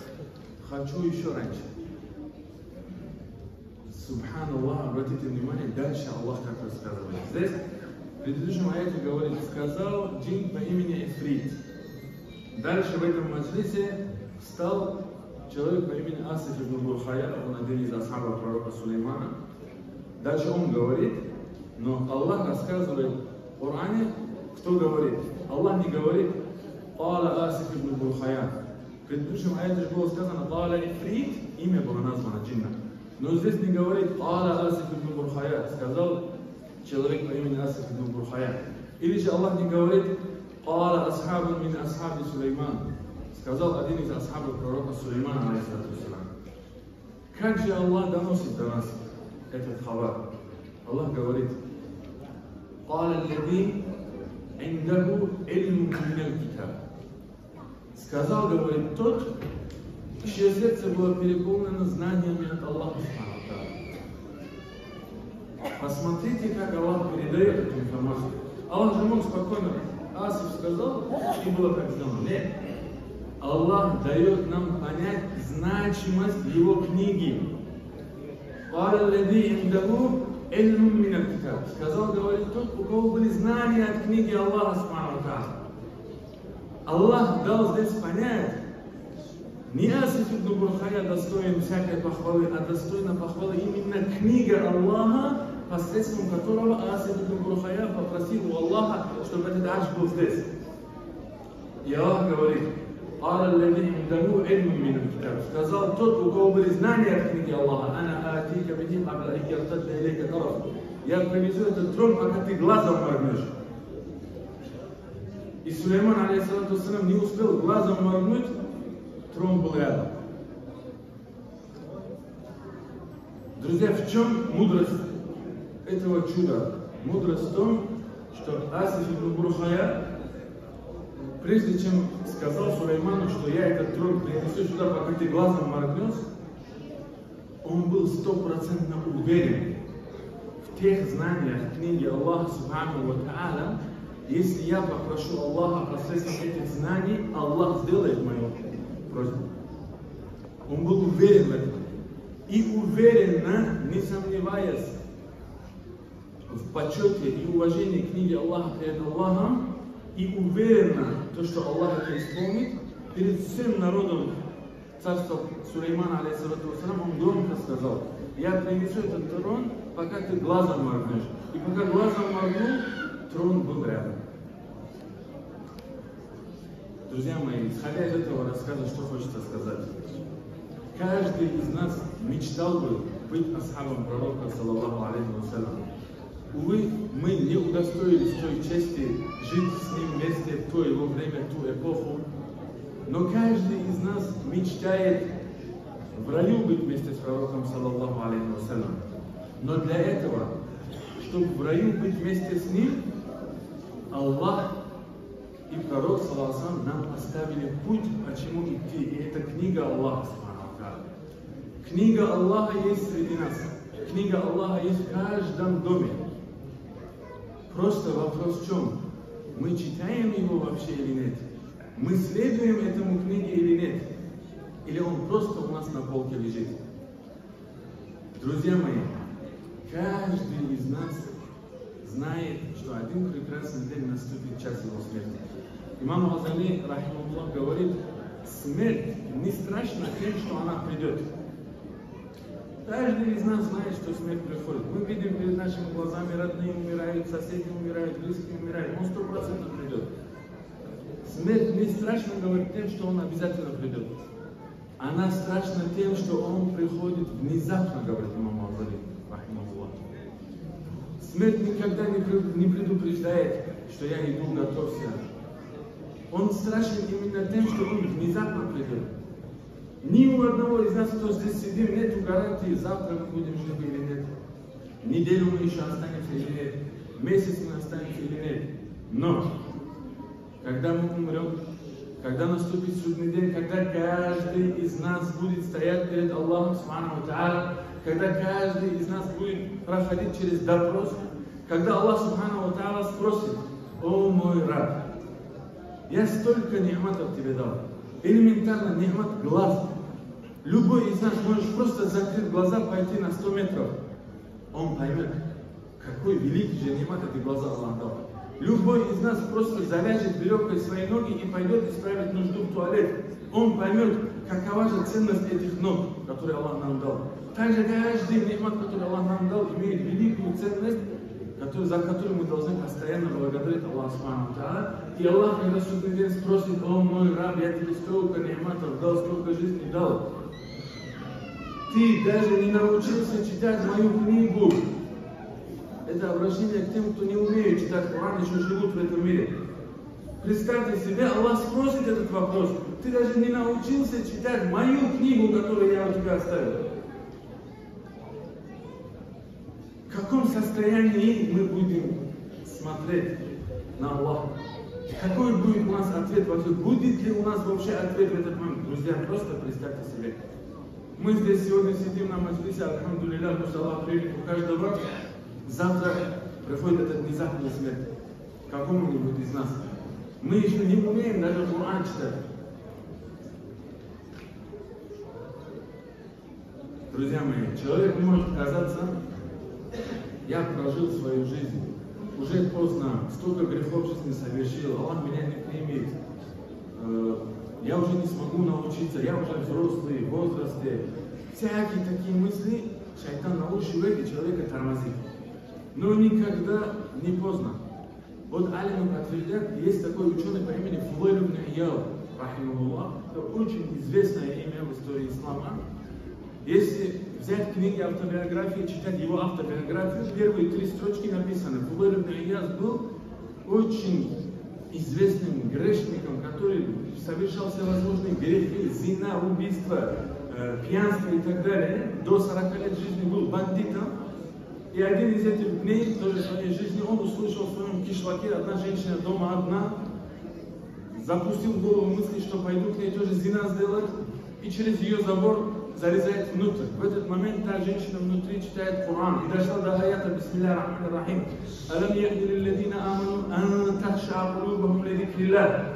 Хочу еще раньше. Субханаллах, обратите внимание, дальше Аллах как рассказывает. Здесь в предыдущем аяте говорит, сказал джин по имени Ифрит. Дальше в этом маджлисе встал человек по имени Асиф ибн Бурхая, он один из асхабов пророка Сулеймана. Дальше он говорит, но Аллах рассказывает в Коране, кто говорит. Аллах не говорит, «Qala Асиф ибн Бурхая». В предыдущем аяте было сказано «Qala Ифрит», имя было названо джинна. Но здесь не говорит «Qala Асиф ибн Бурхая», сказал человек по имени Асиф ибн Бурхая. Или же Аллах не говорит «Qala асхабун мин асхаби Сулейман», сказал один из асхабов пророка Сулеймана, алейхиссалам. Как же Аллах доносит до нас этот хабар? Аллах говорит «Qala аллади индаху ильму миналь китаб». Сказал, говорит, тот, чье сердце было переполнено знаниями от Аллаха. Посмотрите, как Аллах передает эту информацию. Аллах же мог спокойно, Асиф сказал, и было так сделано. Нет. Аллах дает нам понять значимость его книги. Сказал, говорит тот, у кого были знания от книги Аллаха. Аллах дал здесь понять, не Асиф ибн Бурхая достоин всякой похвалы, а достойна похвалы именно книга Аллаха, посредством которого Асиф ибн Бурхая попросил у Аллаха, чтобы этот аж был здесь. И Аллах говорит, сказал тот, у кого были знания от книги Аллаха, я привезу этот трон, пока ты глазом моргнешь. И Сулейман, алейхиссалату вассалам, не успел глазом моргнуть, трон был рядом. Друзья, в чем мудрость этого чуда? Мудрость в том, что Асиф ибн Бурхая, прежде чем сказал Сулейману, что я этот трон принесу сюда, пока ты глазом моргнешь, он был 100% уверен в тех знаниях книги Аллаха Субхану ва Та'аля. Если я попрошу Аллаха посредством этих знаний, Аллах сделает мою просьбу. Он был уверен в этом. И уверенно, не сомневаясь в почете и уважении книги Аллаха перед Аллахом, и уверенно, то, что Аллах это исполнит, перед всем народом царства Сулеймана, алейхиссалату вассалам, он громко сказал, я принесу этот трон, пока ты глазом моргнешь. И пока глазом моргнул, трон был рядом. Друзья мои, исходя из этого рассказа, что хочется сказать? Каждый из нас мечтал бы быть асхабом пророка, саллаллаху алейхи вассалям. Увы, мы не удостоились той чести жить с ним вместе в то его время, в ту эпоху. Но каждый из нас мечтает в раю быть вместе с пророком, саллаллаху алейхи вассалям. Но для этого, чтобы в раю быть вместе с ним, Аллах и пророк, саллаллаху алейхи вассалям, нам оставили путь, почему идти. И это книга Аллаха. Книга Аллаха есть среди нас. Книга Аллаха есть в каждом доме. Просто вопрос в чем? Мы читаем его вообще или нет? Мы следуем этому книге или нет? Или он просто у нас на полке лежит? Друзья мои, каждый из нас знает, что один прекрасный день наступит час его смерти. Имам Газали, рахимахуллах, говорит, смерть не страшна тем, что она придет. Каждый из нас знает, что смерть приходит. Мы видим перед нашими глазами, родные умирают, соседи умирают, близкие умирают. Он 100% придет. Смерть не страшна, говорит, тем, что он обязательно придет. Она страшна тем, что он приходит внезапно, говорит имам Газали, рахимахуллах. Смерть никогда не предупреждает, что я иду, готовься. Он страшен именно тем, что он внезапно придет. Ни у одного из нас, кто здесь сидим, нет гарантии, завтра мы будем живы или нет. Неделю мы еще останемся или нет. Месяц мы останемся или нет. Но, когда мы умрем, когда наступит судный день, когда каждый из нас будет стоять перед Аллахом, субхану ва тааля, когда каждый из нас будет проходить через допрос, когда Аллах, субхану ва тааля, спросит, о мой раб, я столько ни'матов тебе дал. Элементарно ни'мат глаз. Любой из нас может просто закрыть глаза, пойти на 100 метров. Он поймет, какой великий же ни'мат эти глаза Аллах дал. Любой из нас просто завяжет веревкой свои ноги и пойдет исправить нужду в туалет. Он поймет, какова же ценность этих ног, которые Аллах нам дал. Также каждый ни'мат, который Аллах нам дал, имеет великую ценность, за которую мы должны постоянно благодарить Аллаха субхану ва тааля. И Аллах, когда судный день спросит, о мой раб, я тебе столько ни'матов дал, столько жизни дал. Ты даже не научился читать мою книгу. Это обращение к тем, кто не умеет читать Коран, еще живут в этом мире. Представьте себе, Аллах спросит этот вопрос. Ты даже не научился читать мою книгу, которую я у тебя оставил. В каком состоянии мы будем смотреть на Аллаха? Какой будет у нас ответ? Будет ли у нас вообще ответ в этот момент? Друзья, просто представьте себе. Мы здесь сегодня сидим на маджлисе, альхамдулилля, пусть Аллах примет у каждого. Завтра приходит этот внезапный смерть какому-нибудь из нас. Мы еще не умеем даже Коран читать. Друзья мои, человек может казаться, я прожил свою жизнь, уже поздно, столько грехов в жизни совершил, Аллах меня не примет, я уже не смогу научиться, я уже взрослый, в возрасте. Всякие такие мысли шайтан научивает и человека тормозит. Но никогда не поздно. Вот алимы подтвердят, есть такой ученый по имени Фудайль ибн Ияд, рахимахуллах, это очень известное имя в истории ислама. Если взять книги автобиографии, читать его автобиографию, первые 3 строчки написаны. Фудайль ибн Ияд был очень известным грешником, который совершал всевозможные грехи, зина, убийство, пьянство и так далее. До 40 лет жизни был бандитом. И один из этих дней, тоже в своей жизни, он услышал в своем кишлаке, одна женщина дома одна, запустил в голову мысли, что пойду к ней тоже зина сделать, и через ее забор залезает внутрь. В этот момент та женщина внутри читает Коран. И дошла до аята «Бисмилля рахман рахим». «Алам яхди лилладина аману ан тахша кулубахум лидикрилlah».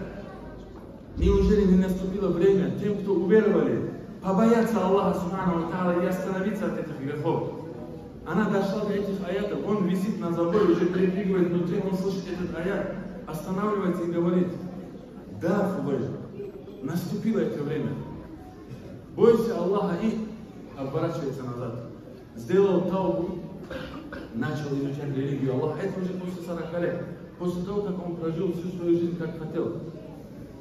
Неужели не наступило время тем, кто уверовали, побояться Аллаха Субхану ва Тааля и остановиться от этих грехов? Она дошла до этих аятов, он висит на заборе, уже перепрыгивает внутри, он слышит этот аят, останавливается и говорит: да, Фудайль, наступило это время. Бойся Аллаха и оборачивается назад. Сделал таубу, начал изучать религию Аллаха. Это уже после 40 лет. После того, как он прожил всю свою жизнь, как хотел.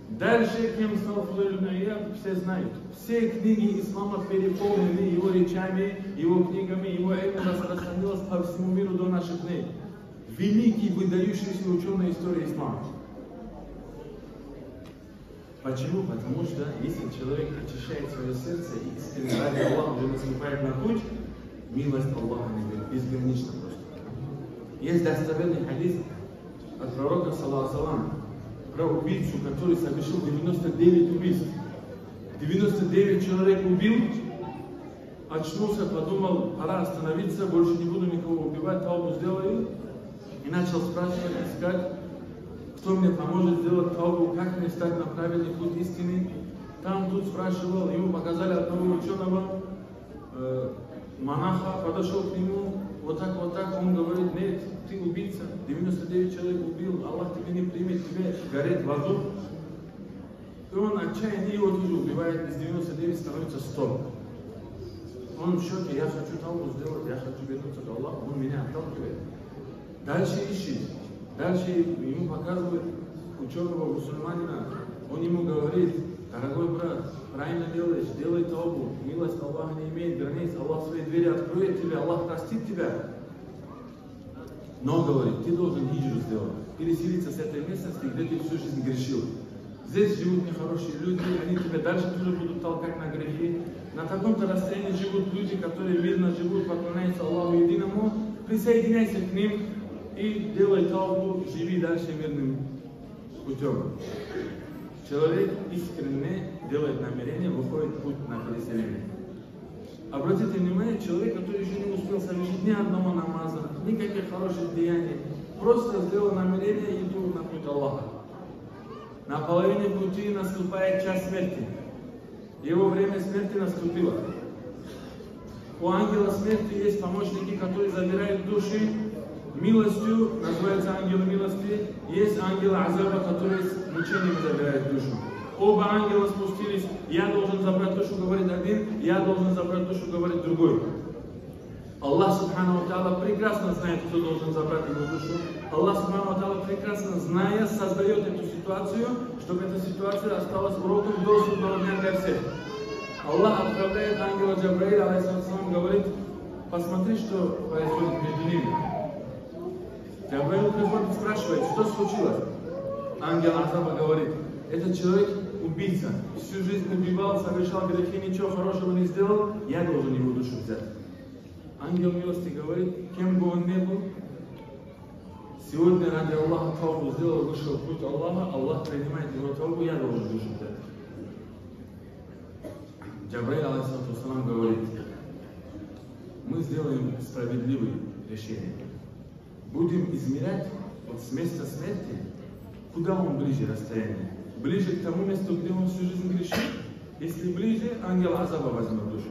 Дальше, кем стал Фудайль ибн Ияд, все знают. Все книги ислама переполнены его речами, его книгами, его имя распространилось по всему миру до наших дней. Великий, выдающийся ученый истории ислама. Почему? Потому что если человек очищает свое сердце и искренне ради Аллаха уже наступает на путь, милость Аллаха безгранична просто. Есть достоверный хадис от пророка, саллаллаху, про убийцу, который совершил 99 убийств. 99 человек убил, очнулся, подумал, пора остановиться, больше не буду никого убивать, таубу сделаю. И начал спрашивать, искать, кто мне поможет сделать таубу, как мне стать на правильный путь истины. Там тут спрашивал, ему показали одного ученого, монаха, подошел к нему, вот так, он говорит: нет, ты убийца, 99 человек убил, Аллах тебя не примет, тебе гореть в аду. И он отчаянно его тоже убивает, из 99 становится 100. Он в шоке, я хочу таубу сделать, я хочу вернуться к Аллаху, он меня отталкивает. Дальше ищет, дальше ему показывает ученого мусульманина, он ему говорит: дорогой брат, правильно делаешь, делай таубу, милость Аллаха не имеет границ, Аллах свои двери откроет тебе, Аллах простит тебя. Но, говорит, ты должен хиджру сделать, переселиться с этой местности, где ты всю жизнь грешил. Здесь живут нехорошие люди, они тебя дальше тоже будут толкать на грехи. На таком-то расстоянии живут люди, которые мирно живут, поклоняются Аллаху Единому. Присоединяйся к ним и делай таубу, живи дальше мирным путем. Человек искренне делает намерение, выходит в путь на переселение. Обратите внимание, человек, который еще не успел совершить ни одного намаза, никаких хороших деяний, просто сделал намерение и идет на путь Аллаха. На половине пути наступает час смерти. Его время смерти наступило. У ангела смерти есть помощники, которые забирают души милостью, называется ангел милости. Есть ангел азаба, который с мучением забирает душу. Оба ангела спустились, я должен забрать душу, говорит один, я должен забрать душу, говорит другой. Аллах Субхану ва Тааля прекрасно знает, кто должен забрать его душу. Аллах Субхану ва Тааля прекрасно зная, создает эту ситуацию, чтобы эта ситуация осталась уроком до судного дня для всех. Аллах отправляет ангела Джабраиля, алейхиссалам, говорит: посмотри, что происходит между ними. Джабраил приходит и спрашивает, что случилось. Ангел Азаба говорит: этот человек убийца, всю жизнь убивал, совершал грехи, ничего хорошего не сделал, я должен его душу взять. Ангел милости говорит: кем бы он ни был, сегодня ради Аллаха таубу сделал, вышел в путь Аллаха, Аллах принимает его таубу, я должен душу дать. Джабраиль алейхиссалам говорит, мы сделаем справедливые решения. Будем измерять вот с места смерти, куда он ближе расстояние. Ближе к тому месту, где он всю жизнь грешит. Если ближе, ангел Азаба возьмет душу.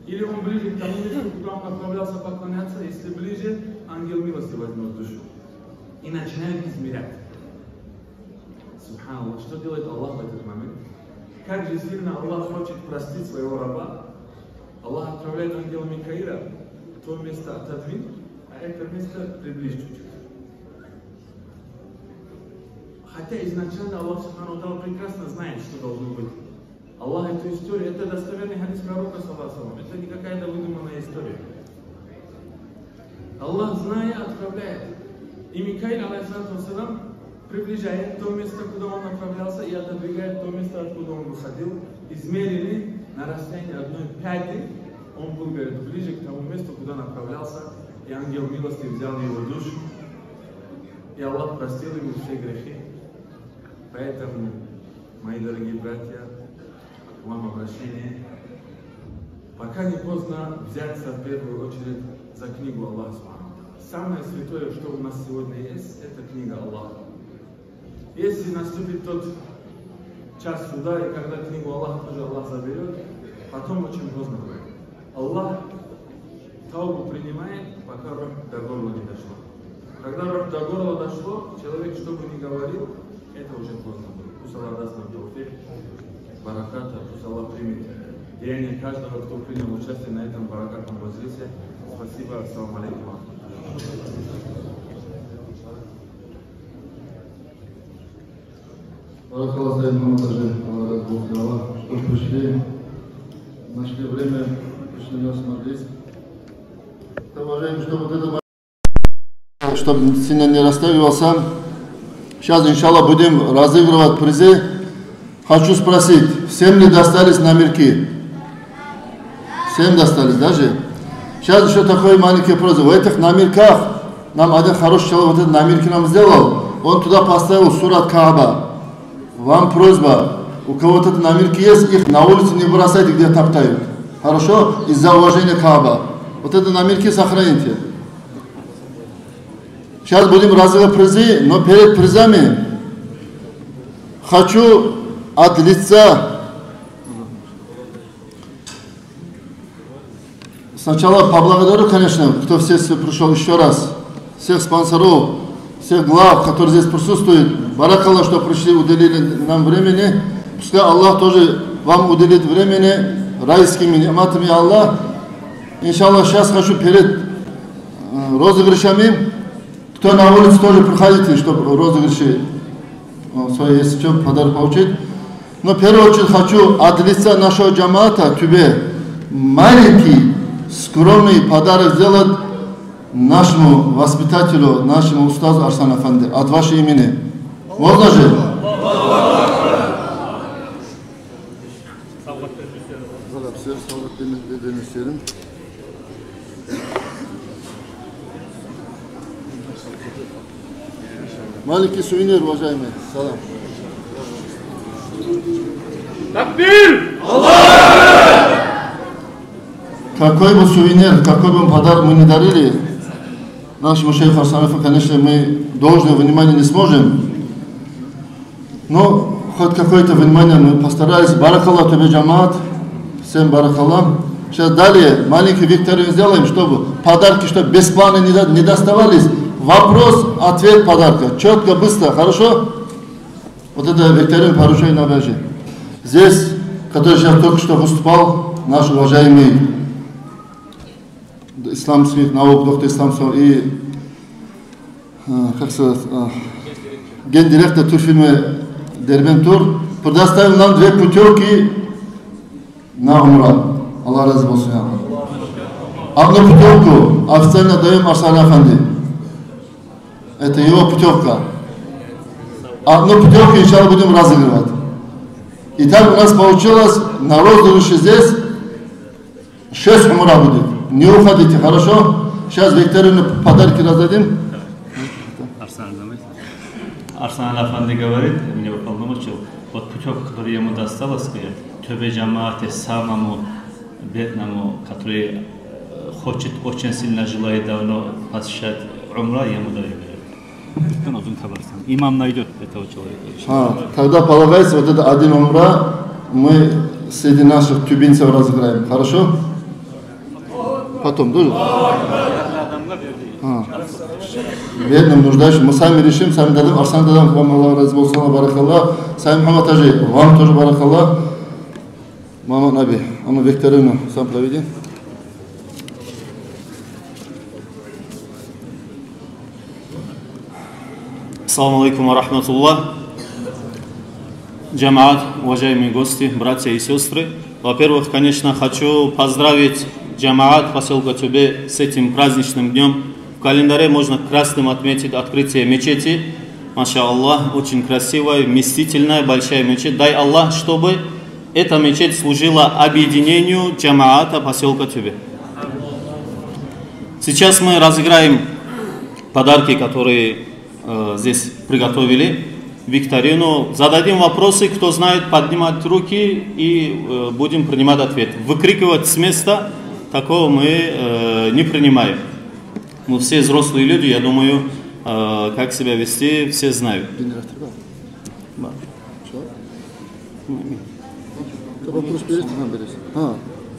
Или он ближе к тому месту, куда он отправлялся поклоняться. Если ближе, ангел милости возьмет душу. И начинает измерять. Субханаллах, что делает Аллах в этот момент? Как же сильно Аллах хочет простить своего раба. Аллах отправляет ангела Микаила, то место отодвинь, а это место приближь чуть-чуть. Хотя изначально Аллах Субхану Тааля прекрасно знает, что должно быть. Аллах эту историю, это достоверный хадис пророка, саллаллаху, это не какая-то выдуманная история. Аллах, зная, отправляет. И Микаил, алейхиссалам, приближает то место, куда он отправлялся, и отодвигает то место, откуда он выходил. Измерили на расстоянии 1/5, он был, говорит, ближе к тому месту, куда он отправлялся, и ангел милости взял его душу, и Аллах простил ему все грехи. Поэтому, мои дорогие братья, к вам обращение, пока не поздно взяться в первую очередь за книгу Аллаха. Самое святое, что у нас сегодня есть, это книга Аллаха. Если наступит тот час суда, и когда книгу Аллаха тоже Аллах заберет, потом очень поздно будет. Аллах таубу принимает, пока рух до горла не дошло. Когда рух до горла дошло, человек, что бы ни говорил, это уже поздно будет. Пусть Аллах даст нам тауфик, бараката, пусть Аллах примет деяния каждого, кто принял участие на этом баракатном возлисе. Спасибо, ассаламу алейкум. Баракаллах, Сайд Мухаммад Ажи, Аллах рад Бог дала, что пришли, нашли время, пришли нас смотреть. Уважаемые, чтобы вот это, чтобы сильно не растягивался, сейчас, иншаллах, будем разыгрывать призы. Хочу спросить, всем ли достались номерки? Всем достались, даже? Сейчас еще такой маленький вопрос. В этих номерках нам один хороший человек вот эти номерки нам сделал. Он туда поставил сурат Кааба. Вам просьба, у кого-то номерки есть, их на улице не бросайте, где топтают. Хорошо? Из-за уважения Кааба. Вот эти номерки сохраните. Сейчас будем разыгрывать призы, но перед призами хочу от лица. Сначала поблагодарю, конечно, кто все пришел еще раз. Всех спонсоров, всех глав, которые здесь присутствуют. Баракаллах, что пришли, уделили нам времени. Пускай Аллах тоже вам уделит времени райскими неаматами Аллах. Иншаллах, сейчас хочу перед розыгрышами, кто на улице тоже приходите, чтобы розыгрыши свои, если что, подарок получить. Но в первую очередь хочу от лица нашего джамаата тебе маленький, скромный подарок сделать нашему воспитателю, нашему устазу Арслан Афанди, от вашего имени. Можно же? Маленький сувенир, уважаемые. Салам. Такбир! Какой бы сувенир, какой бы подарок мы не дарили, нашему шейху Арслану, конечно, мы должное внимание не сможем. Но хоть какое-то внимание мы постарались. Баракаллах тебе, джамаат. Всем баракаллах. Сейчас далее маленький викторину сделаем, чтобы подарки, чтобы бесплатно не доставались. Вопрос, ответ, подарка. Четко, быстро, хорошо? Вот это викторин поручение на базе. Здесь, который сейчас только что выступал, наш уважаемый исламских наук, доктор исламского и, как сказать, гендиректор турфирмы Дербентур, предоставил нам 2 путевки на Умра. Аллах разы болсын. Одну путевку официально даем Арслану Афанди. Это его путевка. Одну путевку, иншаллах, будем разыгрывать. Итак, у нас получилось на розыгрыше здесь 6 умра будет. Не уходите, хорошо? Сейчас викторину подарки раздадим. Арслан Афанди говорит, мне уполномочил, вот путек, который ему досталось, Төбе Джамаате самому бедному, который хочет, очень сильно желает давно посещать умра, ему дают. Имам найдет этого человека. Тогда полагается, вот это один умра мы среди наших тюбинцев разыграем. Хорошо? Потом, тоже? Бедным, нуждающим. Мы сами решим, сами дадим. Арслан дадим, вам Аллах разы болсын, баракаллах. Сами Мухаммад Ажи, вам тоже баракаллах. Мама Наби, Анну Викторовну сам проведи. Ассаламу алейкум ва рахматуллах. Джамаат, уважаемые гости, братья и сестры. Во-первых, конечно, хочу поздравить Джамаат поселка Төбе с этим праздничным днем. В календаре можно красным отметить открытие мечети. Маша Аллах, очень красивая, вместительная, большая мечеть. Дай Аллах, чтобы эта мечеть служила объединению Джамаата поселка Төбе. Сейчас мы разыграем подарки, которые здесь приготовили, викторину. Зададим вопросы, кто знает, поднимать руки и будем принимать ответ. Выкрикивать с места такого мы не принимаем. Мы все взрослые люди, я думаю, как себя вести, все знают.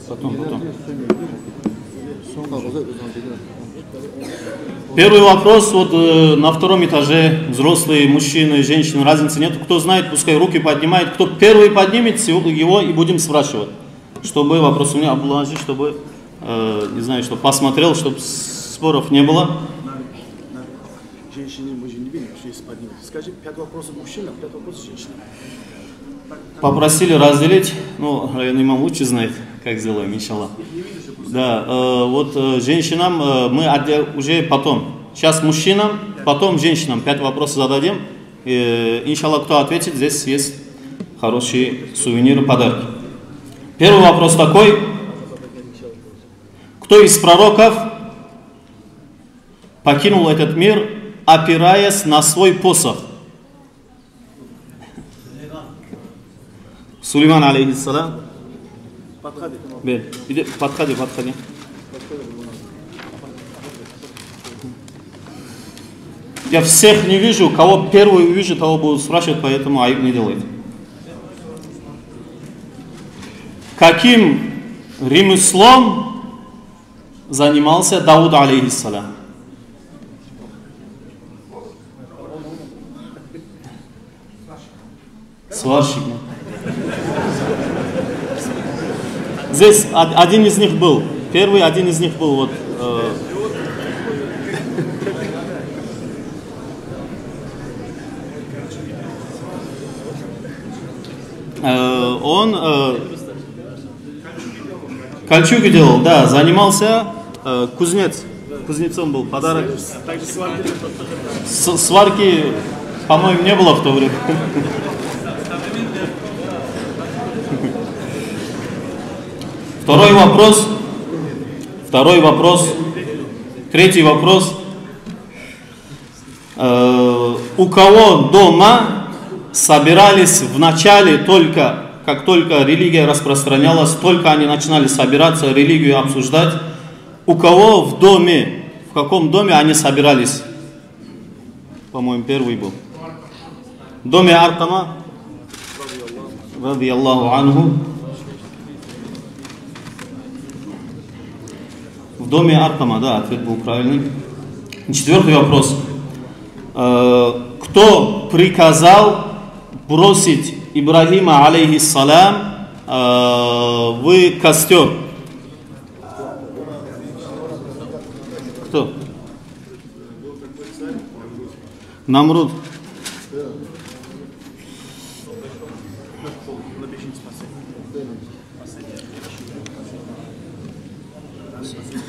Потом. Первый вопрос, вот на втором этаже, взрослые, мужчины, женщины, разницы нет. Кто знает, пускай руки поднимает. Кто первый поднимет, его и будем спрашивать. Чтобы вопрос у меня обложить, чтобы, не знаю, чтобы посмотрел, чтобы споров не было. Женщине мы же не видим, что есть поднимет. Скажи, 5 вопросов мужчина, 5 вопросов женщина. Попросили разделить, ну, районный имам лучше знает, как сделаем, иншаллах. Да, вот женщинам мы уже потом. Сейчас мужчинам, потом женщинам 5 вопросов зададим. Иншаллах, кто ответит, здесь есть хорошие сувениры, подарки. Первый вопрос такой. Кто из пророков покинул этот мир, опираясь на свой посох? Сулейман, алейхиссалам. Подходи. Я всех не вижу, кого первый увижу, того буду спрашивать, поэтому аиб не делает. Каким ремеслом занимался Дауд, алейхиссалам? Сварщик. Здесь один из них был. Первый один из них был. Вот, он кольчуги делал, да, занимался кузнецом был, подарок. Сварки, по-моему, не было в то время. Второй вопрос. Третий вопрос. У кого дома собирались в начале только, как только религия распространялась, только они начинали собираться, религию обсуждать, у кого в доме, в каком доме они собирались? По-моему, первый был. В доме Аркама, ради Аллаху анху. В доме Аркама, да, ответ был правильный. Четвертый вопрос. Кто приказал бросить Ибрагима, алейхиссалам, в костер? Кто? Намруд.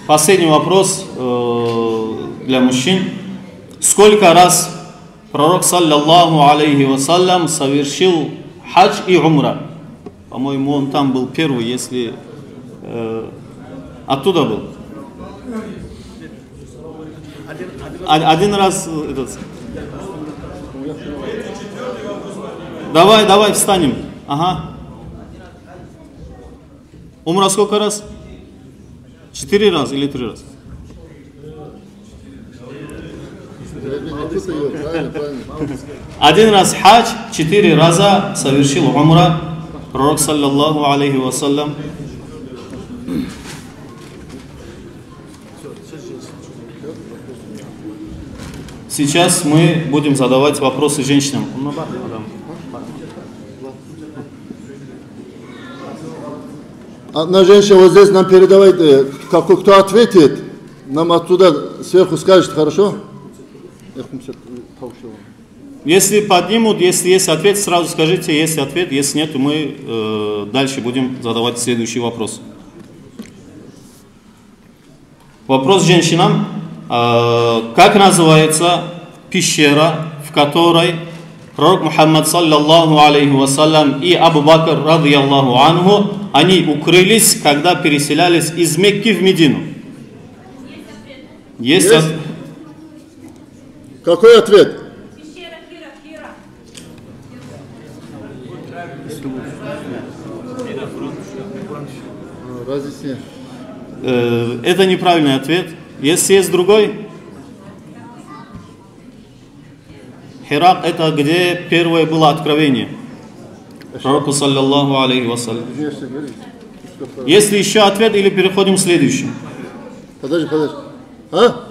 Последний вопрос для мужчин. Сколько раз пророк, саллаллаху алейхи вассалям, совершил хадж и умра? По-моему, он там был первый, если оттуда был. Один раз этот, Давай, встанем. Ага. Умра сколько раз? 4 раза или 3 раза? Один раз хадж, 4 раза совершил умра пророк саллаллаху алейхи вассалям. Сейчас мы будем задавать вопросы женщинам. Одна женщина вот здесь нам передавает, кто ответит, нам оттуда сверху скажет, хорошо? Если поднимут, если есть ответ, сразу скажите, есть ответ, если нет, то мы дальше будем задавать следующий вопрос. Вопрос женщинам. Как называется пещера, в которой пророк Мухаммад саллаллаху алейхи вассалям и Абу Бакр радийаллаху анху, они укрылись, когда переселялись из Мекки в Медину? Есть ответ. Какой ответ? Разъясни. Это неправильный ответ. Если есть другой, Хирак — это где первое было откровение пророку саллаллаху алейхи вассалям. Есть ли еще ответ или переходим к следующему? Подожди. А?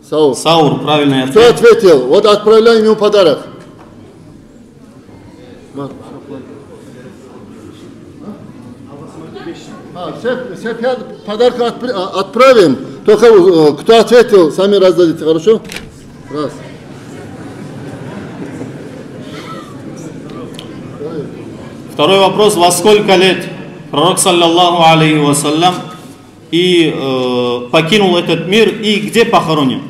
Саур. Саур, правильный ответ. Кто ответил? Вот отправляем ему подарок. Все 5 подарков отправим. Только кто ответил, сами раздадите, хорошо? Раз. Второй вопрос. Во сколько лет пророк саллаллаху алейхи вассалям и покинул этот мир и где похоронен?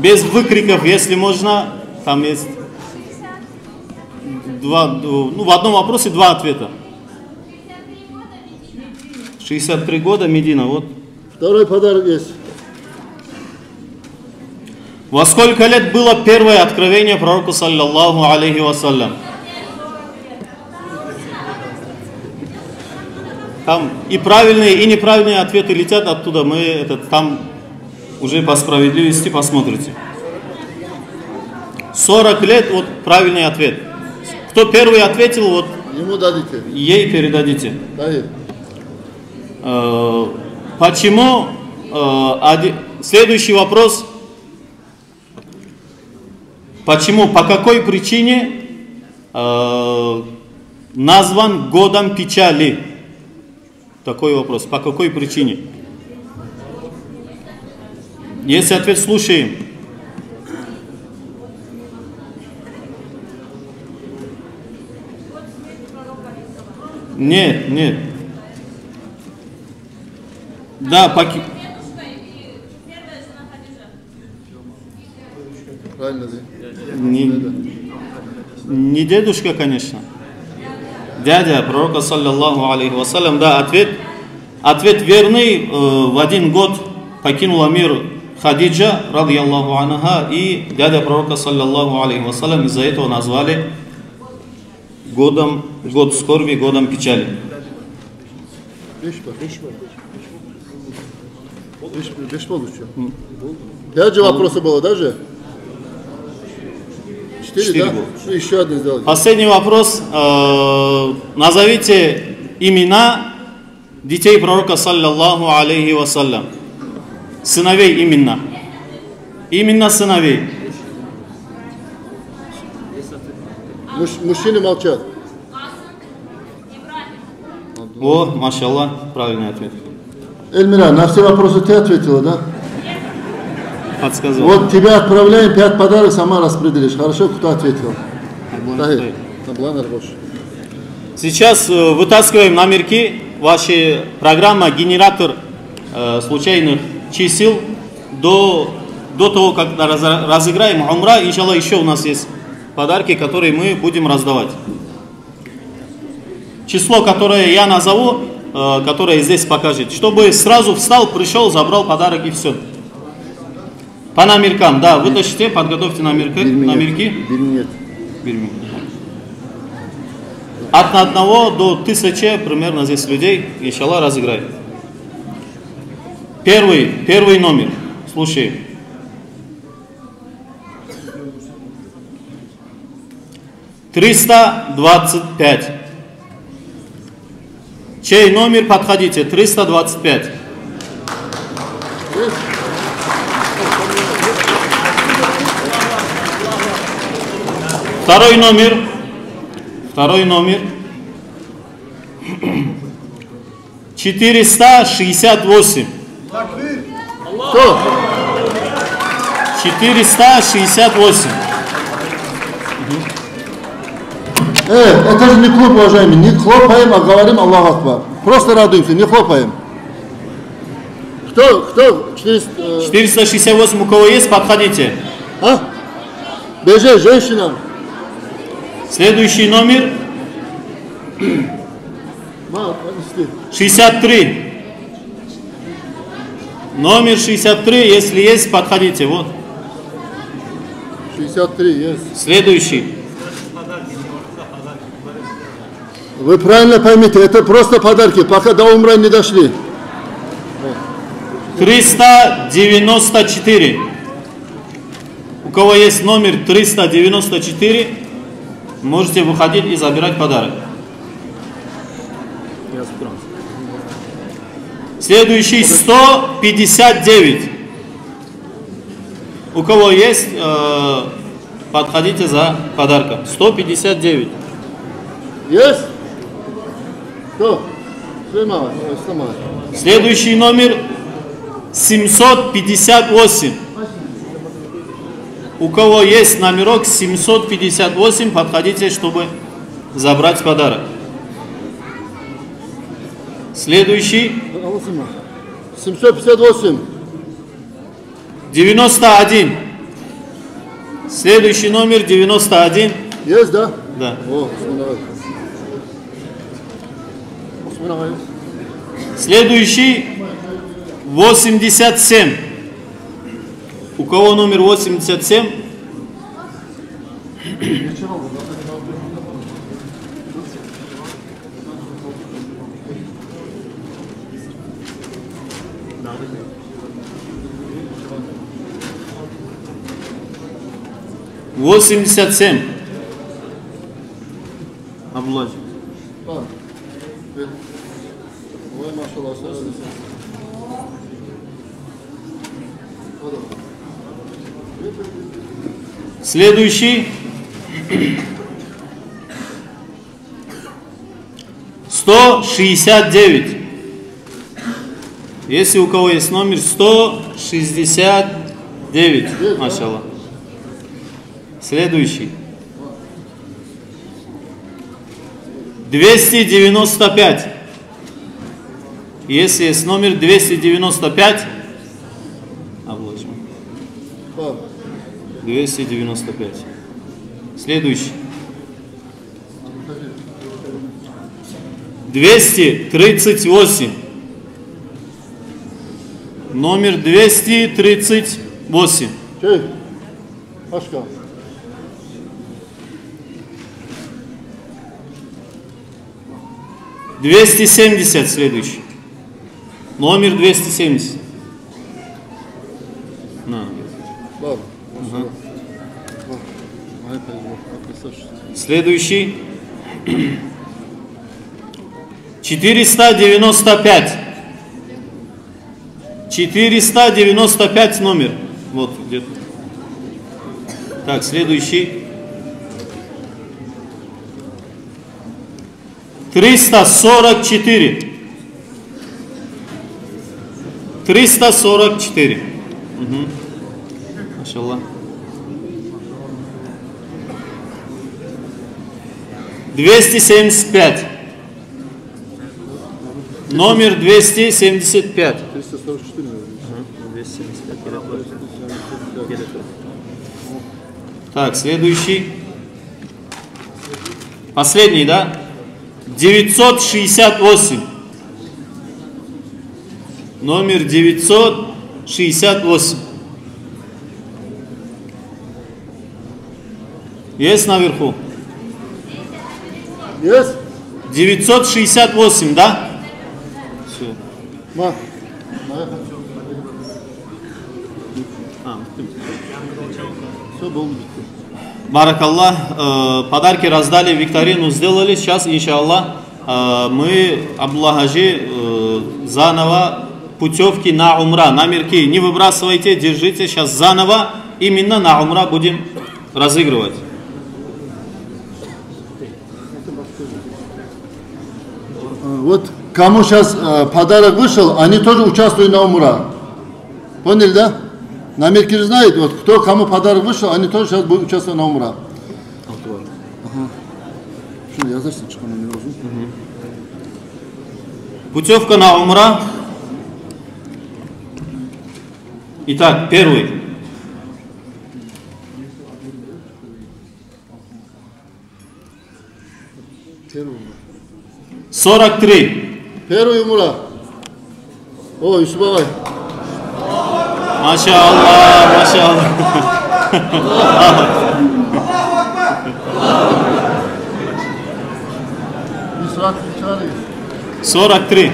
Без выкриков, если можно. Там есть в одном вопросе 2 ответа. 63 года, Медина, вот. Второй подарок есть. Во сколько лет было первое откровение пророку саллаллаху алейхи вассалям? Там и правильные, и неправильные ответы летят оттуда. Мы там уже по справедливости посмотрите. 40 лет, вот правильный ответ. Кто первый ответил, вот ему дадите. Ей передадите. Дайте. Почему? Следующий вопрос. Почему, по какой причине назван годом печали? Такой вопрос. По какой причине? Если ответ, слушаем. Нет. Да, правильно, да? Не дедушка, конечно. Дядя пророка саллаллаху алейхи вассалям. Да, ответ верный. В один год покинула мир Хадиджа радийаллаху анха, и дядя пророка саллаллаху алейхи вассалям из-за этого назвали год скорби, годом печали. 5 получил. 5 же вопросов было, даже? 4, да? Было. Еще один сделать. Последний вопрос. Назовите имена детей пророка саллаллаху алейхи вассалям. Сыновей именно. Именно сыновей. Мужчины молчат. О, машаллах, правильный ответ. Эльмира, на все вопросы ты ответила, да? Подсказал. Вот тебя отправляем, 5 подарок, сама распределишь. Хорошо, кто ответил? Сейчас вытаскиваем номерки. Ваша программа генератор случайных чисел. До того, как разыграем умра, иншаллах, еще у нас есть подарки, которые мы будем раздавать. Число, которое я назову, которое здесь покажет, чтобы сразу встал, пришел, забрал подарок и все. По номеркам, да, вытащите, подготовьте номерки. Нет. От 1 до 1000 примерно здесь людей, иншаллах, разыграем. Первый номер. Слушай. 325. Чей номер? Подходите. 325. Второй номер. 468. Кто? 468. Это же не клуб, уважаемые. Не хлопаем, а говорим Аллаху Акбар. Просто радуемся, не хлопаем. Кто? 468 у кого есть, подходите. Бежи, женщина. Следующий номер. 63. Номер 63, если есть, подходите. Вот. 63 есть. Следующий. Вы правильно поймите, это просто подарки, пока до умра не дошли. 394. У кого есть номер 394, можете выходить и забирать подарок. Следующий 159. У кого есть, подходите за подарком. 159. Есть? Кто? Следующий номер 758. У кого есть номерок 758, подходите, чтобы забрать подарок. Следующий 758. 91. Следующий номер 91. Есть, да? Да. Следующий 87. У кого номер 87? Восемьдесят семь. Абдуллач. Следующий 169. Если у кого есть номер 169, машаллах. Следующий 295. Если есть номер 295, 295. Следующий 238. Номер 238. 270 следующий. Номер 270. Следующий 495. 495 номер. Вот где-то. Так, следующий 344. 344. Машаллах. 275. Номер 275. 344. 275. Так, следующий. Последний, да? 968. Номер 968. Есть наверху? Есть? 968, да? Все. Все, был. Баракаллах, подарки раздали, викторину сделали. Сейчас, иншаллах, мы, Абдуллах Хаджи, заново путевки на умра, номерки не выбрасывайте, держите. Сейчас заново именно на умра будем разыгрывать. Вот кому сейчас подарок вышел, они тоже участвуют на умра. Поняли, да? Номерки знают, вот кто кому подарок вышел, они тоже сейчас будут участвовать на умра. Путевка на умра. Итак, первый. Первый. 43. Первый умра. О, Юсуф Бабай. Машаллах, машаллах. 43.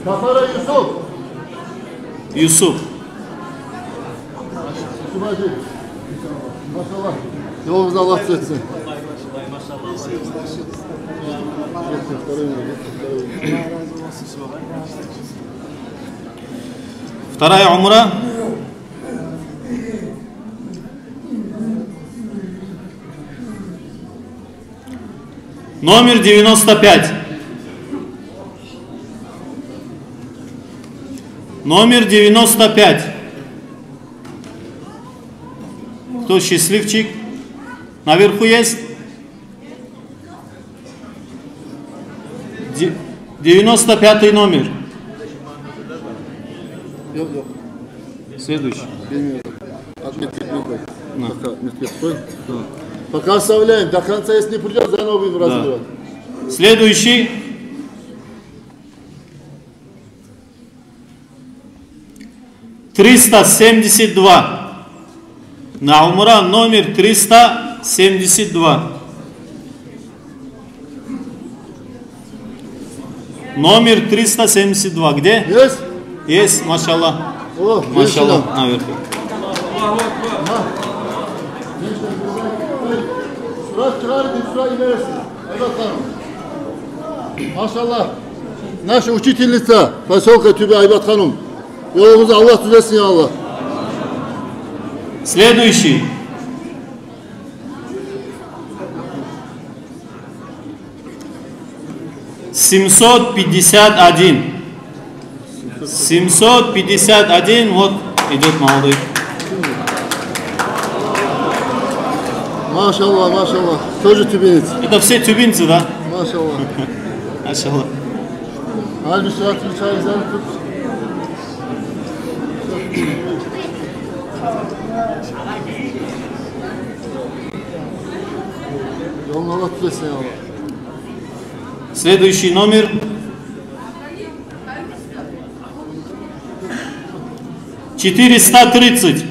Kafara Yusuf. Yusuf. Maşallah. Yolunuzda Allah düzeltsin. Вторая умра. Номер 95. Номер 95. Кто счастливчик? Наверху есть? 95 номер. Следующий. Пока оставляем, до конца, если не придет, заново будем разыгрывать. Следующий. $372. На умра номер 372. Номер 372. Где? Есть? Есть, машаллах. О, машаллах, наверху. Машаллах. Наша учительница поселка Тюбе Айбат Ханум. Yolumuzu Allah düzelsin ya Allah. Следующий. $751. 751. Вот идет молодой. Maşallah, maşallah. Тоже тюбинец. Это все тюбинцы, да? Maşallah. Машаллах. Halbuki saat bir çay izler tut. Yolunu Allah düzelsin ya Allah. Следующий номер. $430.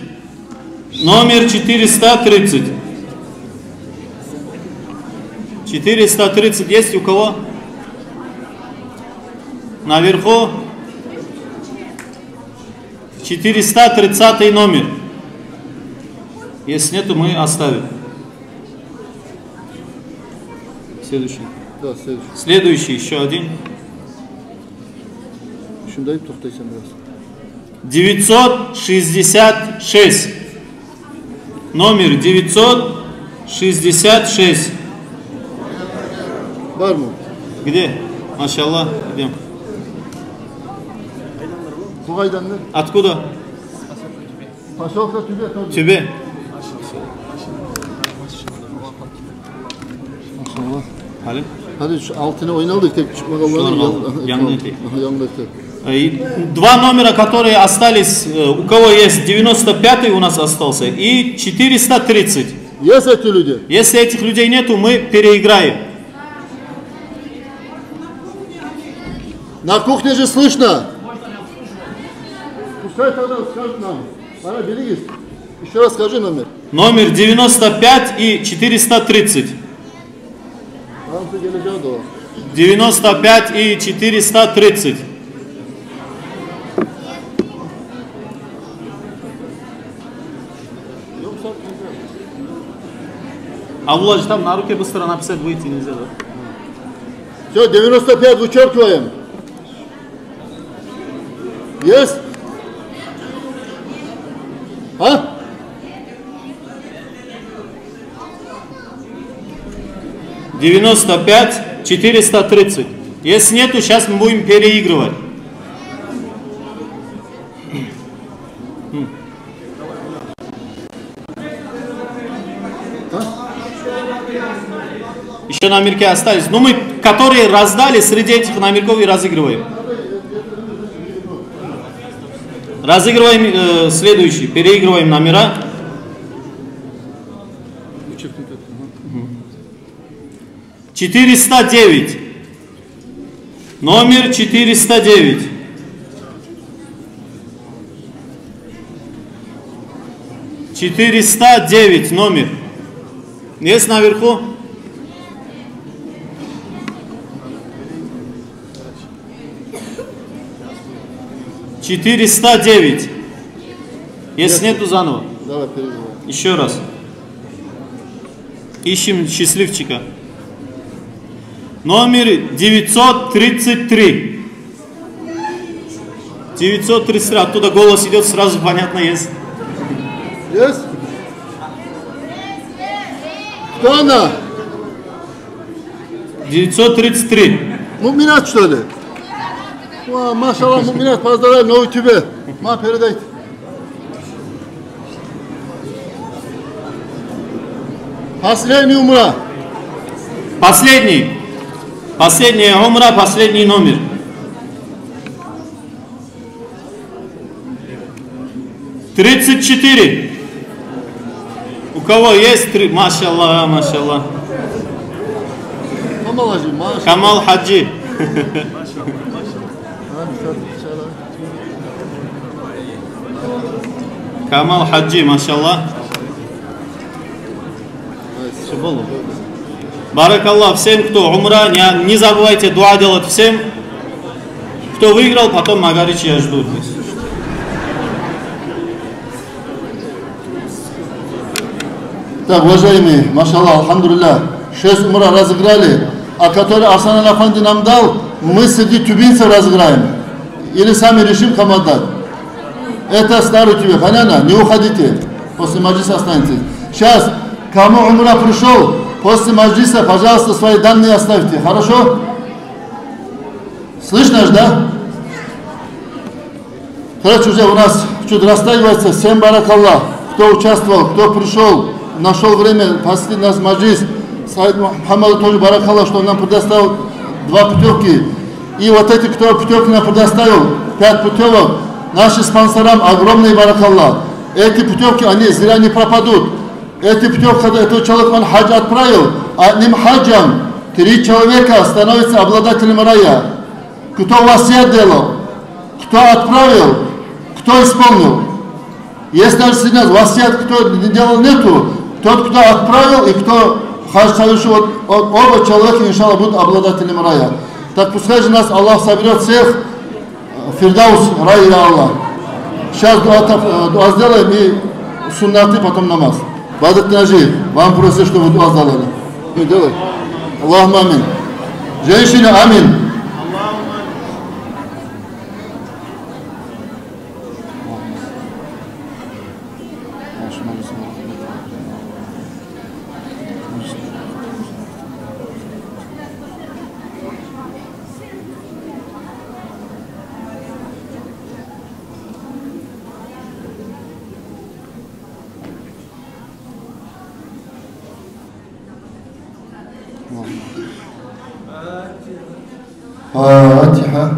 Номер 430. 430 есть у кого? Наверху 430 номер. Если нету, мы оставим. Следующий. Да, следующий. Следующий, еще один. Şundayım, toxtaysan biraz. 966. Номер 966. Var mı? Где? Машаллах, идем. Bu kaydanlı. Откуда? Поселка Tübe. Tübe. Maşallah. Hadi. Hadi şu altına oynaldık tek çıkmak Allah'ın yanına. Yanındaki. Два номера, которые остались, у кого есть 95 у нас остался, и 430. Есть эти люди? Если этих людей нету, мы переиграем. На кухне же слышно. Пускай тогда скажут нам. Бара, берегись. Еще раз скажи номер. Номер 95 и 430. 95 и 430. А Владимир, там на руке быстро написать выйти нельзя, да? Все, 95 вычеркиваем. Есть? А? «95, 430». Если нету, сейчас мы будем переигрывать. Еще номерки остались. Но мы, которые раздали, среди этих номерков и разыгрываем. Разыгрываем следующий. Переигрываем номера. 409. Номер 409. Номер. Есть наверху? «409». Если нету, заново. Давай, переигрываем. Еще раз. Ищем счастливчика. Номер 933. 933. Оттуда голос идет, сразу понятно, есть. Есть? Кто она? 933. Муминат, что ли? О, машаллах, Муминат, поздравляем, но у тебя. Ма, передайте. Последний умра. Последний. Последняя умра, последний номер. «34». У кого есть 3? Машаллах, машаллах. Камал Хаджи. Камал Хаджи, машаллах. Баракаллах всем, кто умра, не забывайте дуа делать всем. Кто выиграл, потом Магарич я жду. Так, уважаемые, машаллах, алхамдулилля, 6 умра разыграли, а который Арсан Афанди нам дал, мы среди тюбинцев разыграем. Или сами решим, кому отдать. Это старый тюбе, понятно? Не уходите, после маджлиса останетесь. Сейчас, кому умра пришел, после маджлиса, пожалуйста, свои данные оставьте, хорошо? Слышно же, да? Короче, уже у нас чуть растягивается. Всем баракаллах, кто участвовал, кто пришел, нашел время посетить нас маджлис. Саид Мухаммаду тоже баракаллах, что он нам предоставил 2 путевки. И вот эти, кто путевки нам предоставил, 5 путевок, нашим спонсорам огромный баракаллах. Эти путевки, они зря не пропадут. Эти путевки, когда этот человек он хадж отправил, одним хаджем 3 человека становятся обладателем рая. Кто васият делал, кто отправил, кто исполнил. Если даже сегодня васият кто не делал, нету, тот, кто отправил и кто хадж совершил, оба человека, иншаллах, будут обладателем рая. Так пускай же нас Аллах соберет всех, Фирдаус, рай или Аллах. Сейчас дуа сделаем и суннаты, потом намаз. Бадат Нажи, вам просят, чтобы дуа сделали. Ну, делай. Аллаху амин. Женщины, амин. فاتحة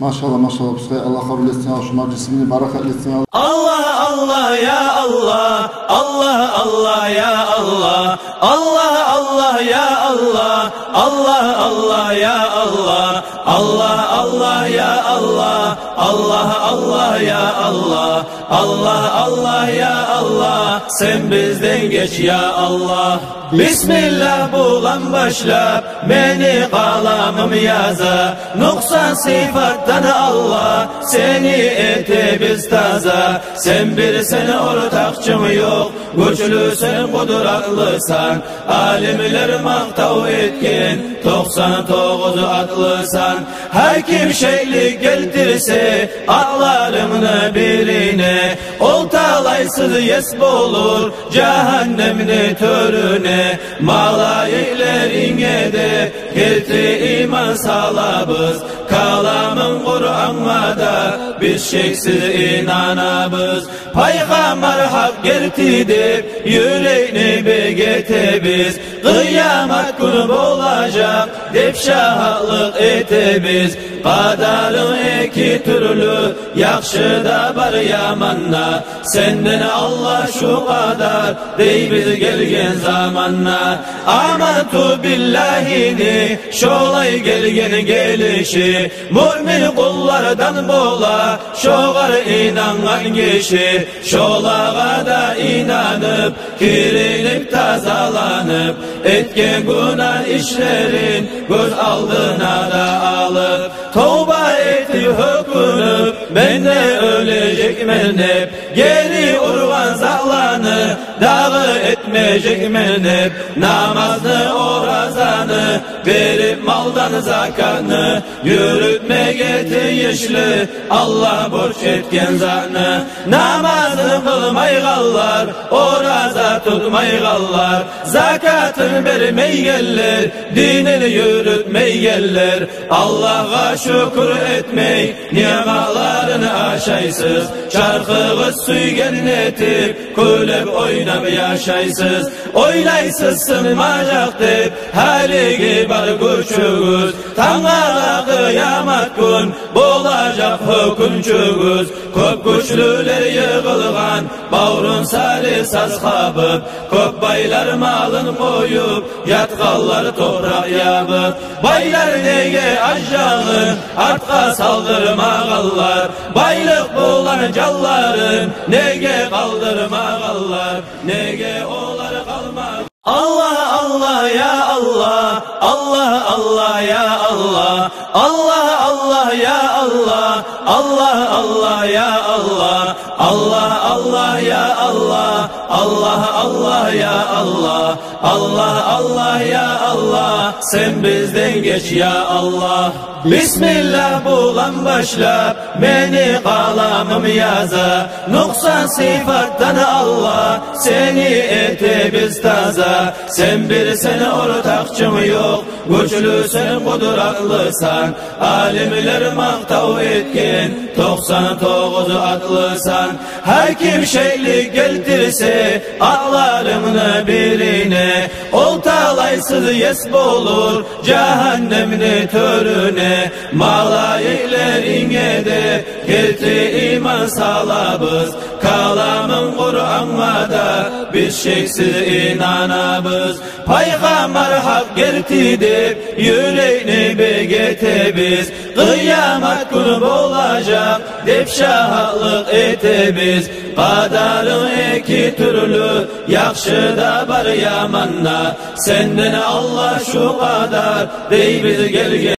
ما شاء الله ما شاء الله بسخير الله قبل الاستماع وشمار جسمين بركة الاستماع الله الله يا الله الله الله يا الله الله Allah ya Allah, Allah Allah ya Allah, Allah Allah ya Allah, Allah Allah ya Allah, Allah Allah ya Allah, sen bizden geç ya Allah. Bismillah bulan başlap beni kalamım yaza, noksan sıfattan Allah seni ete biz taza. Sen birsen ortakçım yok, güçlüsün kuduratlıysan, alimler maktav etken 99 atlısan. Hakim şeylik geltirse aklarımını birine, oltalaysız yes olur cehennemini törüne. Malayiklerine de getir iman salabız, kalamın Kur'an'a da biz şeksiz inanabız. Peygamber hak gertidip yüreğini begete biz, kıyamet günü olacak dep şahlık ete biz. Kadarın iki türlü, yakşı da bar yamanna, senden Allah şu kadar dey biz gelgen zamanna. Amantu billahini şolay gelgen gelişi, mümin kullardan bola şoğar inanan kişi. Şolağa da inanıp kirinip tazalanıp, etken günah işlerin göz aldına da alıp, tövbe etti hükünüp ben de ölecek menep, geri urvan zahlanı dağı etmeyecek menep. Namazını orazanı verip maldan zakatını, yürütme getiyişli Allah borç etken zanı. Namazını kılmay gallar, oraza tutmay gallar, zakatını vermey geller, dinini yürütmey geller. Allah'a şükür etmey, nimetlerini aşaysız, çarkıgız suygen etip kulüp oynap yaşaysız. Oylaysızsın macak dep haligi bar güçügüz, Tanrı'na kıyamet gün bolacak hükümçügüz. Köp güçlüler yığılgan bağrın sari saz kabıp, köp baylar malın koyup yatkallar toprak yapıp. Baylar nege aşağın artka saldırmağallar, baylık bulan calların nege kaldırmağallar, nege olar kalmaz. Allah Allah ya Allah, Allah Allah ya Allah, Allah Allah ya Allah, Allah Allah ya Allah, Allah Allah ya Allah, Allah Allah ya Allah, Allah Allah ya Allah, sen bizden geç ya Allah. Bismillah bulan başlap beni kalamım yaza, noksan sıfattan Allah seni ete biz taza. Sen birsen ortakçım yok, güçlüsün kuduratlıysan, alimler maktav etken 99 atlısan. Hakim şeylik geltirse aklarımını birine, oltalaysız yes olur cehennemini törüne. Malayiklerine de getir iman salabız, kalamın Kur'an'a da biz şeksiz inanabız. Peygamber hak gertidip yüreğini begete biz, kıyamet günü olacak dep şahlık ete biz. Kadarın iki türlü, yakşı da bar yamanna, senden Allah şu kadar dey biz gelgen.